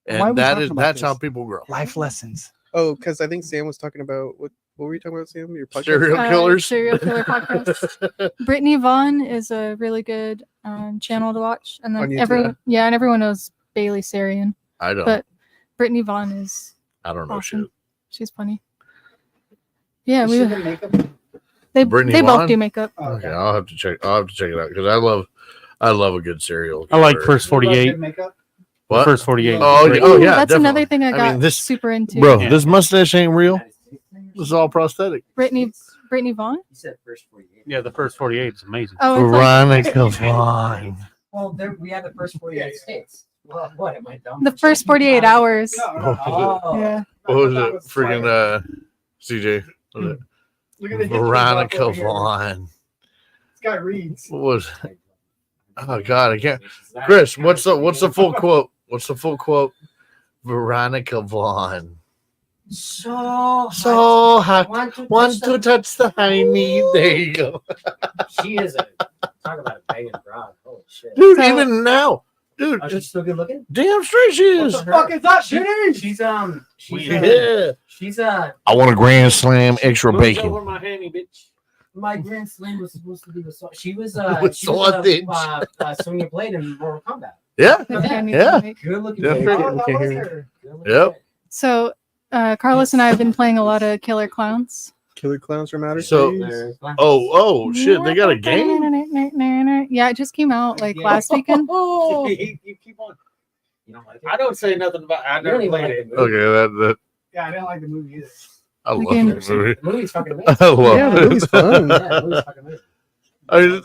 And that's how people grow. Life lessons. Oh, because I think Sam was talking about what were you talking about, Sam? Your podcast? Serial killers. Serial killer podcast. Brittany Vaughn is a really good channel to watch, and then everyone knows Bailey Sarian. I don't. But Brittany Vaughn is. I don't know awesome. shit. She's funny. Yeah, They they both do makeup. Okay, I'll have to check it out because I love a good serial I killer. like First 48. What? The first 48. Oh, Great. oh yeah, that's definitely. another thing I got mean, this, super into. bro, Yeah. this mustache ain't real. This is all prosthetic. Brittany Vaughn. You said first 48. Yeah, the first 48 is amazing. Oh, it's like Veronica Vaughn. Well, we have the first 48 states. Well, what am I dumb? the first 48 hours. Oh. Yeah. What was it? Freaking CJ. What was it? Look at the Veronica Vaughn. This guy reads. What was it? Oh God, I can't. Chris, what's the full quote? What's the full quote? Veronica Vaughn. So hot. Want to touch the hiney? There you go. She is a talk about a banging broad. Holy shit. Dude, So- even now. Dude, Oh, she's still good looking? damn straight she is. What the fuck is that shit? Yeah. She's I want a grand slam extra Move bacon. over my hammy, bitch. my grand slam was supposed to be with she was With sausage. Sonya Blade in Mortal Kombat. Yeah. Yeah. Good looking. Yeah. baby. Oh, that Okay, was here. her. Good looking Yep. baby. So, Carlos and I have been playing a lot of Killer Clowns. Killer Clowns from Outer So- Space. There's one. Oh shit! They got a game. Yeah, it just came out like last weekend. You keep on. You don't like it? I don't say nothing about. I You never don't even played like it. the movie. Okay, that Yeah, I didn't like the movie either. I love game- that movie. The movie's fucking amazing. I love Yeah, the it. movie's fun. Yeah, the movie's fucking amazing.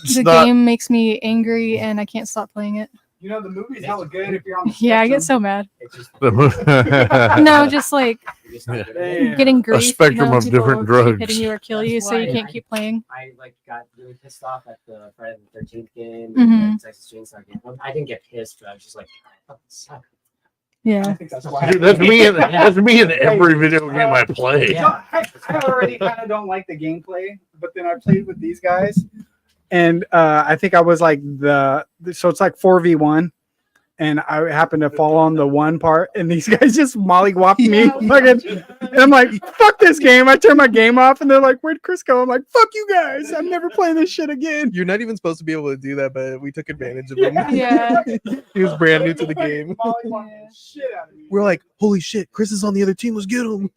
It's The not. game makes me angry and I can't stop playing it. You know, the movie's hella good if you're on the Yeah, I get spectrum. so mad. It's just, The movie. No, just like you're just not good at it. Damn. getting grief. spectrum of people different keep drugs. hitting you or kill you, That's so you why can't I- keep playing. I like got really pissed off at the Friday the 13th game, Mhm. and the Texas Chainsaw game. Well, I didn't get pissed, but I was just like, I fucking suck. I Yeah. think that's why. Dude, that's me in every video game I play. Yeah. I already kind of don't like the gameplay, but then I played with these guys, and I think I was like so it's like 4v1, and I happened to fall on the one part, and these guys just mollywopped me, fucking, and I'm like, fuck this game. I turn my game off, and they're like, where'd Chris go? I'm like, fuck you guys. I'm never playing this shit again. You're not even supposed to be able to do that, but we took advantage of him. Yeah. He was brand new to the game. Mollywop the shit out of me. We're like, holy shit, Chris is on the other team. Let's get him.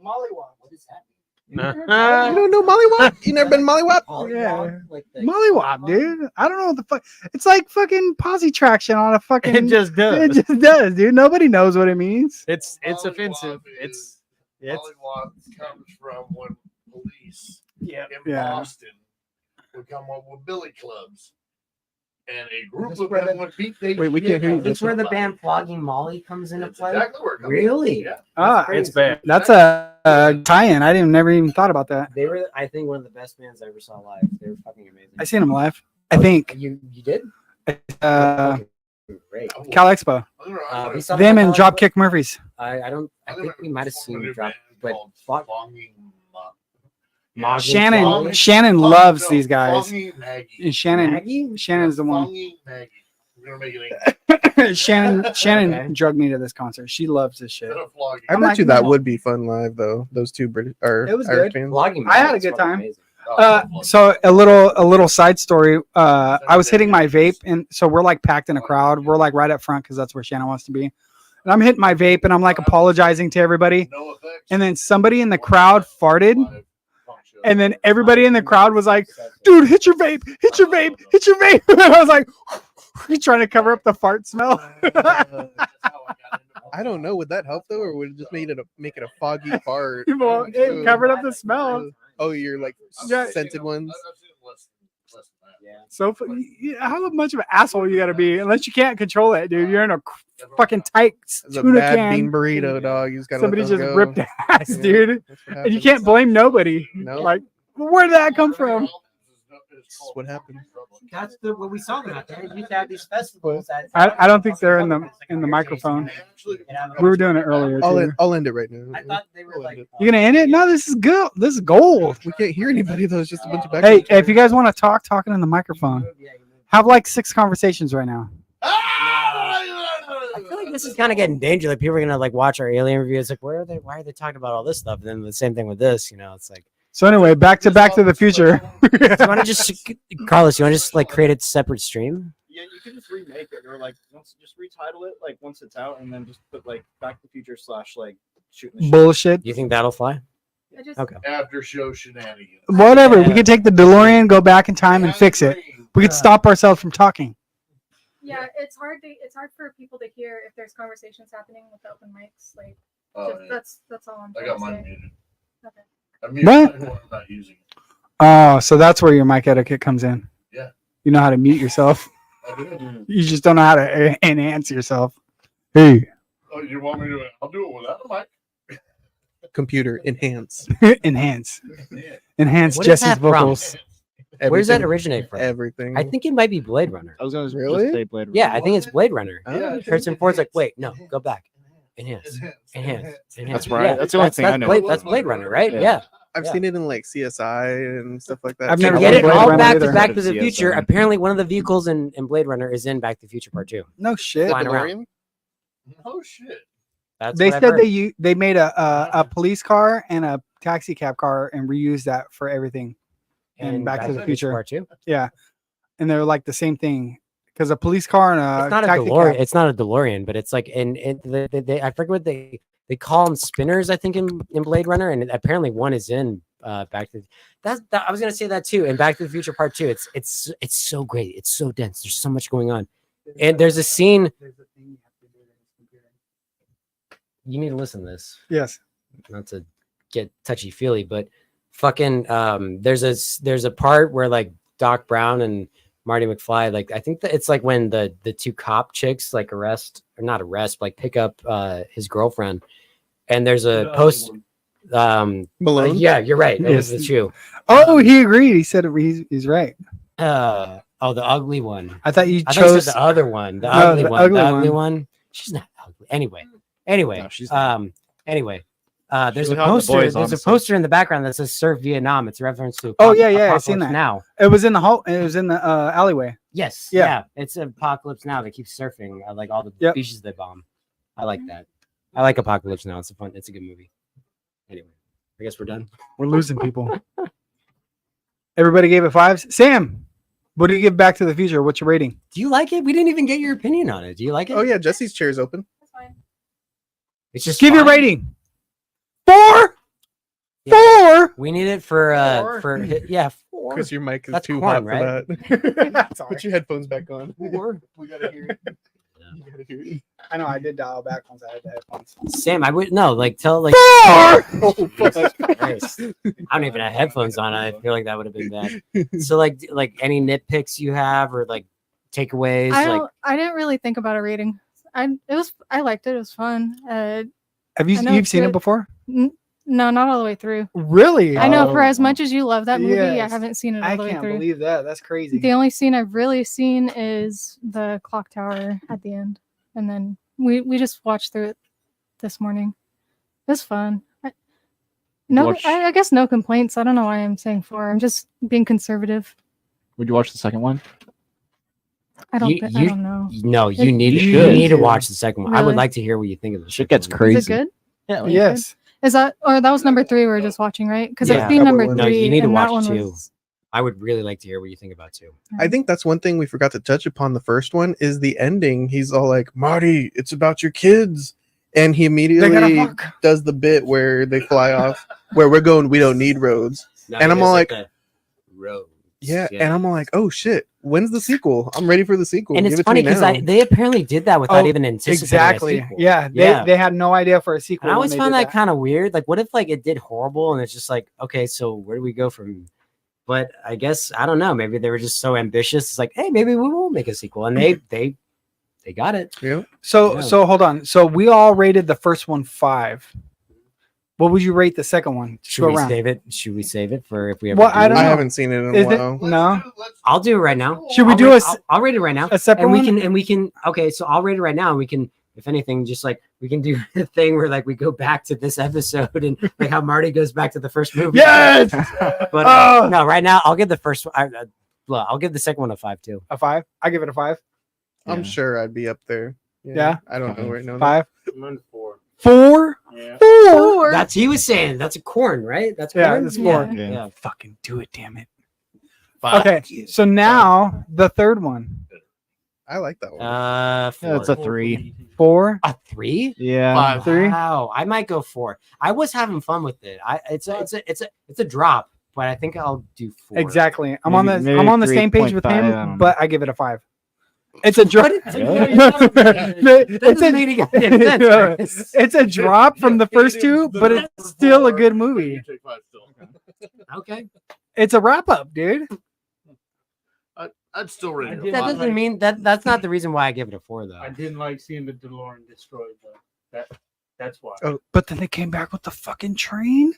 Mollywop. What is that? You don't know Mollywop? You never been Mollywop? Yeah. Like the, Mollywop, dude. I don't know what the fuck. It's like fucking posse traction on a fucking. It just does. It just does, dude. Nobody knows what it means. It's offensive. It's Mollywop comes from when police in Yeah. Boston would come up with billy clubs, and a group This of where them the- would beat. They Wait, we can't hear you. That's where the band Flogging Molly comes into That's play. exactly where it comes Really? from. Yeah. Ah, it's bad. that's a tie-in. I didn't never even thought about that. They were, I think, one of the best bands I ever saw live. They were fucking amazing. I seen them live. I think You did? uh, Great. Cal Expo. We saw Them at and Cal Expo. Dropkick Murphys. I don't. I think we might have seen Drop, but Shannon loves these guys. And Shannon Maggie? Shannon's the one. Maggie. We're gonna make it Shannon Okay. drugged me to this concert. She loves this shit. I I'm bet like, you that no. would be fun live though. Those two British or It was Irish good. fans. Vlogging I had Molly a is good fucking time. amazing. So a little side story. I was hitting my vape, and so we're like packed in a crowd. We're like right up front because that's where Shannon wants to be. And I'm hitting my vape, and I'm like apologizing to everybody. And then somebody in the crowd farted, and then everybody in the crowd was like, "Dude, hit your vape! Hit your vape! Hit your vape!" And I was like, trying to cover up the fart smell. I don't know. Would that help though, or would it just make it a foggy fart? Well, it covered up the smell. Oh, you're like Yeah. scented ones. So how much of an asshole you got to be, unless you can't control it, dude? You're in a fucking tight It's a tuna bad can. bean burrito, dog. You just gotta Somebody let just those go. ripped ass, Yeah, dude. that's what And you happens. can't blame nobody. No. Like, where did that come from? That's what happened. That's what we saw them out there. You used to have these festivals. I don't think they're in the microphone. We were doing it earlier too. I'll end it right now. I thought they were like. You gonna end it? No, this is good. This is gold. We can't hear anybody though. It's just a bunch of back. Hey, if you guys want to talking in the microphone. Have like 6 conversations right now. I feel like this is kind of getting dangerous. Like people are gonna like watch our alien reviews. Like, where are they? Why are they talking about all this stuff? And then the same thing with this. You know, it's like. So anyway, back to the Future. Do you want to just, Carlos? You want to just like create a separate stream? Yeah, you could just remake it, or like just retitle it like once it's out, and then just put like Back to the Future / like shooting the shit. Bullshit. Do you think that'll fly? Okay. After show shenanigans. Whatever. We could take the DeLorean, go back in time, and fix it. We could stop ourselves from talking. Yeah, it's hard for people to hear if there's conversations happening with the open mics. Like, that's all I'm I trying got to mine say. muted. Okay. I muted What? mine when I'm not using it. Oh, so that's where your mic etiquette comes in. Yeah. You know how to mute yourself. I do. You just don't know how to enhance yourself. Hey. Oh, you want me to? I'll do it without a mic. Computer enhance. Enhance What is Jesse's that from? vocals. Where does that Everything. originate from? Everything. I think it might be Blade Runner. I was gonna Really? just say Blade Runner. Yeah, I think it's Blade Runner. Oh. Harrison Ford's like, wait, no, go back. Enhance. That's right. That's the only thing I know. That's Blade Runner, right? Yeah. Yeah. I've seen it in like CSI and stuff like that. I've So never I Get seen it love Blade all Runner back either. to Back to the CSI. Future. Apparently, one of the vehicles in Blade Runner is in Back to the Future Part 2. No shit. The Flying around. DeLorean? Oh shit! That's They what I've said heard. they made a police car and a taxi cab car and reused that for everything. And Back to the Future. Part 2. Yeah, and they're like the same thing because a police car and a It's not a taxi DeLorean. cab. It's not a DeLorean, but it's like they I forget what they call them spinners. I think in Blade Runner, and apparently one is in Back to. I was gonna say that too. In Back to the Future Part 2, it's so great. It's so dense. There's so much going on, and there's a scene. You need to listen to this. Yes. Not to get touchy feely, but fucking there's a part where like Doc Brown and Marty McFly, like I think that it's like when the two cop chicks like like pick up his girlfriend, and there's a post. Malone? Yeah, you're right. It was the shoe. Oh, he agreed. He said he's right. The ugly one. I thought you I chose said the other one. The No, ugly the one. ugly The ugly one. one. She's not ugly. Anyway. No, she's not. There's She a was hot with the poster. boys, There's a honestly. poster in the background that says "Surf Vietnam." It's a reference to. Oh, yeah, I seen Apocalypse that. Now. It was in the It was in the alleyway. Yes. Yeah. Yeah. It's Apocalypse Now. They keep surfing like all the Yep. beaches they bomb. I like that. I like Apocalypse Now. It's a good movie. Anyway, I guess we're done. We're losing people. Everybody gave it 5s. Sam, what do you give Back to the Future? What's your rating? Do you like it? We didn't even get your opinion on it. Do you like it? Oh yeah, Jesse's chair is open. That's fine. It's just Give your fine. rating. 4. Yeah. 4. We need it for 4. Because your mic is That's too corn, hot right? for that. Put your headphones back on. 4. We gotta hear it. You gotta hear it. I know I did dial back once I had the headphones. Sam, I would no like tell like 4. Oh, fuck. Christ. I don't even have headphones on. I feel like that would have been bad. So like any nitpicks you have or like takeaways? I didn't really think about a rating. I liked it. It was fun. Have you I know you've it's seen it good. before? No, not all the way through. Really? I know for as much as you love that movie, I Yes. haven't seen it all I the way can't through. believe that. That's crazy. The only scene I've really seen is the clock tower at the end, and then we just watched through it this morning. It was fun. I guess no complaints. I don't know why I'm saying 4. I'm just being conservative. Would you watch the second one? I don't know. No, you need should. to watch the second one. I would Really? like to hear what you think of the Shit second gets one. crazy. Is it good? Yeah. Yes. Is that that was number 3 we were just watching, right? Because Yeah. I've seen number 3. No, you need to and that watch one 2. was- I would really like to hear what you think about 2. I think that's one thing we forgot to touch upon. The first one is the ending. He's all like, "Marty, it's about your kids," and he immediately does the bit where they fly off. Where we're going, we don't need roads. No, And I'm it is all like, the roads. yeah, and I'm all like, "Oh shit, when's the sequel? I'm ready for the sequel." And Give it's it to funny me because now. they apparently did that without Oh, even anticipating Exactly. a sequel. Yeah. They had no idea for a sequel. And I when always they found did that kind of weird. Like, what if like it did horrible and it's just like, okay, so where do we go from? But I guess I don't know. Maybe they were just so ambitious. It's like, hey, maybe we will make a sequel, and they got it. Yeah. So hold on. So we all rated the first one 5. What would you rate the second one? Just Should go we around. save it? Should we save it for if we ever? Well, do I don't it? know. haven't seen it in a Is it- while. no. I'll do it right now. Should we I'll do rate- a I'll rate it right now. separate and we one? can. Okay, so I'll rate it right now. And we can, if anything, just like we can do the thing where like we go back to this episode and like how Marty goes back to the first movie. Yes. But Oh! no, right now I'll give the first one. I'll give the second one a 5 too. A 5? I give it a 5. I'm sure I'd be up there. Yeah? I don't know right now. 5. I'm on 4. 4? Yeah. 4? That's he was saying. That's a corn, right? That's Yeah, corn? that's 4. Yeah. Fucking do it, damn it. 5. Okay, so now the third one. I like that one. 4. Yeah, it's a 3. 4? A 3? Yeah. 5. 3? Wow, I might go 4. I was having fun with it. It's a drop, but I think I'll do 4. Exactly. I'm Maybe on the same page with 3.5, I don't him, know. but I give it a 5. It's a drop. It's a drop from the first two, but it's still a good movie. Okay. It's a wrap up, dude. I'd still rate it. That doesn't mean that's not the reason why I give it a 4 though. I didn't like seeing the DeLorean destroyed, though. That's why. Oh, but then they came back with the fucking train.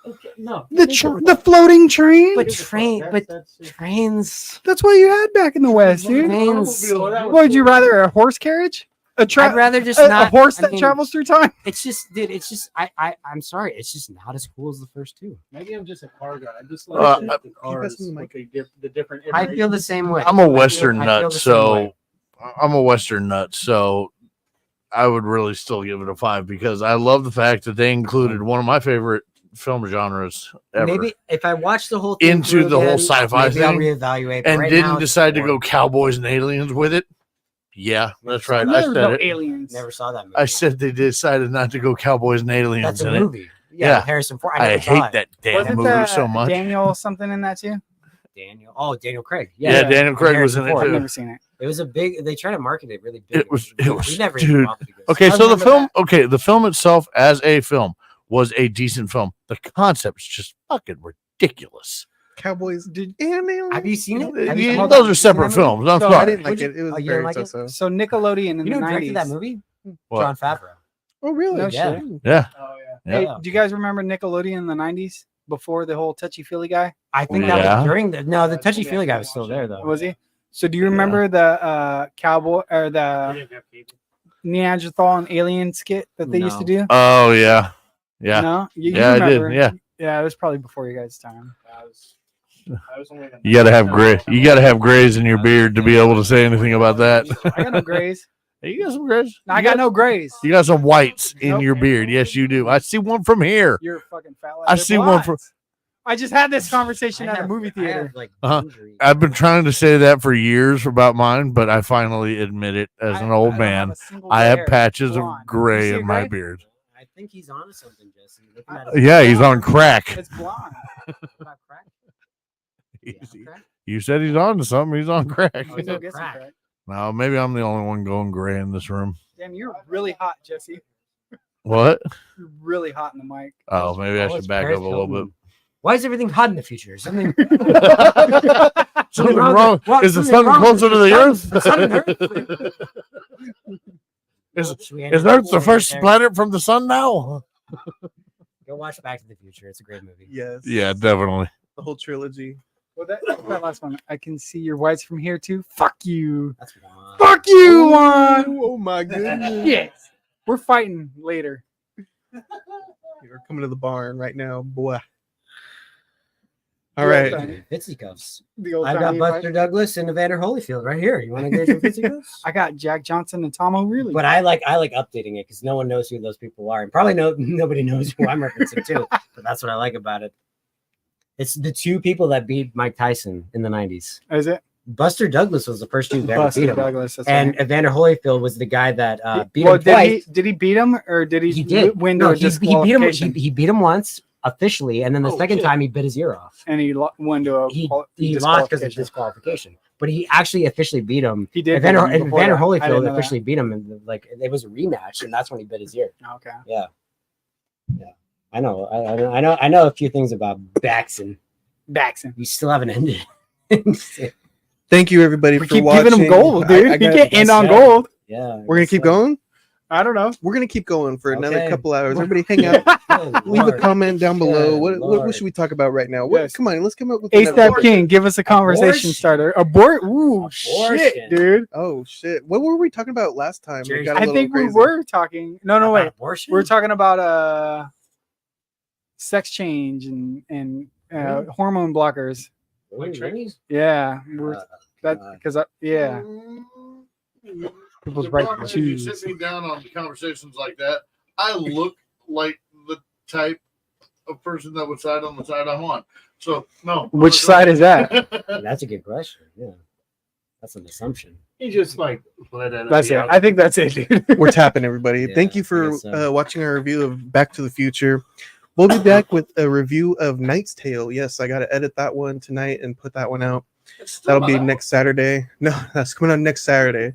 Okay, no. The floating train. But trains. That's what you had back in the West, dude. Trains. What would you rather? A horse carriage? I'd rather just a not horse that travels through time. It's just, dude. It's just I'm sorry. It's just not as cool as the first two. Maybe I'm just a car guy. I just like the cars. The different. I feel the same way. I'm a Western nut, so I would really still give it a 5 because I love the fact that they included one of my favorite film genres ever. Maybe if I watch the whole thing into the whole sci-fi maybe I'll thing reevaluate. But and right didn't now, decide to go cowboys and aliens with it. Yeah, that's right. I There's said no it. aliens. Never saw that movie. I said they decided not to go cowboys and aliens That's a in movie. it. Yeah, Harrison Ford. I never saw hate it. that damn Wasn't movie so much. Daniel something in that too? Daniel Craig. Yeah, Daniel Craig was in it I've too. never seen it. It was a big. They try to market it really big. It was, We never even dude. bothered to go see Okay, it. so the film itself as a film was a decent film. The concept is just fucking ridiculous. Cowboys and Have you seen it? Those are separate films. I'm I sorry. didn't like it. It was Oh, you very didn't like it? so-so. So Nickelodeon in You the know who 90s. directed that movie? What? John Favreau. Oh, really? No Yeah. shit. Yeah. Oh yeah. Yeah. Hey, do you guys remember Nickelodeon in the 90s before the whole touchy-feely guy? I think that Yeah. was during the. No, the touchy feely guy was still there though. Was he? So do you remember the cowboy or the Neanderthal and alien skit that they used to do? Oh yeah. Yeah. No? You Yeah, I remember. did. Yeah. Yeah, it was probably before you guys' time. I was only You gotta have gray. You gotta have grays in your beard to be able to say anything about that. I got no grays. You got some grays. No, I got no grays. You got some whites in Nope. your beard. Yes, you do. I see one from here. You're fucking fat. I see one from. I just had this conversation at a movie theater. I've been trying to say that for years about mine, but I finally admit it as an old man. I have patches of gray in my beard. I think he's on to something, Jesse. Yeah, he's on crack. It's blonde. You said he's on to something. He's on crack. Oh, go get some crack. No, maybe I'm the only one going gray in this room. Damn, you're really hot, Jesse. What? You're really hot in the mic. Oh, maybe I should back up a little bit. Why is everything hot in the future? Something, Something wrong? Is the sun closer to the earth? Is Earth the first planet from the sun now? Go watch Back to the Future. It's a great movie. Yes. Yeah, definitely. The whole trilogy. Well, that last one. I can see your whites from here too. Fuck you. That's one. Fuck you, Juan. Oh my goodness. Yes. We're fighting later. You're coming to the barn right now, boy. All right. Fisticuffs. The old I've got timey Buster fight. Douglas and Evander Holyfield right here. You want to get some fisticuffs? I got Jack Johnson and Tom O'Reilly. But I like updating it because no one knows who those people are, and probably nobody knows who I'm referencing too. But that's what I like about it. It's the two people that beat Mike Tyson in the 90s. Is it? Buster Douglas was the first dude that ever Buster beat him. Douglas, that's And right. Evander Holyfield was the guy that beat Well, him twice. did he beat him or did he did. win No, to a he beat him. disqualification? He beat him once officially, and then the second time he bit his ear off. And he won to a He lost because of disqualification, but he actually officially beat him. He did. Evander, beat him before Evander that. I didn't Holyfield know that. officially beat him, and like it was a rematch, and that's when he bit his ear. Okay. Yeah. I know. I know a few things about Baxon. Baxon. We still haven't ended. Thank you, everybody, We for keep watching. giving him gold, dude. You can't end on gold. Yeah. We're gonna keep going. I don't know. We're gonna keep going for another Okay. couple hours. Everybody, hang out. Leave a comment down below. What should we talk about right now? What, Yes. Come on, let's come up with A-Step another- King, give us a conversation Abortion. starter. Ooh, shit, dude. Oh shit! What were we talking about last time? It got a I little think crazy. we were talking. No, About wait. abortion? We're talking about sex change and hormone blockers. Like trannies? Yeah, we're that because yeah. People's right to If you choose. sit me down on conversations like that, I look like the type of person that would side on the side I'm on. So no. Which side is that? That's a good question. Yeah. That's an assumption. He just like let it. That's it. I think that's it, dude. We're tapping everybody. Yeah, Thank you I for guess so. watching our review of Back to the Future. We'll be back with a review of Knight's Tale. Yes, I got to edit that one tonight and put that one out. That'll be next Saturday. No, that's coming on next Saturday.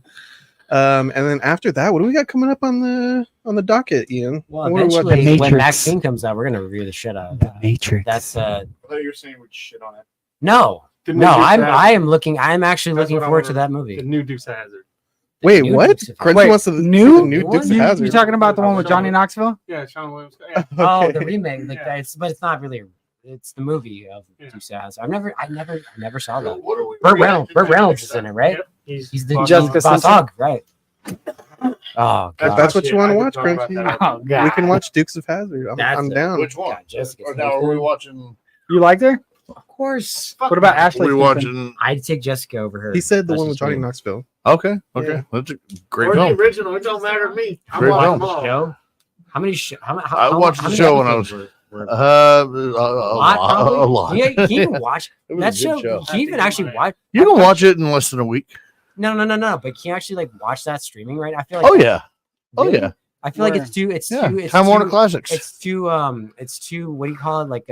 And then after that, what do we got coming up on the docket, Ian? Well, What do we eventually, watch? when Max Payne comes out, we're gonna review the shit out of that. Matrix. That's I thought you were saying we'd shit on it. no, The new no. Dukes of Hazzard. I'm actually That's looking what I forward to wanna- that The movie. new Dukes of Hazzard. Wait, New what? Dukes of Crunchy Wait, wants to see new? the new Dukes of You Hazzard. talking about the one with Johnny Knoxville? Yeah, Sean Williams. Yeah. Oh, the remake, like Yeah. that. But it's not really. It's the movie of Dukes of Hazzard. I never saw that. What are we Burt reacting Reynolds to is in it, right? Yep. He's the Jessica Boss Simpson. Hogg, right? Oh If god, that's what you want to I watch, did talk about Crunchy, that. Oh god. we can watch Dukes of Hazzard. That's I'm it. down. Which one? God, Jessica Or now are we Simpson. watching? You liked her? Of course, What about Ashley? we Simpson? watching? I'd take Jessica over her. He said the That's one with just Johnny me. Knoxville. Okay, Yeah. that's a great Or the film. original. It don't matter to me. I'm Great watching film. them all. Show? How many? I watched the show when I was a lot. Yeah, can you even watch It was that a show? good show. Can you even actually watch? You can watch it in less than a week. No. But can you actually like watch that streaming? Right? I feel like. Oh yeah, oh Really? yeah, I feel like Where? it's too. It's yeah. too. It's Time Warner too, Classics. It's too. It's too. What do you call it? Like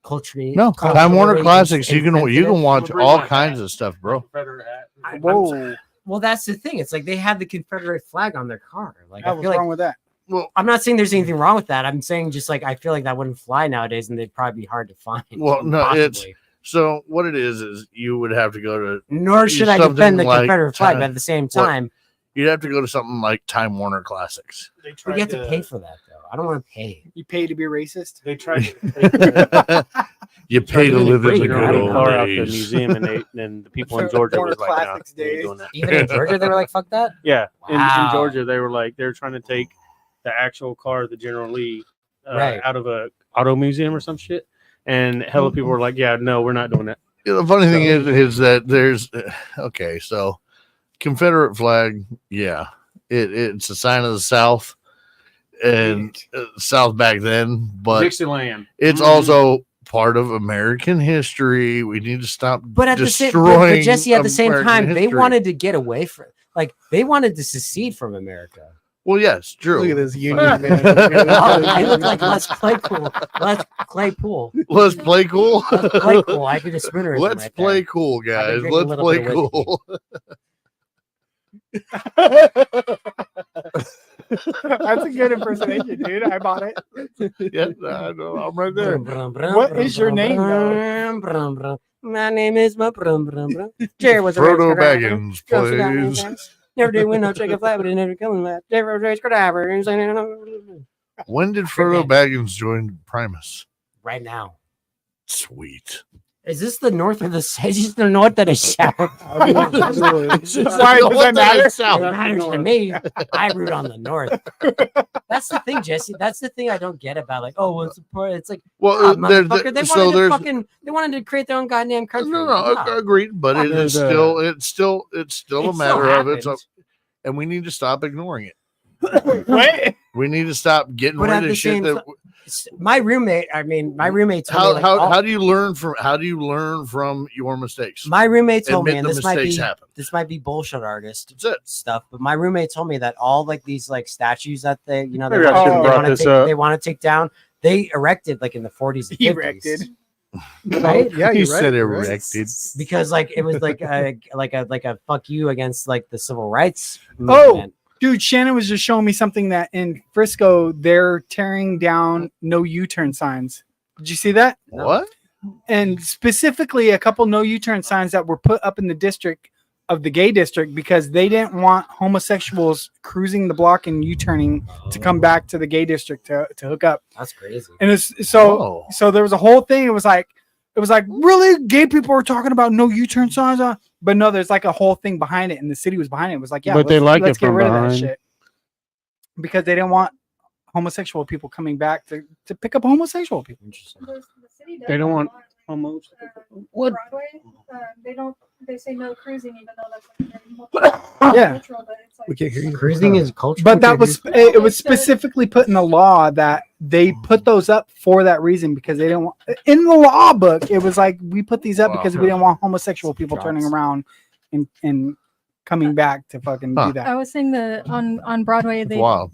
culture. No, Time Warner Classics. You can watch all kinds of stuff, bro. Whoa. Well, that's the thing. It's like they had the Confederate flag on their car. Like I What's feel like wrong with that? Well, I'm not saying there's anything wrong with that. I'm saying just like I feel like that wouldn't fly nowadays, and they'd probably be hard to find. Well, no, possibly. so what it is you would have to go to. Nor should I something defend the like Confederate flag, Time- but at the same what? time, You'd have to go to something like Time Warner Classics. They you tried have to pay for that though. I don't want to pay. You pay to be racist? They tried. You pay to live in the You good know, I They old car out the days. museum, and the people in For Georgia Warner was like, "No, Classics we ain't days." doing that." Even in Georgia, they were like, "Fuck that." Yeah, Wow. in Georgia, they were trying to take the actual car, the General Lee, Right. out of a auto museum or some shit, and hella people were like, "Yeah, no, we're not doing that." Yeah, the funny thing is that there's okay, so Confederate flag, yeah, it's a sign of the South and South back then, but Dixieland. it's also part of American history. We need to stop. But at the same, destroying but Jesse, at the same American time, they history. wanted to get away from, like, they wanted to secede from America. Well, yes, true. Look at this union Oh, man. I look like Les Claypool. Les Claypool. Let's play cool. Les Claypool. I could just spoonerism Let's right play there. cool, guys. drink a Let's little play bit of whiskey. cool. That's a good impersonation, dude. I bought it. Yeah, I know. I'm right there. What is your name, though? My name is my Jerry was a Frodo race Baggins Girl, sit down, plays. Never did win no chicken flat, but it never coming back. Never race cadaver. When did Frodo Baggins join Primus? Right now. Sweet. Is this the north or the south? Is this the north or the south? Why does What that the matter? South? It matters to me. I root on the north. That's the thing, Jesse. That's the thing I don't get about like, oh, well, it's like, Well, motherfucker, they so wanted to there's fucking, they wanted to create their own goddamn country. no, Nah. agreed, but it is There's a- still it's still a It still matter of it, happens. and we need to stop ignoring it. What? We need to stop getting But at rid the of shit same that. time, my roommate told me like, How do you learn from your mistakes? my roommate told me, Admit and the this might mistakes be happen. this might be bullshit artist That's it. stuff, but my roommate told me that all like these like statues that they Maybe I shouldn't brought this up. they want to take down, they erected like in the 40s and 50s. Erected. Right? Yeah, He you're said right, you're right. erected. Because like it was like a fuck you against like the civil rights Oh, movement. dude, Shannon was just showing me something that in Frisco they're tearing down no U-turn signs. Did you see that? What? And specifically a couple no U-turn signs that were put up in the district of the gay district because they didn't want homosexuals cruising the block and U-turning to come back to the gay district to hook up. That's crazy. And it's so Oh. so there was a whole thing. It was like really gay people were talking about no U-turn signs on, but no, there's like a whole thing behind it, and the city was behind it. It was like, yeah, But they like let's it get from rid of that behind. shit because they didn't want homosexual people coming back to pick up homosexual people. Interesting. They don't want almost. What? Broadway, they don't. They say no cruising, even though that's like very Yeah. cultural, but it's like We can't hear you. Cruising is culture. But that was it was specifically put in the law that they put those up for that reason because they didn't want in the law book. It was like we put these up Wow. because we didn't want homosexual people Drops. turning around and coming back to fucking Huh. do that. I was saying on Broadway That's they wild.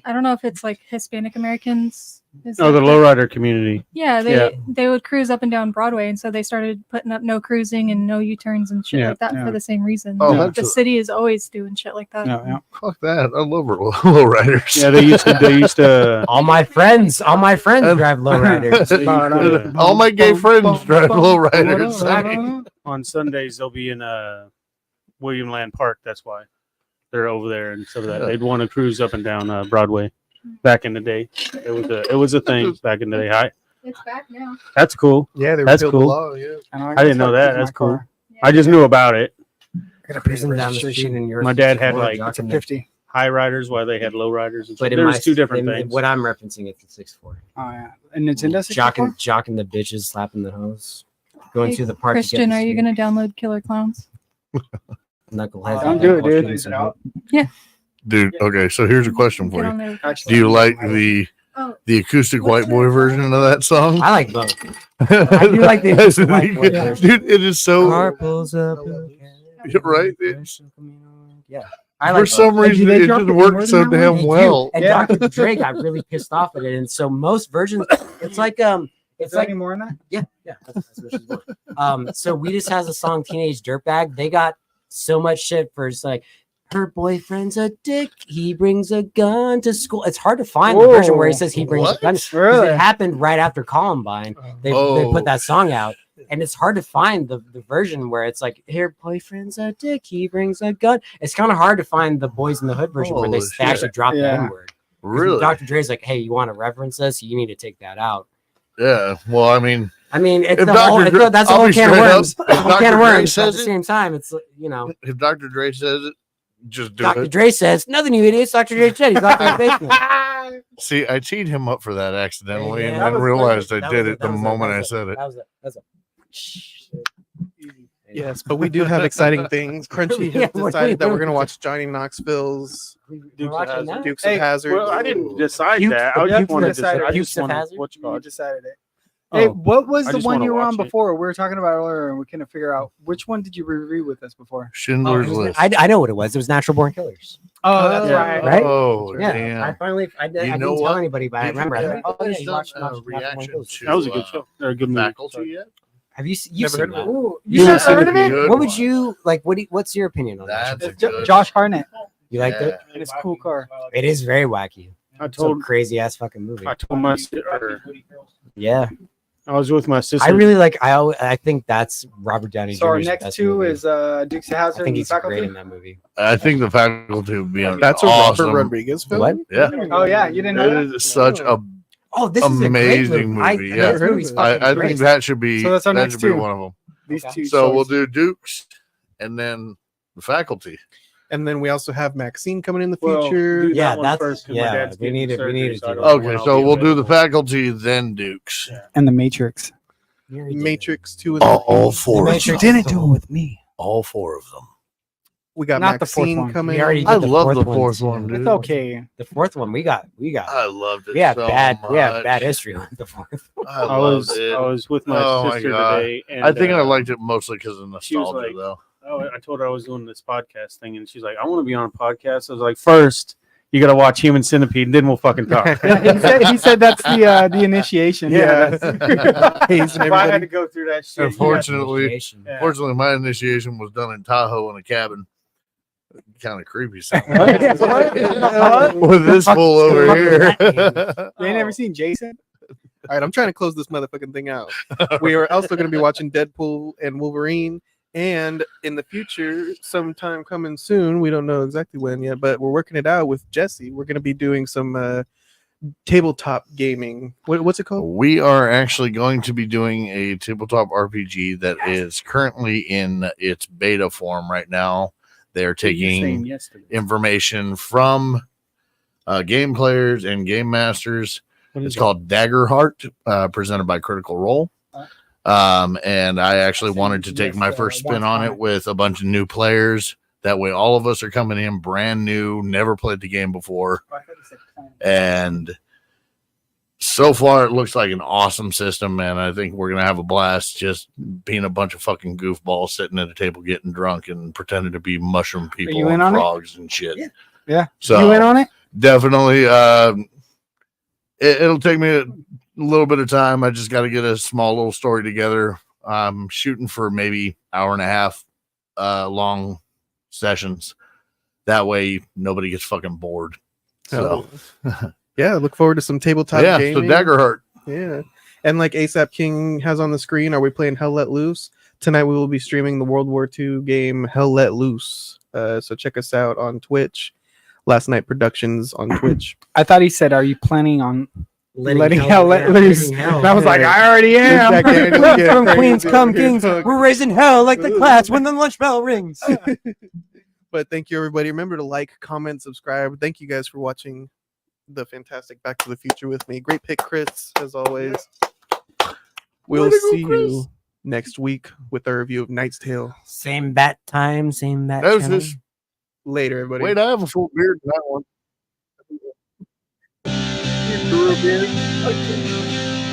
I don't know if it's like Hispanic Americans. Is Oh, that the lowrider community. Yeah, Yeah. they would cruise up and down Broadway, and so they started putting up no cruising and no U-turns and shit Yeah. like that Yeah. for the same reason. Oh, Like, the that's city is always doing shit like that. Yeah, yeah. Fuck that. I love lowriders. Yeah, they used to. All my friends drive lowriders. All my gay friends drive lowriders. On Sundays, they'll be in William Land Park. That's why they're over there, and so that they'd want to cruise up and down Broadway. Back in the day, it was a thing back in the day. It's back now. That's cool. Yeah, That's repealed cool. the law. Yeah. I didn't know that. That's cool. I just knew about it. I got a person down the street in yours. My dad had like It's a 50. high riders while they had low riders. And But there was two different things. What I'm referencing, it's a 6'4". Oh yeah, and Nintendo 64. Jocking the bitches, slapping the hose, going Hey, to the park. Christian, are you gonna download Killer Clowns? Knuckleheads? Don't do it, dude. Yeah. Dude, okay, so here's a question for Get you. on there. Do you like the acoustic white boy version of that song? I like both. I do like the acoustic white boy version. Dude, it is so Car pulls up. right. Yeah. For some reason, it just worked so damn well. And Dr. Dre got really pissed off at it, and so most versions, it's like Is there any more in that? yeah. That's what she's doing. So Wheatus has a song "Teenage Dirtbag." They got so much shit for just like her boyfriend's a dick. He brings a gun to school. It's hard to find the version where he says he brings a gun. 'Cause Really? It happened right after Columbine. They put that song out. And it's hard to find the version where it's like, her boyfriend's a dick, he brings a gun. It's kind of hard to find the Boys in the Hood version where they Holy shit. actually drop the N-word. Really? Dr. Dre's like, hey, you want to reference this? You need to take that out. Yeah. Well, I mean, it's if the whole, Dr. Dre- that's a I'll whole be can of straight up, worms. if It's a whole Dr. can of Dre worms. But at says the it- same time, it's, if Dr. Dre says it, just do Dr. it. Dre says, nothing, you idiots. Dr. Dre said he's locked in the basement. See, I teed him up for that accidentally, Yeah, and that then was realized funny. I That did was it the moment I said it. That's a Yes, but we do have exciting things. Crunchy has Yeah, what are decided you that we're doing? going to watch Johnny Knoxville's We're watching that? Dukes Hey, of Hazzard. well, I didn't decide Cute- that. I Yep, just wanted to decided. decide. I Dukes just of wanted Hazzard? what you call You it. decided it. Oh, Hey, what was I the just one wanna you were on watch it. before? We were talking about it earlier, and we couldn't figure out which one did you review with us before? Schindler's List. I know what it was. It was Natural Born Killers. Oh, that's Yeah. right. Right? Oh, Yeah, damn. I finally, I You didn't know tell what? anybody, but I Did you remember. I was guys like, oh, yeah, you done watched a Natural Born reaction Killers. to That was a good show. Or a good movie. Faculty yet? Have you you've Never seen heard of that? Ooh, You you haven't never heard of it? Good What would one. you like? What's your opinion on that? That's a It's Jo- good. Josh Hartnett. You liked it? And it's a cool car. It is very wacky. I It's a told crazy ass fucking movie. I told my sister. Yeah, I was with my sister. I really like. I think that's Robert Downey Jr.'s So our next best two movie. is Dukes of I Hazzard think and he's Faculty. great in that movie. I think the faculty would be on. That's a awesome. Robert Rodriguez film. What? Yeah, Oh yeah, you didn't know that? it is such a. Oh, this is a great Amazing movie. movie, This yeah. movie's I fucking think great. that should be. So that's our that next should be two. one of them. These two. So we'll shows. do Dukes, and then the faculty. And then we also have Maxine coming in the Well, future. do that Yeah, one that's- first, 'cause yeah, my dad's we getting need to- we surgery, need to so I do don't know Okay, when I'll so be we'll do the available. faculty, then Dukes. and the Matrix. Matrix 2 and All four. The Of them. Matrix didn't do it with me. All four of them. we got Not the fourth Maxine one. coming. We already I did love the one, fourth too. one, dude. It's okay. The fourth one, we got. I loved it. We have so bad. much. We have bad history with the fourth. I I loved was it. I was with my Oh my sister God. today, and I think I uh, liked it mostly because of she was nostalgia, like- though. Oh, I told her I was doing this podcast thing, and she's like, "I want to be on a podcast." I was like, "First, you got to watch Human Centipede, and then we'll fucking talk." he said that's the initiation. Yeah, Haze and If I had to everybody. go through that shit. Unfortunately, Yeah. fortunately, my initiation was done in Tahoe in a cabin. Kind of creepy sound. What? With this fool over here. You ain't never seen Jason? All right, I'm trying to close this motherfucking thing out. We are also going to be watching Deadpool and Wolverine. And in the future, sometime coming soon, we don't know exactly when yet, but we're working it out with Jesse. We're going to be doing some tabletop gaming. What's it called? We are actually going to be doing a tabletop RPG that is currently in its beta form right now. They're taking information from game players and game masters. It's called Daggerheart, presented by Critical Role. And I actually wanted to take my first spin on it with a bunch of new players. That way, all of us are coming in brand new, never played the game before. And so far, it looks like an awesome system, man. I think we're going to have a blast just being a bunch of fucking goofballs sitting at a table getting drunk and pretending to be mushroom people you in and on it? frogs and shit. Yeah. Yeah. So You in on it? definitely. It'll take me a little bit of time. I just got to get a small little story together. I'm shooting for maybe hour and a half long sessions. That way nobody gets fucking bored. So yeah, look forward to some tabletop gaming. So Daggerheart. Yeah. And like ASAP King has on the screen, are we playing Hell Let Loose? Tonight we will be streaming the World War II game Hell Let Loose. So check us out on Twitch. Last Night Productions on Twitch. I thought he said, "Are you planning on letting hell- hell let yeah, loose?" letting hell. And I was like, "I already am." Jack Daniels getting From crazy Queens come over here. kings. We're raising hell like the class when the lunch bell rings. But thank you, everybody. Remember to like, comment, subscribe. Thank you guys for watching the fantastic Back to the Future with me. Great pick, Chris, as always. We'll see you next week with our review of Knight's Tale. Same bat time, same bat That was channel. just Later, everybody. wait. I have a full beard in that one. You grew a beard.